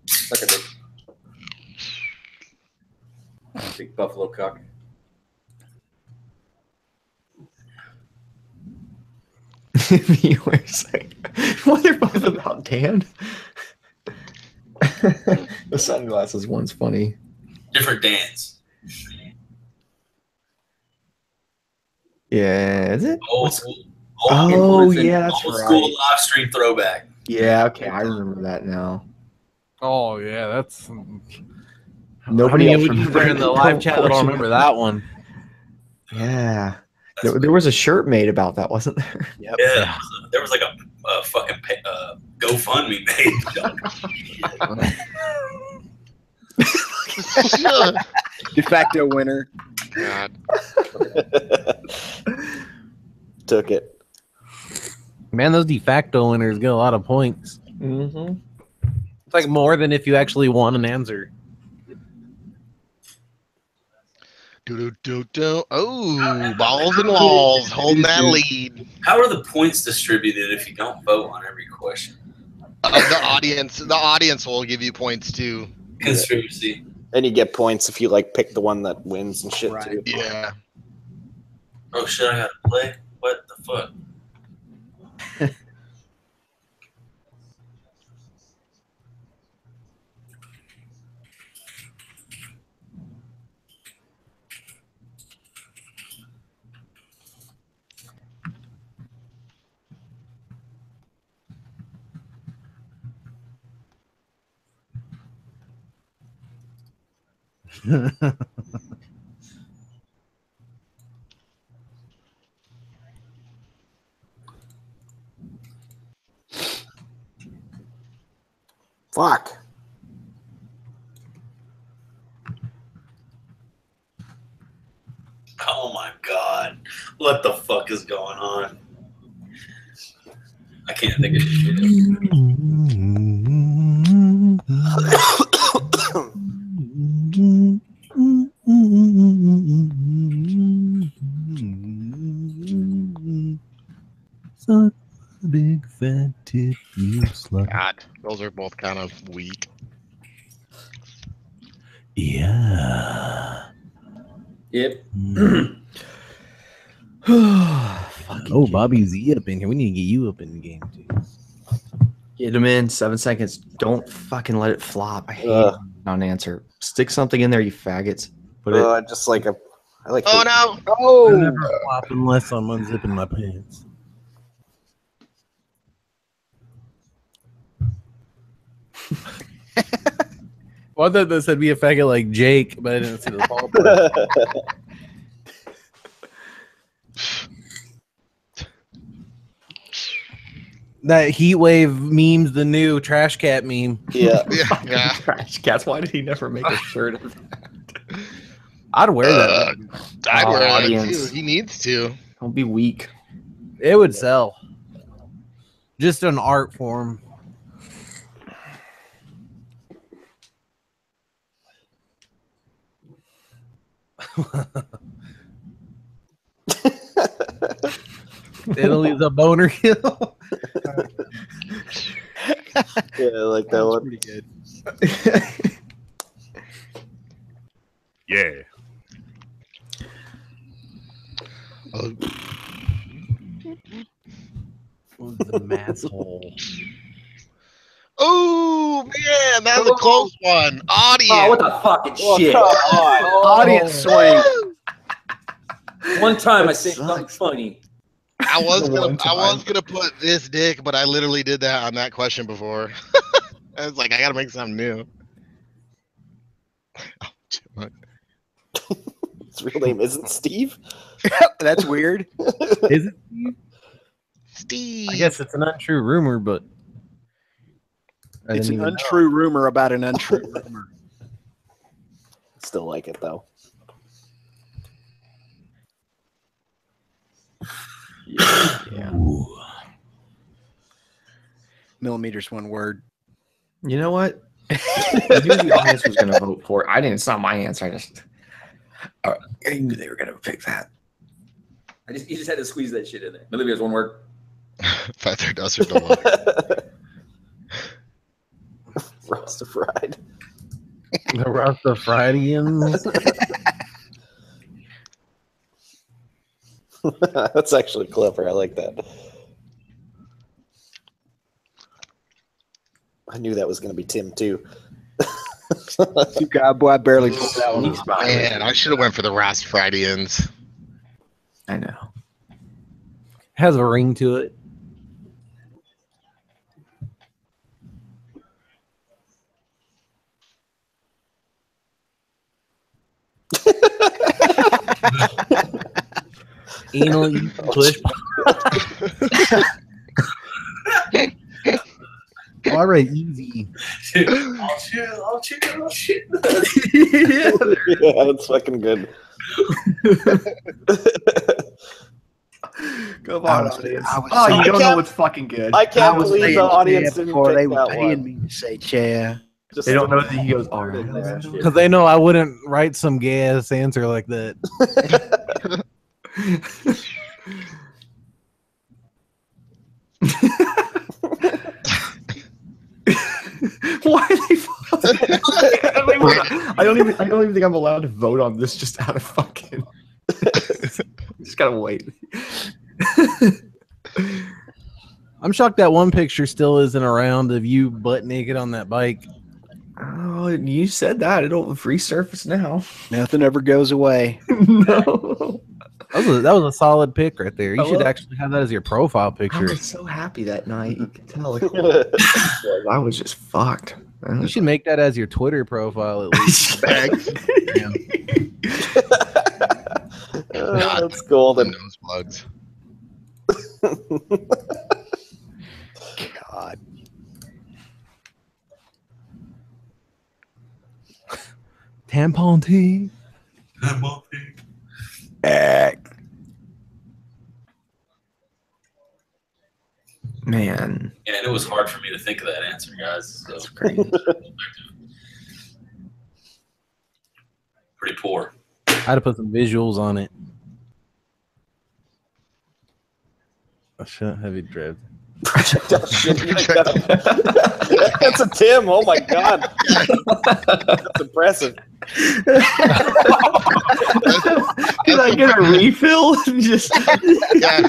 S2: Suck a dick. Big buffalo cock.
S6: Viewers like, what are both about Dan? The sunglasses one's funny.
S7: different dance.
S6: Yeah, is it?
S7: Old school.
S6: Oh
S2: influencing
S6: yeah, that's
S7: Old school
S6: right.
S7: live stream throwback.
S6: Yeah, okay, I remember that now.
S1: Oh yeah, that's.
S6: Nobody
S1: How
S6: else
S1: many would you
S6: remembers
S1: there in the live chat that'll remember that one?
S6: Yeah. There was a shirt made about that, wasn't there?
S4: Yep.
S7: Yeah, there was like a fucking GoFundMe made.
S4: De facto winner.
S3: God.
S5: Took it.
S1: Man, those de facto winners get a lot of points.
S6: Mm-hmm.
S1: It's like more than if you actually won an answer.
S3: Oh, balls and walls holding that lead.
S7: How are the points distributed if you don't vote on every question?
S3: The audience will give you points too.
S7: Conspiracy.
S5: And you get points if you like pick the one that wins and shit
S4: Right.
S5: too.
S3: Yeah.
S7: Oh shit! I gotta play. What the fuck?
S5: Fuck.
S7: Oh my god! What the fuck is going on? I can't think of shit.
S1: Suck a big fat tit, you slut.
S3: God, those are both kind of weak.
S1: Yeah.
S2: Yep.
S1: Oh, Bobby's up in here. We need to get you up in the game too.
S6: Get him in 7 seconds. Don't fucking let it flop. I hate non-answer. Stick something in there, you faggots. Put it.
S5: I just like I like.
S3: Oh no!
S1: I
S4: Oh,
S1: never flop unless I'm unzipping my pants. Well, I thought this would be a faggot like Jake, but I didn't see the ball. That heat wave meme's the new trash cat meme.
S5: Yeah.
S3: Yeah.
S6: Trash cats. Why did he never make a shirt of that?
S1: I'd wear that.
S3: I'd wear that
S6: audience.
S3: too. He needs to.
S6: Don't be weak.
S1: It would sell. Just an art form. Italy's a boner kill.
S5: Yeah, I like that one.
S4: pretty good.
S1: Yeah. The mass hole.
S3: Oh man, that was a close one. Audience.
S2: Oh, what the fucking shit!
S4: Audience swing.
S2: One time I said something funny.
S3: I was
S6: One
S3: gonna put this dick, but I literally did that on that question before. I was like, I gotta make something new.
S5: His real name isn't Steve.
S4: That's weird.
S1: Is it?
S3: Steve.
S1: I guess it's an untrue rumor, but I
S4: It's
S1: didn't
S4: an
S1: even know.
S4: untrue rumor about an untrue rumor.
S5: Still like it though.
S6: Yeah.
S4: Millimeters, one word.
S6: You know what? I knew the audience was going to vote for it. It's not my answer. I knew they were going to pick that.
S2: You just had to squeeze that shit in there. Millimeters, one word.
S3: Feather duster delivered.
S5: Rastafried.
S1: The Rastafarians.
S5: That's actually clever. I like that. I knew that was going to be Tim too.
S4: God, boy, I barely pulled that one.
S3: Man, I should have went for the Rastafridians.
S6: I know.
S1: Has a ring to it. Anal push. All right, easy.
S7: I'll chill.
S5: Yeah, that's fucking good.
S6: Come
S4: I
S6: on,
S4: was-
S6: audience.
S4: I was
S6: Oh, you
S4: saying-
S6: don't know
S5: can't-
S6: what's fucking good.
S5: I can't
S4: was
S5: believe
S4: saying
S5: the audience
S4: chair
S5: didn't
S4: before
S5: pick
S4: they were
S5: that
S4: paying
S5: one.
S4: me to say chair.
S5: Just
S6: They don't know that he goes, all right.
S2: Didn't know that shit.
S1: Because they know I wouldn't write some gay ass answer like that.
S6: Why are they I don't even think I'm allowed to vote on this just out of fucking. Just gotta wait.
S1: I'm shocked that one picture still isn't around of you butt naked on that bike.
S6: Oh, you said that. It'll resurface now.
S4: Nothing ever goes away.
S6: No.
S1: That was a solid pic right there. You should
S6: Hello?
S1: actually have that as your profile
S6: I
S1: picture.
S6: was so happy that night. You could tell. I was just fucked.
S1: You should make that as your Twitter profile at least. Damn.
S5: That's golden.
S3: Nose plugs.
S4: God.
S1: Tampon tea.
S6: Man,
S7: Yeah, and it was hard for me to think of that answer, guys. So
S6: that's crazy.
S7: pretty poor.
S1: I had to put some visuals on it. I shouldn't have it driven.
S5: That's a Tim. Oh my god, that's impressive.
S6: Did I get a refill? Just
S3: Yeah,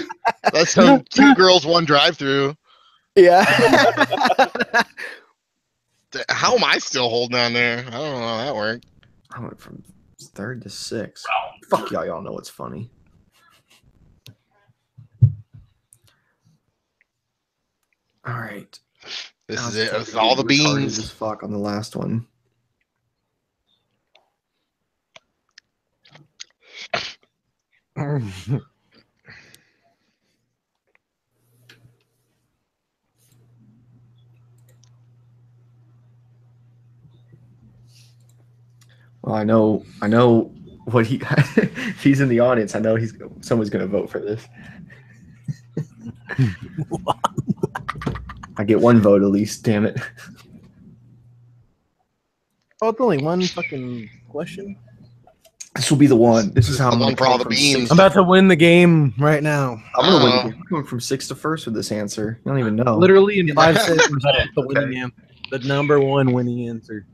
S3: that's how 2 girls, 1 drive-through.
S4: Yeah.
S3: How am I still holding on there? I don't know how that worked.
S6: I went from 3rd to 6th. Fuck y'all. Y'all know what's funny. All right.
S3: This
S6: I
S3: is
S6: was
S3: it.
S6: fucking
S3: This is all the
S6: retarded
S3: beans.
S6: as fuck on the last one. Well, I know what he. If he's in the audience, I know someone's gonna vote for this. I get 1 vote at least. Damn it!
S1: Oh, it's only one fucking question.
S6: This will be the one. This is how
S3: The
S6: I'm
S3: one
S6: gonna
S3: for all
S6: come
S3: the
S6: from
S3: beans.
S6: sixth
S1: I'm
S6: to
S1: about to win the game right now.
S6: I'm gonna win.
S3: Oh.
S6: I'm going from 6th to 1st with this answer. You don't even know.
S1: Literally in 5 seconds, that's the
S6: Okay.
S1: winning answer. The number one winning answer.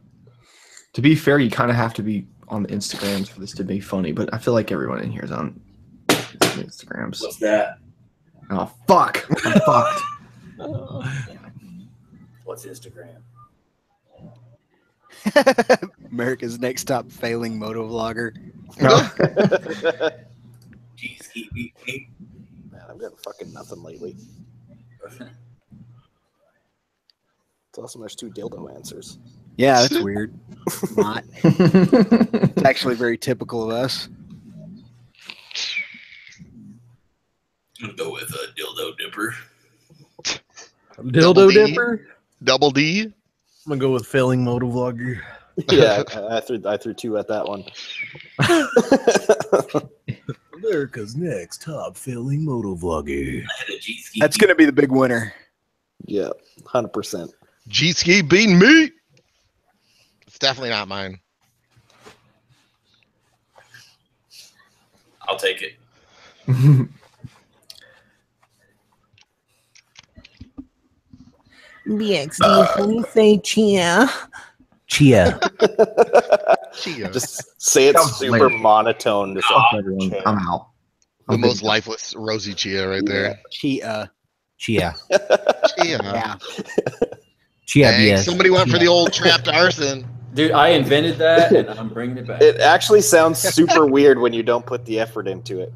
S6: To be fair, you kind of have to be on the Instagrams for this to be funny, but I feel like everyone in here is on Instagrams.
S7: What's that?
S6: Oh fuck! I'm fucked.
S2: What's Instagram?
S4: America's next top failing moto vlogger.
S6: No.
S7: Jeez, keep me.
S5: Man, I've got fucking nothing lately. It's awesome. There's 2 dildo answers.
S4: Yeah, that's weird. Not. It's actually very typical of us.
S7: I'm gonna go with a dildo dipper.
S1: Dildo
S3: D?
S1: dipper.
S3: Double D.
S1: I'm gonna go with failing moto vlogger.
S5: Yeah, I threw 2 at that one.
S1: America's next top failing moto vlogger.
S7: I had a G-ski.
S4: That's going to be the big winner.
S5: Yeah, 100%.
S3: G-ski beating me. It's definitely not mine.
S7: I'll take it.
S1: BXD, when you say chia. Chia.
S3: Chia.
S5: Just say it
S6: That was
S5: super
S6: lame.
S5: monotone. Just
S6: Fuck everyone. I'm out.
S3: The
S6: I'm
S3: most
S6: big-
S3: lifeless Rosie Chia right there.
S4: Chia.
S1: Chia.
S3: Chia.
S4: Yeah.
S1: Chia,
S3: Dang,
S1: BS.
S3: somebody went for the old trapped arson.
S2: Dude, I invented that and I'm bringing it back.
S5: It actually sounds super weird when you don't put the effort into it.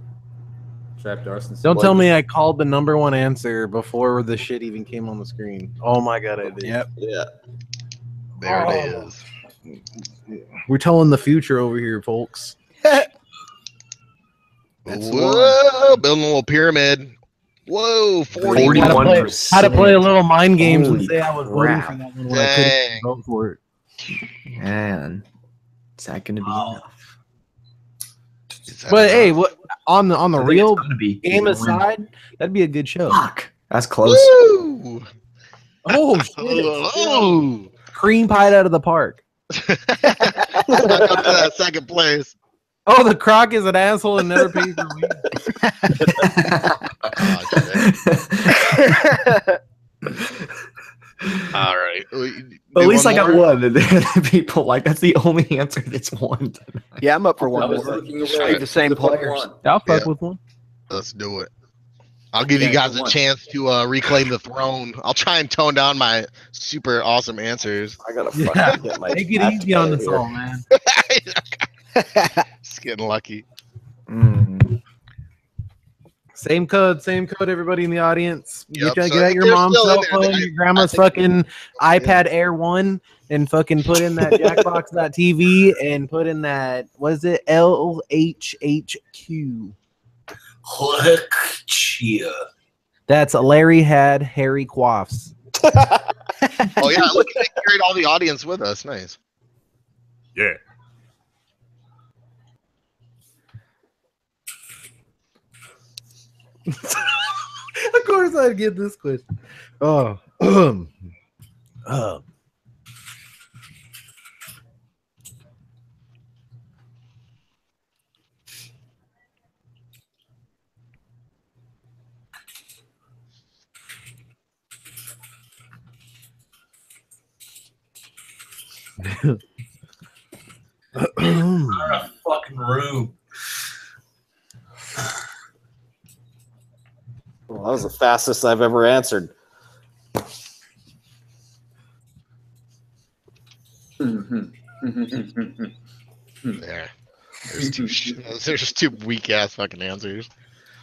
S2: Trapped arson.
S1: Don't tell me I called the number one answer before the shit even came on the screen. Oh my god, I did.
S4: Yep.
S5: Yeah.
S3: There it is.
S1: We're telling the future over here, folks.
S4: That's the one.
S3: Whoa, building a little pyramid. Whoa,
S6: 41%.
S1: How to play a little mind games and
S6: Holy
S1: say I was voting
S6: crap.
S1: for that one when I couldn't
S3: Dang.
S1: vote for it.
S6: Man, is that going to be enough?
S3: Is that
S1: But
S3: enough?
S1: hey, what on the
S6: I think
S1: real
S6: it's gonna be.
S1: game
S6: He's gonna win.
S1: aside, that'd be a good show.
S6: Fuck, that's close.
S3: Woo!
S1: Oh shit!
S3: Oh,
S1: Cream pie out of the park.
S3: back up to that second place.
S1: Oh, the croc is an asshole and never pays for weed.
S3: Oh, shit. All right.
S6: At least I got one. And the people like that's the only answer that's won tonight.
S4: Yeah, I'm up for
S2: I
S4: one
S2: was
S4: more.
S2: looking
S4: Straight
S2: away.
S4: the same
S2: Look what
S4: players.
S2: won.
S1: I'll fuck
S3: Yeah.
S1: with one.
S3: Let's do it. I'll give you
S2: Okay,
S3: guys a
S2: one.
S3: chance to reclaim the throne. I'll try and tone down my super awesome answers.
S5: I gotta
S1: Yeah.
S5: fucking get my
S1: Take it
S5: act
S1: easy on
S5: together
S1: us
S5: here.
S1: all, man.
S3: Just getting lucky.
S6: Mm.
S1: Same code, everybody in the audience.
S3: Yep,
S1: Get
S3: so
S1: out
S3: if
S1: your
S3: they're
S1: mom's
S3: still in
S1: cell
S3: there,
S1: phone,
S3: I
S1: your grandma's
S3: think-
S1: fucking iPad Air 1, and fucking put in that Jackbox.tv and put in that, what is it, LHHQ.
S7: Look, chia.
S1: That's Larry had Harry Quaffs.
S3: Oh yeah, look, they carried all the audience with us. Nice.
S7: Yeah.
S1: Of course I'd get this question. Oh.
S7: Not a fucking room.
S5: Well, that was the fastest I've ever answered.
S3: There. There's two weak ass fucking answers.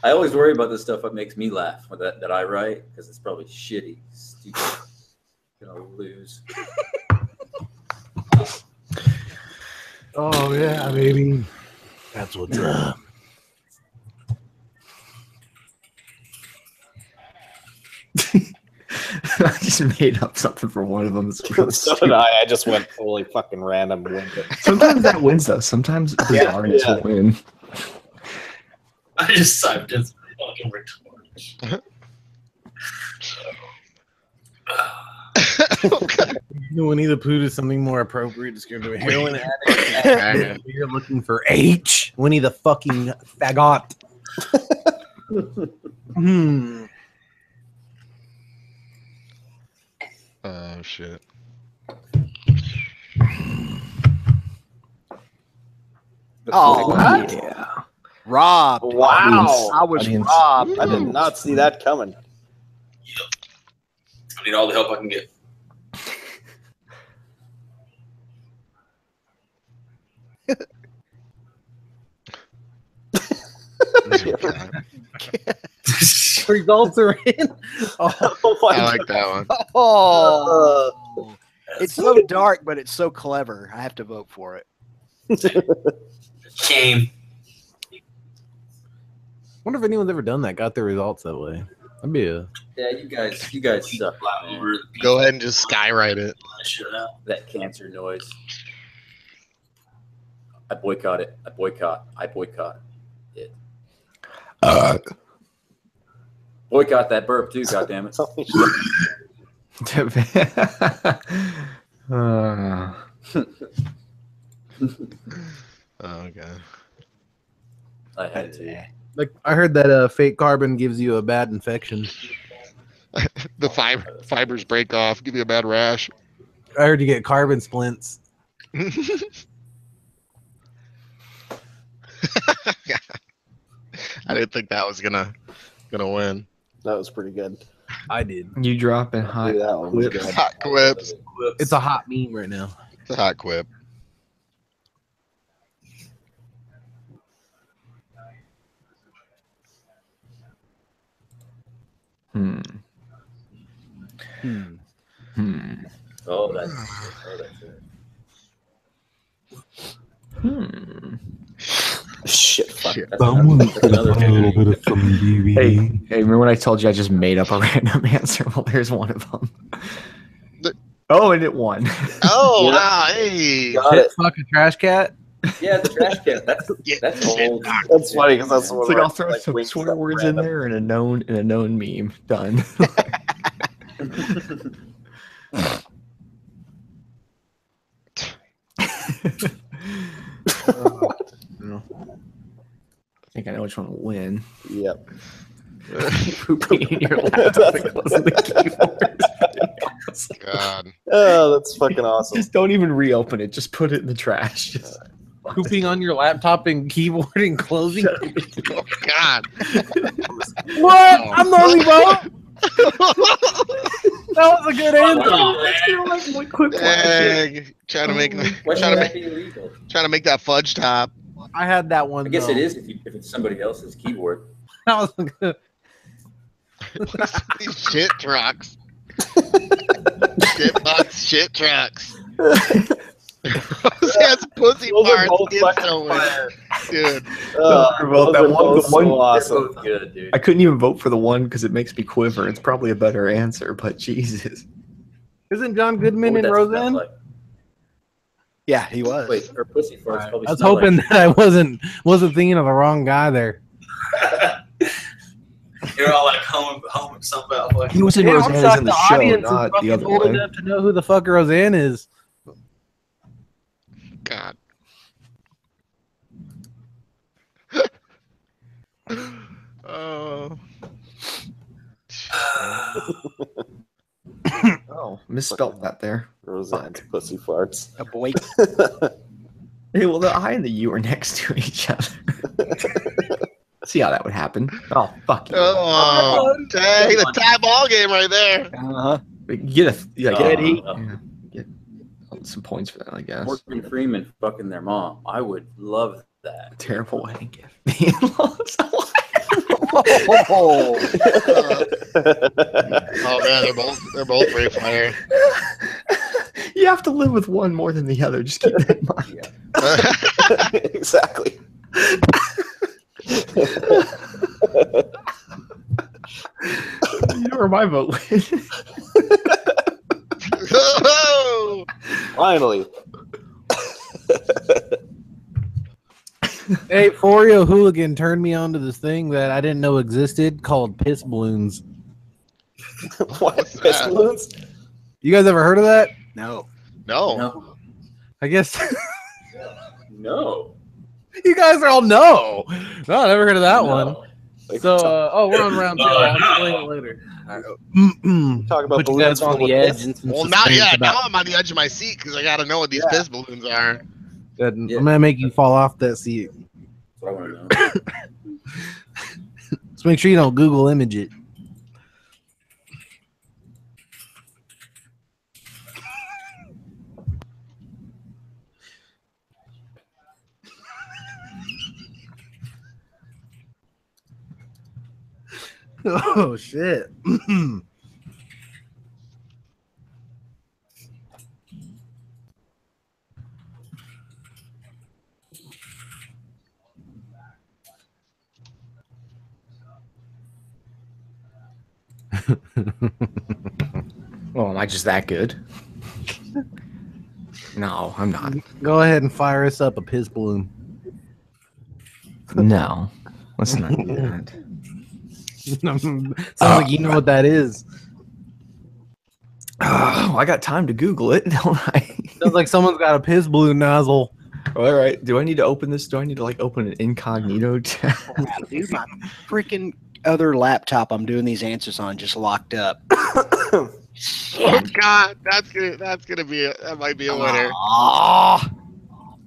S2: I always worry about the stuff that makes me laugh that I write because it's probably shitty, stupid. Gonna lose.
S1: Oh, yeah, baby. That's what's up.
S6: I just made up something for one of them. It's really
S5: So did
S6: stupid.
S5: I. I just went totally fucking random.
S6: Sometimes that wins though. Sometimes bizarreness will win.
S7: I just typed in fucking retarded.
S1: Winnie the Pooh is something more appropriate. Just going to a heroin addict. You're looking for H. Winnie the fucking faggot.
S3: Oh shit.
S4: Oh, what?
S6: Yeah.
S4: Robbed.
S5: Wow.
S4: I was
S6: Audience.
S4: robbed.
S5: I did not see that coming.
S7: I need all the help I can get.
S1: Results are in.
S5: Oh my
S3: I like that one.
S4: Oh, it's so dark, but it's so clever. I have to vote for it.
S7: Shame.
S1: Wonder if anyone's ever done that. Got their results that way. That'd be a.
S2: Yeah, you guys suck. Man.
S3: Go ahead and just skywrite it.
S7: Shut up.
S2: That cancer noise. I boycott it. I boycott it. Boycott that burp too, goddammit.
S3: Oh god.
S2: I had to.
S1: Like I heard that fake carbon gives you a bad infection.
S3: The fibers break off, give you a bad rash.
S1: I heard you get carbon splints.
S3: I didn't think that was gonna win.
S5: That was pretty good.
S1: I did.
S6: You dropping hot
S5: Dude, that one was
S6: whips.
S5: good.
S3: Hot quips.
S1: It's a hot meme right now.
S3: It's a hot quip.
S6: Hmm.
S1: Hmm.
S6: Hmm.
S2: Oh, that's it.
S6: Hmm.
S5: Shit, fuck.
S3: Shit.
S5: That's another
S6: Hey, hey, remember when I told you I just made up a random answer? Well, there's one of them. Oh, and it won.
S3: Oh,
S2: Yeah.
S3: wow. Hey.
S5: Got it.
S1: Fuck a trash cat.
S2: Yeah, the trash can. That's
S3: shit.
S2: old.
S5: That's funny because that's the one.
S6: It's like
S5: where
S6: I'll throw
S5: like,
S6: some
S5: winks
S6: swear
S5: up
S6: words in
S5: random.
S6: there and a known meme. Done. I think I know which one will win.
S5: Yep.
S6: Pooping in your laptop and closing the keyboard.
S3: God.
S5: Oh, that's fucking awesome.
S6: Just don't even reopen it. Just put it in the trash. Just
S1: Pooping on your laptop and keyboard and closing.
S3: Oh, God.
S1: What? I'm the only vote. That was a good answer.
S3: Dang. Trying to make
S2: Why should
S3: trying to
S2: that
S3: make
S2: be illegal?
S3: trying to make that fudge top.
S1: I had that one.
S2: I guess
S1: though.
S2: it is if it's somebody else's keyboard.
S1: That was good.
S3: These shit trucks. Shit bucks, shit trucks. Rose has pussy
S5: Those are
S3: parts
S5: both fucking
S3: instantly. Dude.
S6: Well, that
S1: those are
S6: one-
S1: both
S6: the one-
S1: so
S2: They're
S1: awesome.
S2: both good, dude.
S6: I couldn't even vote for the one because it makes me quiver. It's probably a better answer, but Jesus.
S1: Isn't John
S2: What
S1: Goodman
S2: would
S1: in
S2: that smell
S1: Roseanne?
S2: like?
S4: Yeah, he was.
S2: Wait, her pussy farts probably
S1: I was
S2: smell
S1: hoping
S2: like
S1: that I wasn't thinking of the wrong guy there.
S7: You're all like home something about like
S6: He was in
S1: Yeah, I'm
S6: Roseanne is
S1: shocked
S6: in the
S1: the
S6: show,
S1: audience is
S6: not the
S1: fucking
S6: other
S1: old
S6: one.
S1: enough to know who the fuck Roseanne is.
S3: God. Oh.
S6: Oh, misspelled that there.
S5: Roseanne's pussy farts.
S4: A boy.
S6: Hey, well, the I and the U are next to each other. See how that would happen. Oh, fuck you.
S3: Oh, dang, the tie ball game right there.
S4: Uh-huh.
S6: Get a yeah,
S2: Good
S6: get,
S2: heat.
S6: get some points for that, I guess.
S2: Morgan Freeman fucking their mom. I would love that.
S6: Terrible wedding gift. The in-laws.
S4: Oh.
S3: Oh man, they're both pretty fire.
S6: You have to live with one more than the other. Just keep that in mind.
S5: Exactly.
S6: You know where my vote went.
S3: Oh,
S5: Finally.
S1: Hey, Foreo Hooligan turned me on to this thing that I didn't know existed called piss balloons.
S5: What?
S3: What's
S5: Piss
S3: that?
S5: balloons?
S1: You guys ever heard of that?
S4: No.
S3: no.
S2: No.
S1: I guess
S2: No.
S1: you guys are all no. No, I never heard of that one.
S2: No.
S1: So, we're on round two. I'll explain it later.
S5: Talk about
S1: Put you guys
S5: balloons
S1: on
S5: full
S1: the
S5: of
S1: edge.
S5: piss?
S1: And some
S3: Well, now,
S1: suspense
S3: yeah,
S1: about-
S3: now I'm on the edge of my seat because I got to know what these piss balloons are.
S1: Good.
S2: Yeah.
S1: I'm gonna make you fall off that seat.
S2: That's what I want to know.
S1: Just make sure you don't Google image it. Oh shit.
S6: Oh, am I just that good? No, I'm not.
S1: Go ahead and fire us up a piss balloon.
S6: No, let's not do that.
S1: Sounds like you know what that is.
S6: Oh, I got time to Google it, don't I?
S1: Sounds like someone's got a piss balloon nozzle.
S6: All right. Do I need to open this? Do I need to like open an incognito tab?
S4: Dude, my freaking other laptop I'm doing these answers on just locked up.
S3: Oh God, that might be a winner.
S4: Ah.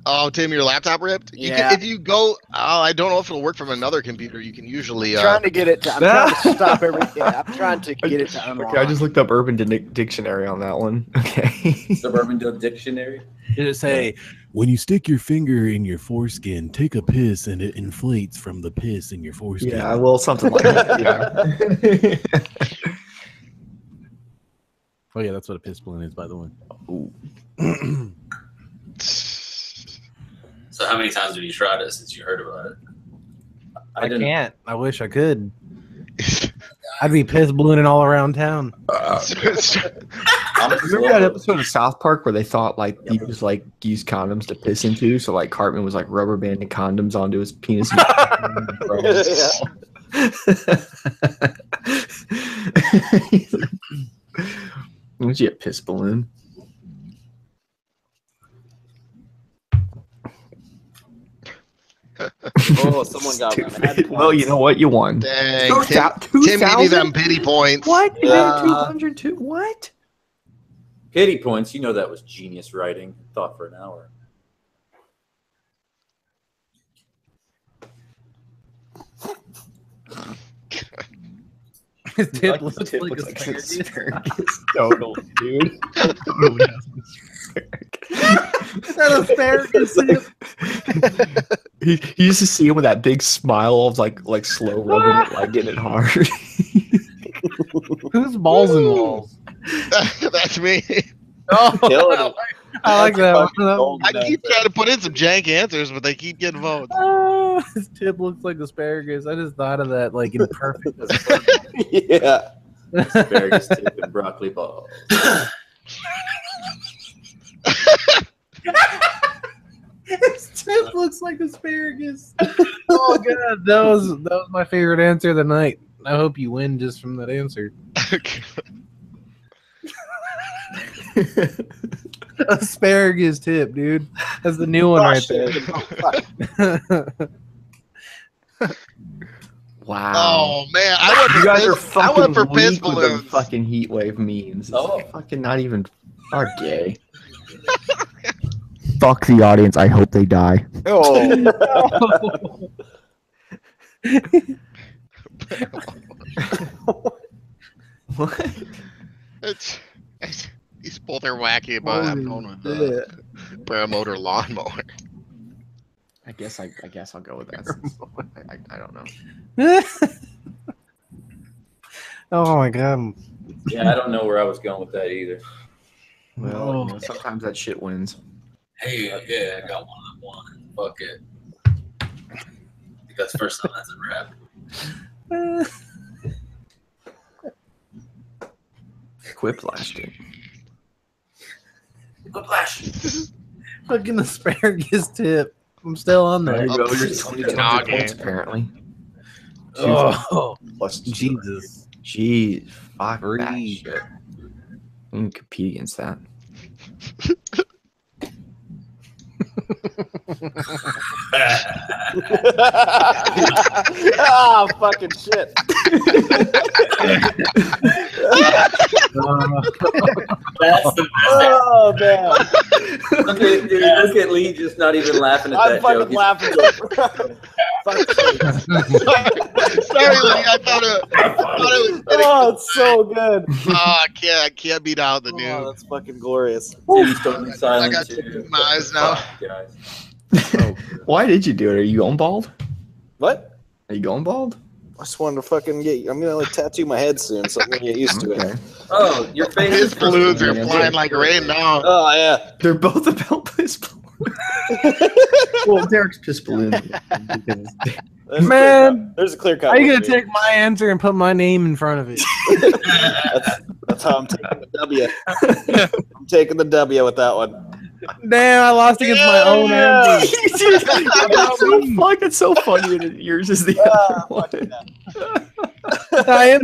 S3: Oh, Tim, your laptop ripped? You
S4: Yeah.
S3: can, if you go, I don't know if it'll work from another computer. You can usually.
S4: Trying to get it to. I'm trying to stop everything. I'm trying to get it to unlock.
S6: Okay, I just looked up Urban Dictionary on that one. Okay.
S2: Suburban Dictionary.
S1: Did it say, when you stick your finger in your foreskin, take a piss and it inflates from the piss in your foreskin?
S6: Yeah, well, something like that. Yeah.
S1: Oh, yeah, that's what a piss balloon is, by the way.
S2: So
S7: So how many times have you tried it since you heard about it?
S1: I can't. I wish I could. I'd be piss ballooning all around town.
S6: Remember that episode of South Park where they thought like he was like use condoms to piss into? So like Cartman was like rubber banding condoms onto his penis. Was he a piss balloon?
S5: Oh, someone got one.
S6: Well, you know what? You won.
S3: Dang, Tim
S6: 2,000?
S3: gave me them pity points.
S6: What? You
S5: Yeah.
S6: got 202? What?
S2: Pity points. You know that was genius writing. Thought for an hour.
S1: His tip
S6: Like,
S1: looks like a asparagus.
S6: Totally, dude.
S1: That asparagus tip.
S6: He used to see him with that big smile of like slow rubbing it, like getting it hard.
S1: Who's balls and walls?
S3: That's me.
S1: Oh,
S5: Killing it.
S1: I like that one.
S3: I keep trying to put in some jank answers, but they keep getting votes.
S1: Oh, his tip looks like asparagus. I just thought of that like in perfect.
S5: Yeah.
S2: Asparagus tip and broccoli balls.
S1: His tip looks like asparagus. Oh god, that was my favorite answer of the night. I hope you win just from that answer. Asparagus tip, dude. That's the new one right there.
S6: Wow.
S3: Oh man, I went
S6: You
S3: for
S6: guys are
S3: piss, I
S6: fucking
S3: went for piss
S6: weak with the
S3: balloons.
S6: fucking heat wave memes. It's
S2: Oh.
S6: fucking not even are gay. Fuck the audience. I hope they die.
S5: Oh.
S6: What?
S3: These both are wacky, but I'm going with the paramotor lawnmower.
S6: I guess I'll go with that. Since I don't know.
S1: Oh my god.
S2: Yeah, I don't know where I was going with that either.
S6: Well, you know, sometimes that shit wins.
S7: Hey, yeah, I got one that won. Fuck it. I think that's the first time that's ever happened.
S6: Quiplash, dude.
S7: Whiplash.
S1: Fucking asparagus tip. I'm still on
S6: There
S1: there.
S6: you go.
S3: Up
S6: You're
S3: to
S6: 22
S3: noggin.
S6: points apparently.
S1: Oh,
S6: Plus
S1: Jesus.
S6: Jeez, fuck that
S1: Breathe.
S6: shit. You can compete against that.
S5: Ah, fucking shit.
S7: That's the best.
S5: Oh man.
S2: Look at, dude, look at Lee just not even laughing at
S5: I'm
S2: that
S5: fucking
S2: joke.
S5: laughing.
S3: Sorry, Lee, I thought it was.
S5: Oh, it's so good.
S3: Oh, I can't beat out the
S5: Oh,
S3: new.
S5: that's fucking glorious.
S2: Tim's totally silent
S3: I got
S2: too.
S3: tears in my eyes now.
S2: Fuck, guys.
S6: Why did you do it? Are you going bald?
S5: What?
S6: Are you going bald?
S5: I just wanted to fucking get. I'm gonna like tattoo my head soon, so I'm gonna get used to it.
S6: Okay.
S2: Oh, your face
S3: His
S2: is
S3: balloons are flying like rain now.
S5: Oh yeah.
S6: They're both about piss balloon. Well, Derek's piss balloon.
S1: Man,
S5: There's a clear cut.
S1: how are you gonna take my answer and put my name in front of it?
S5: That's how I'm taking the W. I'm taking the W with that one.
S1: Damn, I lost against my own answer.
S6: It's so funny that yours is the other one.
S1: I am.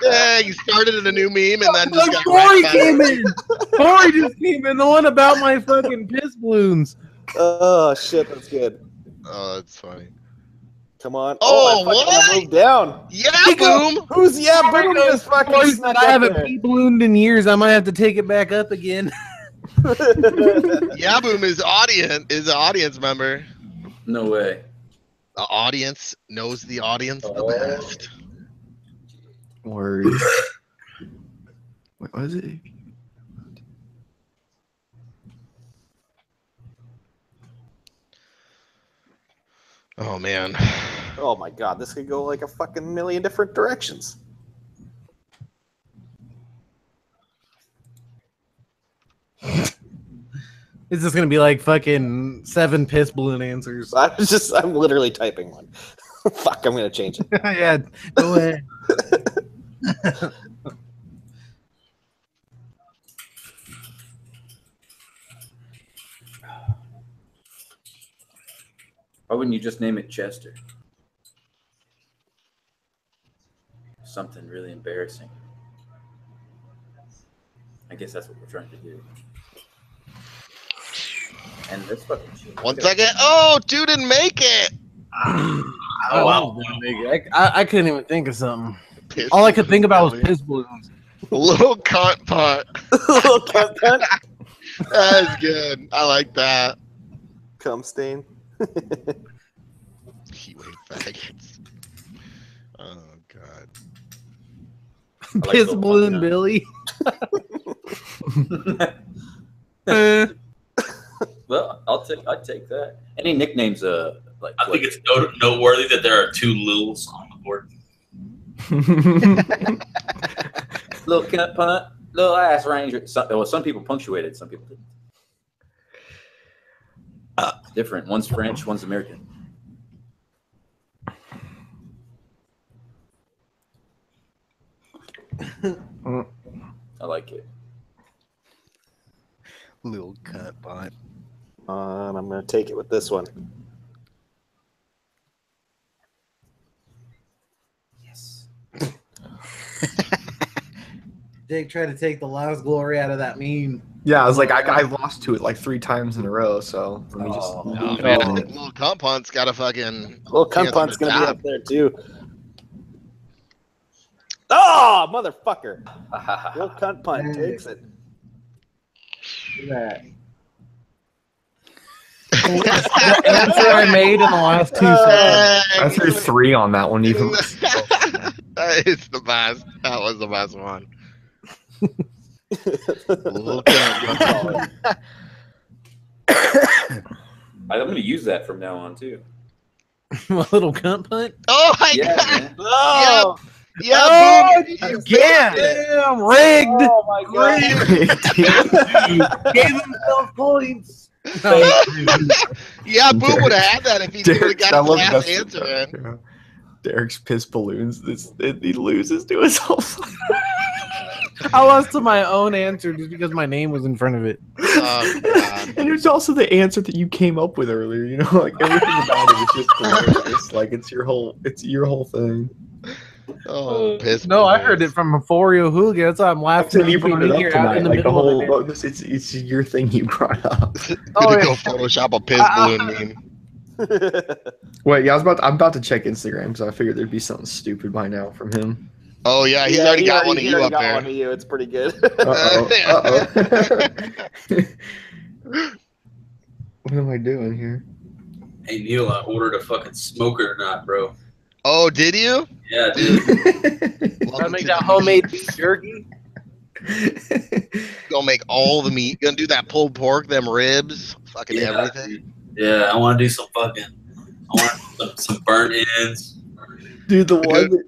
S3: Yeah, you started in a new meme and then just
S1: Look,
S3: got
S1: Corey
S3: right
S1: came
S3: back.
S1: in. Corey just came in. The one about my fucking piss balloons.
S5: Oh shit, that's good.
S3: Oh, that's funny.
S5: Come on.
S3: Oh,
S5: I fucking
S3: what?
S5: moved down.
S3: Yeah, boom.
S5: Who's boom? Just fucking
S1: Corey
S5: snuck
S1: said I
S5: up
S1: haven't
S5: there.
S1: pee ballooned in years. I might have to take it back up again.
S3: Yeah, boom is an audience member.
S2: No way.
S3: The audience knows the audience the best.
S6: Word. What was it?
S3: Oh man.
S5: Oh my god, this could go like a fucking million different directions.
S1: It's just gonna be like fucking 7 piss balloon answers.
S5: I'm literally typing one. Fuck, I'm gonna change it.
S1: Yeah, go ahead.
S2: Why wouldn't you just name it Chester? Something really embarrassing. I guess that's what we're trying to do. And this fucking shit.
S3: 1 second. Oh, dude didn't make it.
S1: Oh, wow. I couldn't even think of something.
S3: Piss
S1: All I could think about was
S3: balloon.
S1: piss balloons.
S3: Little cunt punt.
S5: Little cunt punt.
S3: That is good. I like that.
S5: Cum stain.
S3: Heat wave faggots. Oh god.
S2: like
S1: Piss
S2: the
S1: balloon
S2: one,
S1: Billy.
S2: Well, I'd take that. Any nicknames? Like
S7: I think it's noteworthy that there are 2 Lils on the board.
S2: little cunt punt, little ass ranger. Some people punctuated, some people didn't. Different. One's French, one's American. I like it.
S4: Little cut bot.
S5: I'm gonna take it with this one.
S2: Yes.
S1: Jake tried to take the last glory out of that meme.
S6: Yeah, I was like, I lost to it like 3 times in a row, so let me just.
S3: Little cunt punt's got a fucking.
S5: Little cunt
S3: chance
S5: punt's
S3: to
S5: gonna be
S3: die.
S5: up there too. Oh, motherfucker! Little cunt punt takes it.
S1: That. The answer I made in the last 2 seconds.
S6: I threw 3 on that one, even.
S3: That is the best. That was the best one. Little cunt punt.
S2: I'm going to use that from now on too.
S1: My little cunt punt.
S3: Oh my
S2: Yeah,
S3: god!
S2: man.
S5: Oh,
S3: Yeah,
S1: Oh,
S3: boom!
S1: again. Damn, rigged.
S5: oh my god!
S1: Gave himself points.
S3: Yeah, Boom would have had that if he would have
S6: Derek,
S3: got
S6: I
S3: his
S6: love
S3: last
S6: that.
S3: answer in.
S6: Yeah. Derek's piss balloons. He loses to his whole.
S1: I lost to my own answer just because my name was in front of it.
S3: Oh god!
S6: And it's also the answer that you came up with earlier. You know, like everything about it is just hilarious. Like it's your whole thing.
S3: Oh, piss.
S1: No, I
S3: balloons.
S1: heard it from Euphoria Hooga. That's why I'm laughing.
S6: Until you brought it up
S1: here out
S6: tonight.
S1: in the
S6: Like the
S1: middle of
S6: whole,
S1: it.
S6: it's your thing you brought up.
S3: Gonna go Photoshop a piss balloon meme.
S6: Wait, yeah, I'm about to check Instagram because I figured there'd be something stupid by now from him.
S3: Oh yeah, he's already got one of you up there.
S5: One of you. It's pretty good.
S6: What am I doing here?
S7: Hey Neil, I ordered a fucking smoker or not, bro.
S3: Oh, did you?
S7: Yeah, dude.
S1: I make that homemade beef jerky.
S3: Gonna make all the meat. Gonna do that pulled pork, them ribs, fucking
S7: Yeah,
S3: everything.
S7: Yeah, I want to do some fucking. I want some burnt ends.
S6: Dude, the one that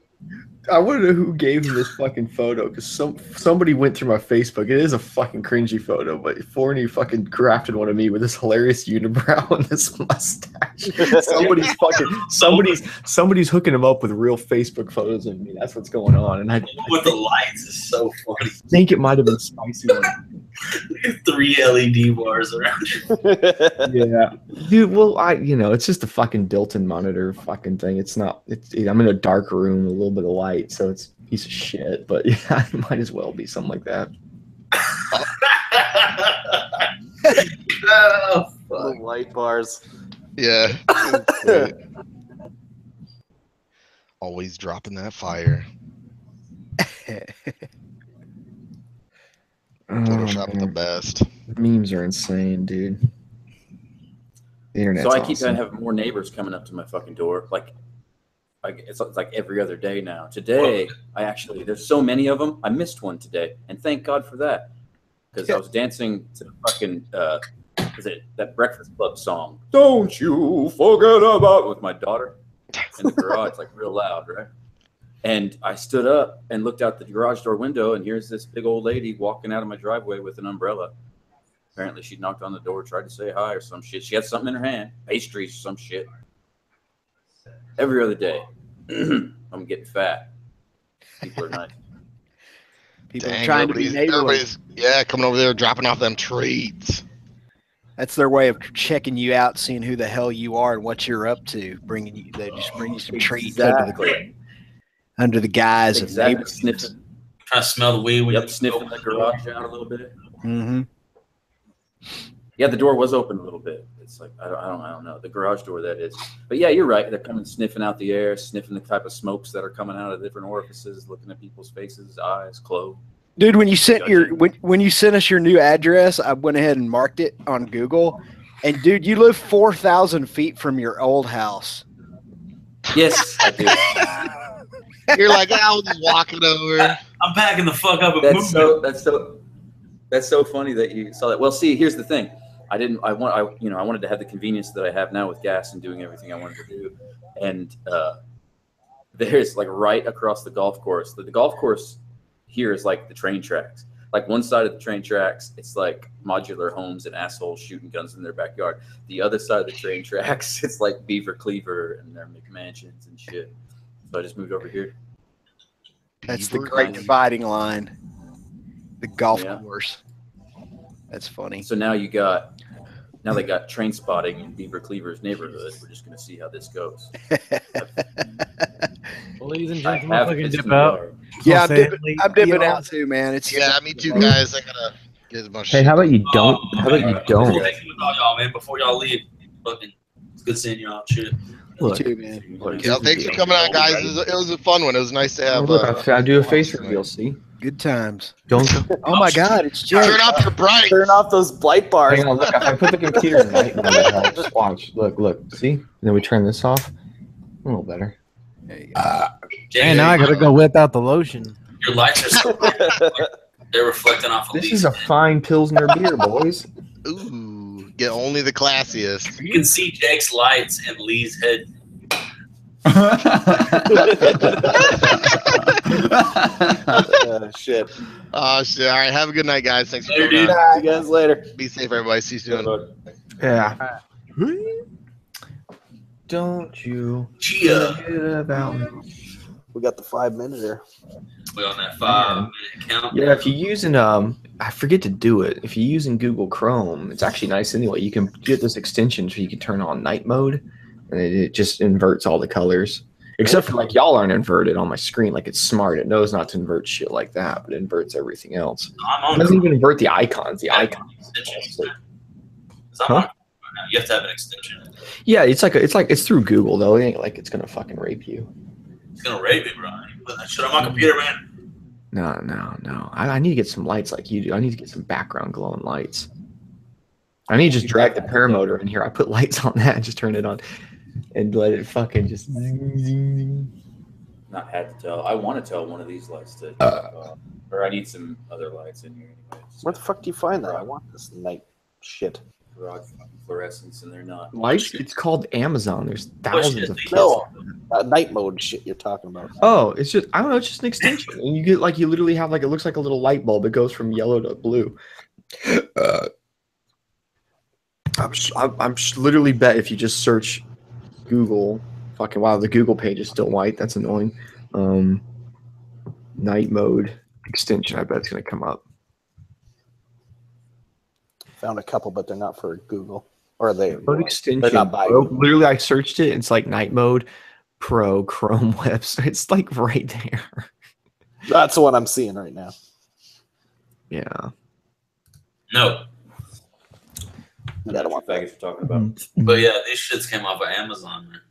S6: I want to know who gave him this fucking photo because somebody went through my Facebook. It is a fucking cringy photo, but Forney fucking crafted one of me with this hilarious unibrow and this mustache. Somebody's hooking him up with real Facebook photos of me. That's what's going on. And I
S7: With the lights is so funny.
S6: think it might have been Spicy One.
S7: 3 LED bars around you.
S6: Yeah, dude. Well, it's just a fucking built-in monitor fucking thing. It's not. I'm in a dark room, with a little bit of light, so it's a piece of shit. But yeah, it might as well be something like that.
S7: Oh, fuck.
S5: Little light bars.
S3: Yeah. Always dropping that fire. Photoshop the best.
S6: Memes are insane, dude. The internet's
S2: So I keep
S6: awesome.
S2: having more neighbors coming up to my fucking door. Like it's like every other day now. Today, there's so many of them. I missed one today, and thank God for that, because I was dancing to the fucking that Breakfast Club song. Don't you forget about with my daughter in the garage, like real loud, right? And I stood up and looked out the garage door window, and here's this big old lady walking out of my driveway with an umbrella. Apparently, she knocked on the door, tried to say hi or some shit. She had something in her hand, pastries or some shit. Every other day, I'm getting fat. People are nice.
S4: People
S3: Dang,
S4: are trying to be neighborly.
S3: everybody's coming over there dropping off them treats.
S4: That's their way of checking you out, seeing who the hell you are and what you're up to. They just bring you some treats under the guise of neighborliness.
S2: Sniffing.
S7: Try to smell the weed.
S2: Yep, sniffing the garage out a little bit.
S4: Mm-hmm.
S2: Yeah, the door was open a little bit. It's like I don't know the garage door, that is. But yeah, you're right. They're coming sniffing out the air, sniffing the type of smokes that are coming out of different orifices, looking at people's faces, eyes, clothes.
S4: Dude, when you sent when you sent us your new address, I went ahead and marked it on Google. And dude, you live 4,000 feet from your old house.
S2: Yes, I do.
S3: You're like, I was just walking over.
S7: I'm packing the fuck up and moving.
S2: That's so funny that you saw that. Well, see, here's the thing. I wanted to have the convenience that I have now with gas and doing everything I wanted to do. And there's like right across the golf course. The golf course here is like the train tracks. Like one side of the train tracks, it's like modular homes and assholes shooting guns in their backyard. The other side of the train tracks, it's like Beaver Cleaver and their McMansions and shit. So I just moved over here.
S4: That's the great dividing line. The golf course. That's funny.
S2: So now they got train spotting in Beaver Cleaver's neighborhood. We're just gonna see how this goes.
S1: Well, ladies and gentlemen, I can dip out.
S4: Yeah, I'm dipping out too, man.
S3: Me too, guys. I gotta get a bunch of shit.
S6: How about you don't? How about you don't?
S7: With all y'all, man. Before y'all leave, fucking, it's good seeing y'all. Shit.
S4: You too, man.
S3: Yeah, thanks for coming on, guys. It was a fun one. It was nice to have.
S6: Look, I do a face reveal. See,
S4: good times.
S6: Don't.
S4: Oh my God, it's Jay.
S3: Turn off your bright.
S5: Turn off those blight bars.
S6: Hang on, look. If I put the computer in night mode, just watch. Look. See? And then we turn this off. A little better.
S4: There you go.
S1: And now I gotta go whip out the lotion.
S7: Your lights are so bright. They're reflecting off of
S6: This
S7: these.
S6: is a fine Pilsner beer, boys.
S3: Ooh, get only the classiest.
S7: You can see Jake's lights and Lee's head.
S5: Shit.
S3: Oh shit! All right, have a good night, guys. Thanks for
S7: Later,
S3: coming
S7: dude.
S3: on.
S5: See you guys later.
S3: Be safe, everybody. See you soon.
S6: Yeah. Don't you
S7: Chia.
S6: forget about me.
S5: We got the 5-minute here.
S7: We on that 5-minute count.
S6: Yeah, if you're using I forget to do it. If you're using Google Chrome, it's actually nice anyway. You can get this extension so you can turn on night mode, and it just inverts all the colors. Except for like y'all aren't inverted on my screen. Like it's smart. It knows not to invert shit like that, but it inverts everything else.
S7: I'm
S6: It
S7: on
S6: doesn't even invert the icons. The icons.
S7: Huh? You have to have an extension.
S6: Yeah, it's through Google though. It ain't like it's gonna fucking rape you.
S7: It's gonna rape me, bro. You put that shit on my computer, man.
S6: No. I need to get some lights like you do. I need to get some background glowing lights. I need to just drag the paramotor in here. I put lights on that and just turn it on and let it fucking just zing, zing, zing.
S2: Not had to tell. I want to tell one of these lights to, or I need some other lights in here anyway.
S5: Where the fuck do you find that? I want this night shit.
S2: Garage fluorescents, and they're not.
S6: Lights? It's called Amazon. There's thousands of
S5: No, that night mode shit you're talking about.
S6: Oh, it's just I don't know. It's just an extension, and you get like you literally have like it looks like a little light bulb. It goes from yellow to blue. I'm literally bet if you just search Google, fucking wow, the Google page is still white. That's annoying. Night mode extension. I bet it's gonna come up.
S5: Found a couple, but they're not for Google. Or they
S6: Mode extension.
S5: they're not by
S6: Bro.
S5: Google.
S6: Literally, I searched it. It's like night mode, Pro, Chrome website. It's like right there.
S5: That's what I'm seeing right now.
S6: Yeah.
S7: No.
S5: Yeah, I don't want
S2: faggots you're talking about.
S7: But yeah, these shits came off of Amazon, man.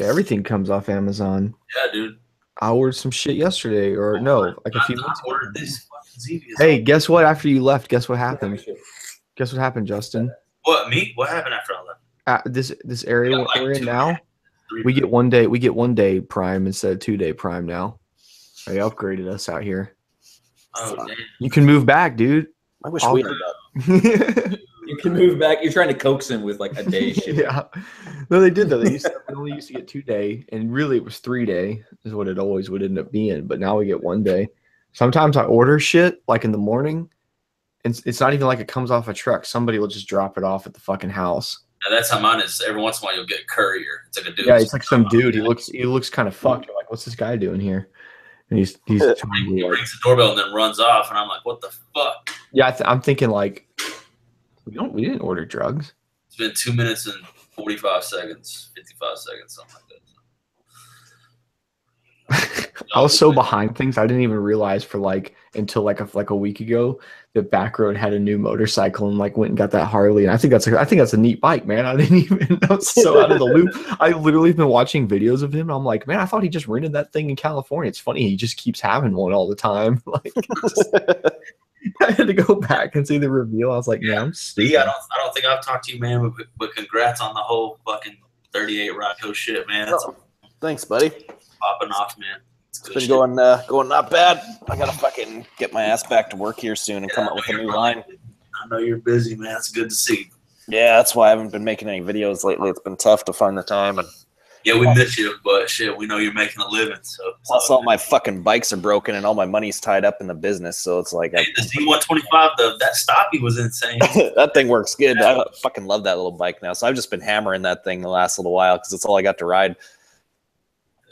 S6: Everything comes off Amazon.
S7: Yeah, dude.
S6: I ordered some shit yesterday, or no, like a few months
S7: I
S6: ago.
S7: ordered these fucking Zevias.
S6: Hey, guess what? After you left, guess what happened? Guess what happened, Justin?
S7: What, me? What happened after I left?
S6: This area
S7: Yeah, like
S6: we're in
S7: 2
S6: now,
S7: days, 3
S6: we
S7: days.
S6: get 1 day. We get 1 day Prime instead of 2 day Prime now. They upgraded us out here.
S7: Oh, damn.
S6: You can move back, dude.
S5: I wish we had that.
S2: You can move back. You're trying to coax him with like a day shift.
S6: Yeah. No, they did though. They only used to get 2 day, and really it was 3 day is what it always would end up being. But now we get 1 day. Sometimes I order shit like in the morning, it's not even like it comes off a truck. Somebody will just drop it off at the fucking house.
S7: And that's how mine is. Every once in a while, you'll get a courier. It's like a dude.
S6: Yeah, it's like some dude. He looks kind of fucked. You're like, what's this guy doing here? And he's
S7: He rings the doorbell and then runs off, and I'm like, what the fuck?
S6: Yeah, I'm thinking like, we didn't order drugs.
S7: It's been 2 minutes and 45 seconds, 55 seconds, something like that.
S6: I was so behind things. I didn't even realize until like a week ago that Backroad had a new motorcycle and like went and got that Harley. And I think that's a neat bike, man. I didn't even know. So out of the loop. I literally been watching videos of him. And I'm like, man, I thought he just rented that thing in California. It's funny. He just keeps having one all the time. Like, I had to go back and see the reveal. I was like, yeah, I'm stupid.
S7: Yeah, I don't think I've talked to you, man. But congrats on the whole fucking 38 Rocco shit, man.
S5: Thanks, buddy.
S7: Popping off, man.
S5: It's been going not bad. I gotta fucking get my ass back to work here soon and come up with a new line.
S7: I know you're busy, man. It's good to see.
S5: Yeah, that's why I haven't been making any videos lately. It's been tough to find the time. And
S7: yeah, we miss you, but shit, we know you're making a living. So
S5: plus, all my fucking bikes are broken and all my money's tied up in the business. So it's like,
S7: hey, the Z125, that stoppie was insane.
S5: That thing works good. I fucking love that little bike now. So I've just been hammering that thing the last little while because it's all I got to ride.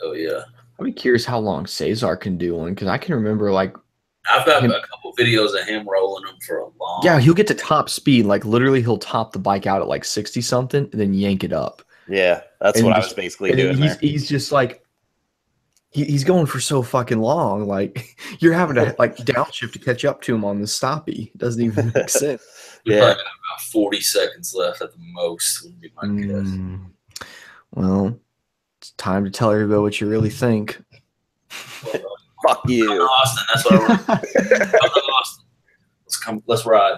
S7: Oh yeah.
S6: I'd be curious how long Cesar can do one because I can remember like
S7: I've got a couple videos of him rolling them for a long.
S6: Yeah, he'll get to top speed. Like literally, he'll top the bike out at like 60 something and then yank it up.
S5: Yeah, that's what I was basically doing.
S6: He's just like he's going for so fucking long. Like you're having to like downshift to catch up to him on the stoppie. It doesn't even make sense.
S7: You're probably gonna have about 40 seconds left at the most. Would be my guess.
S6: Well. It's time to tell everybody what you really think.
S7: Well,
S5: fuck you.
S7: Come to Austin. That's what I want. Come to Austin. Let's ride.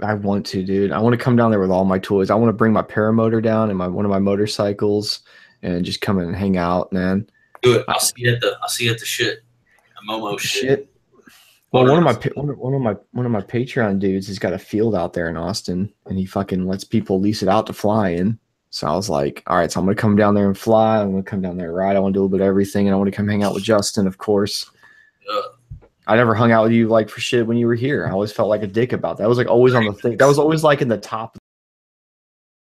S6: I want to, dude. I want to come down there with all my toys. I want to bring my paramotor down and one of my motorcycles and just come in and hang out, man.
S7: Do it. I'll see you at the shit. A Momo shit.
S6: Well, one of my Patreon dudes has got a field out there in Austin, and he fucking lets people lease it out to fly in. So I was like, all right, so I'm going to come down there and fly. I'm going to come down there and ride. I want to do a little bit of everything. And I want to come hang out with Justin, of course. I never hung out with you like for shit when you were here. I always felt like a dick about that. I was like always on the thing. That was always like in the top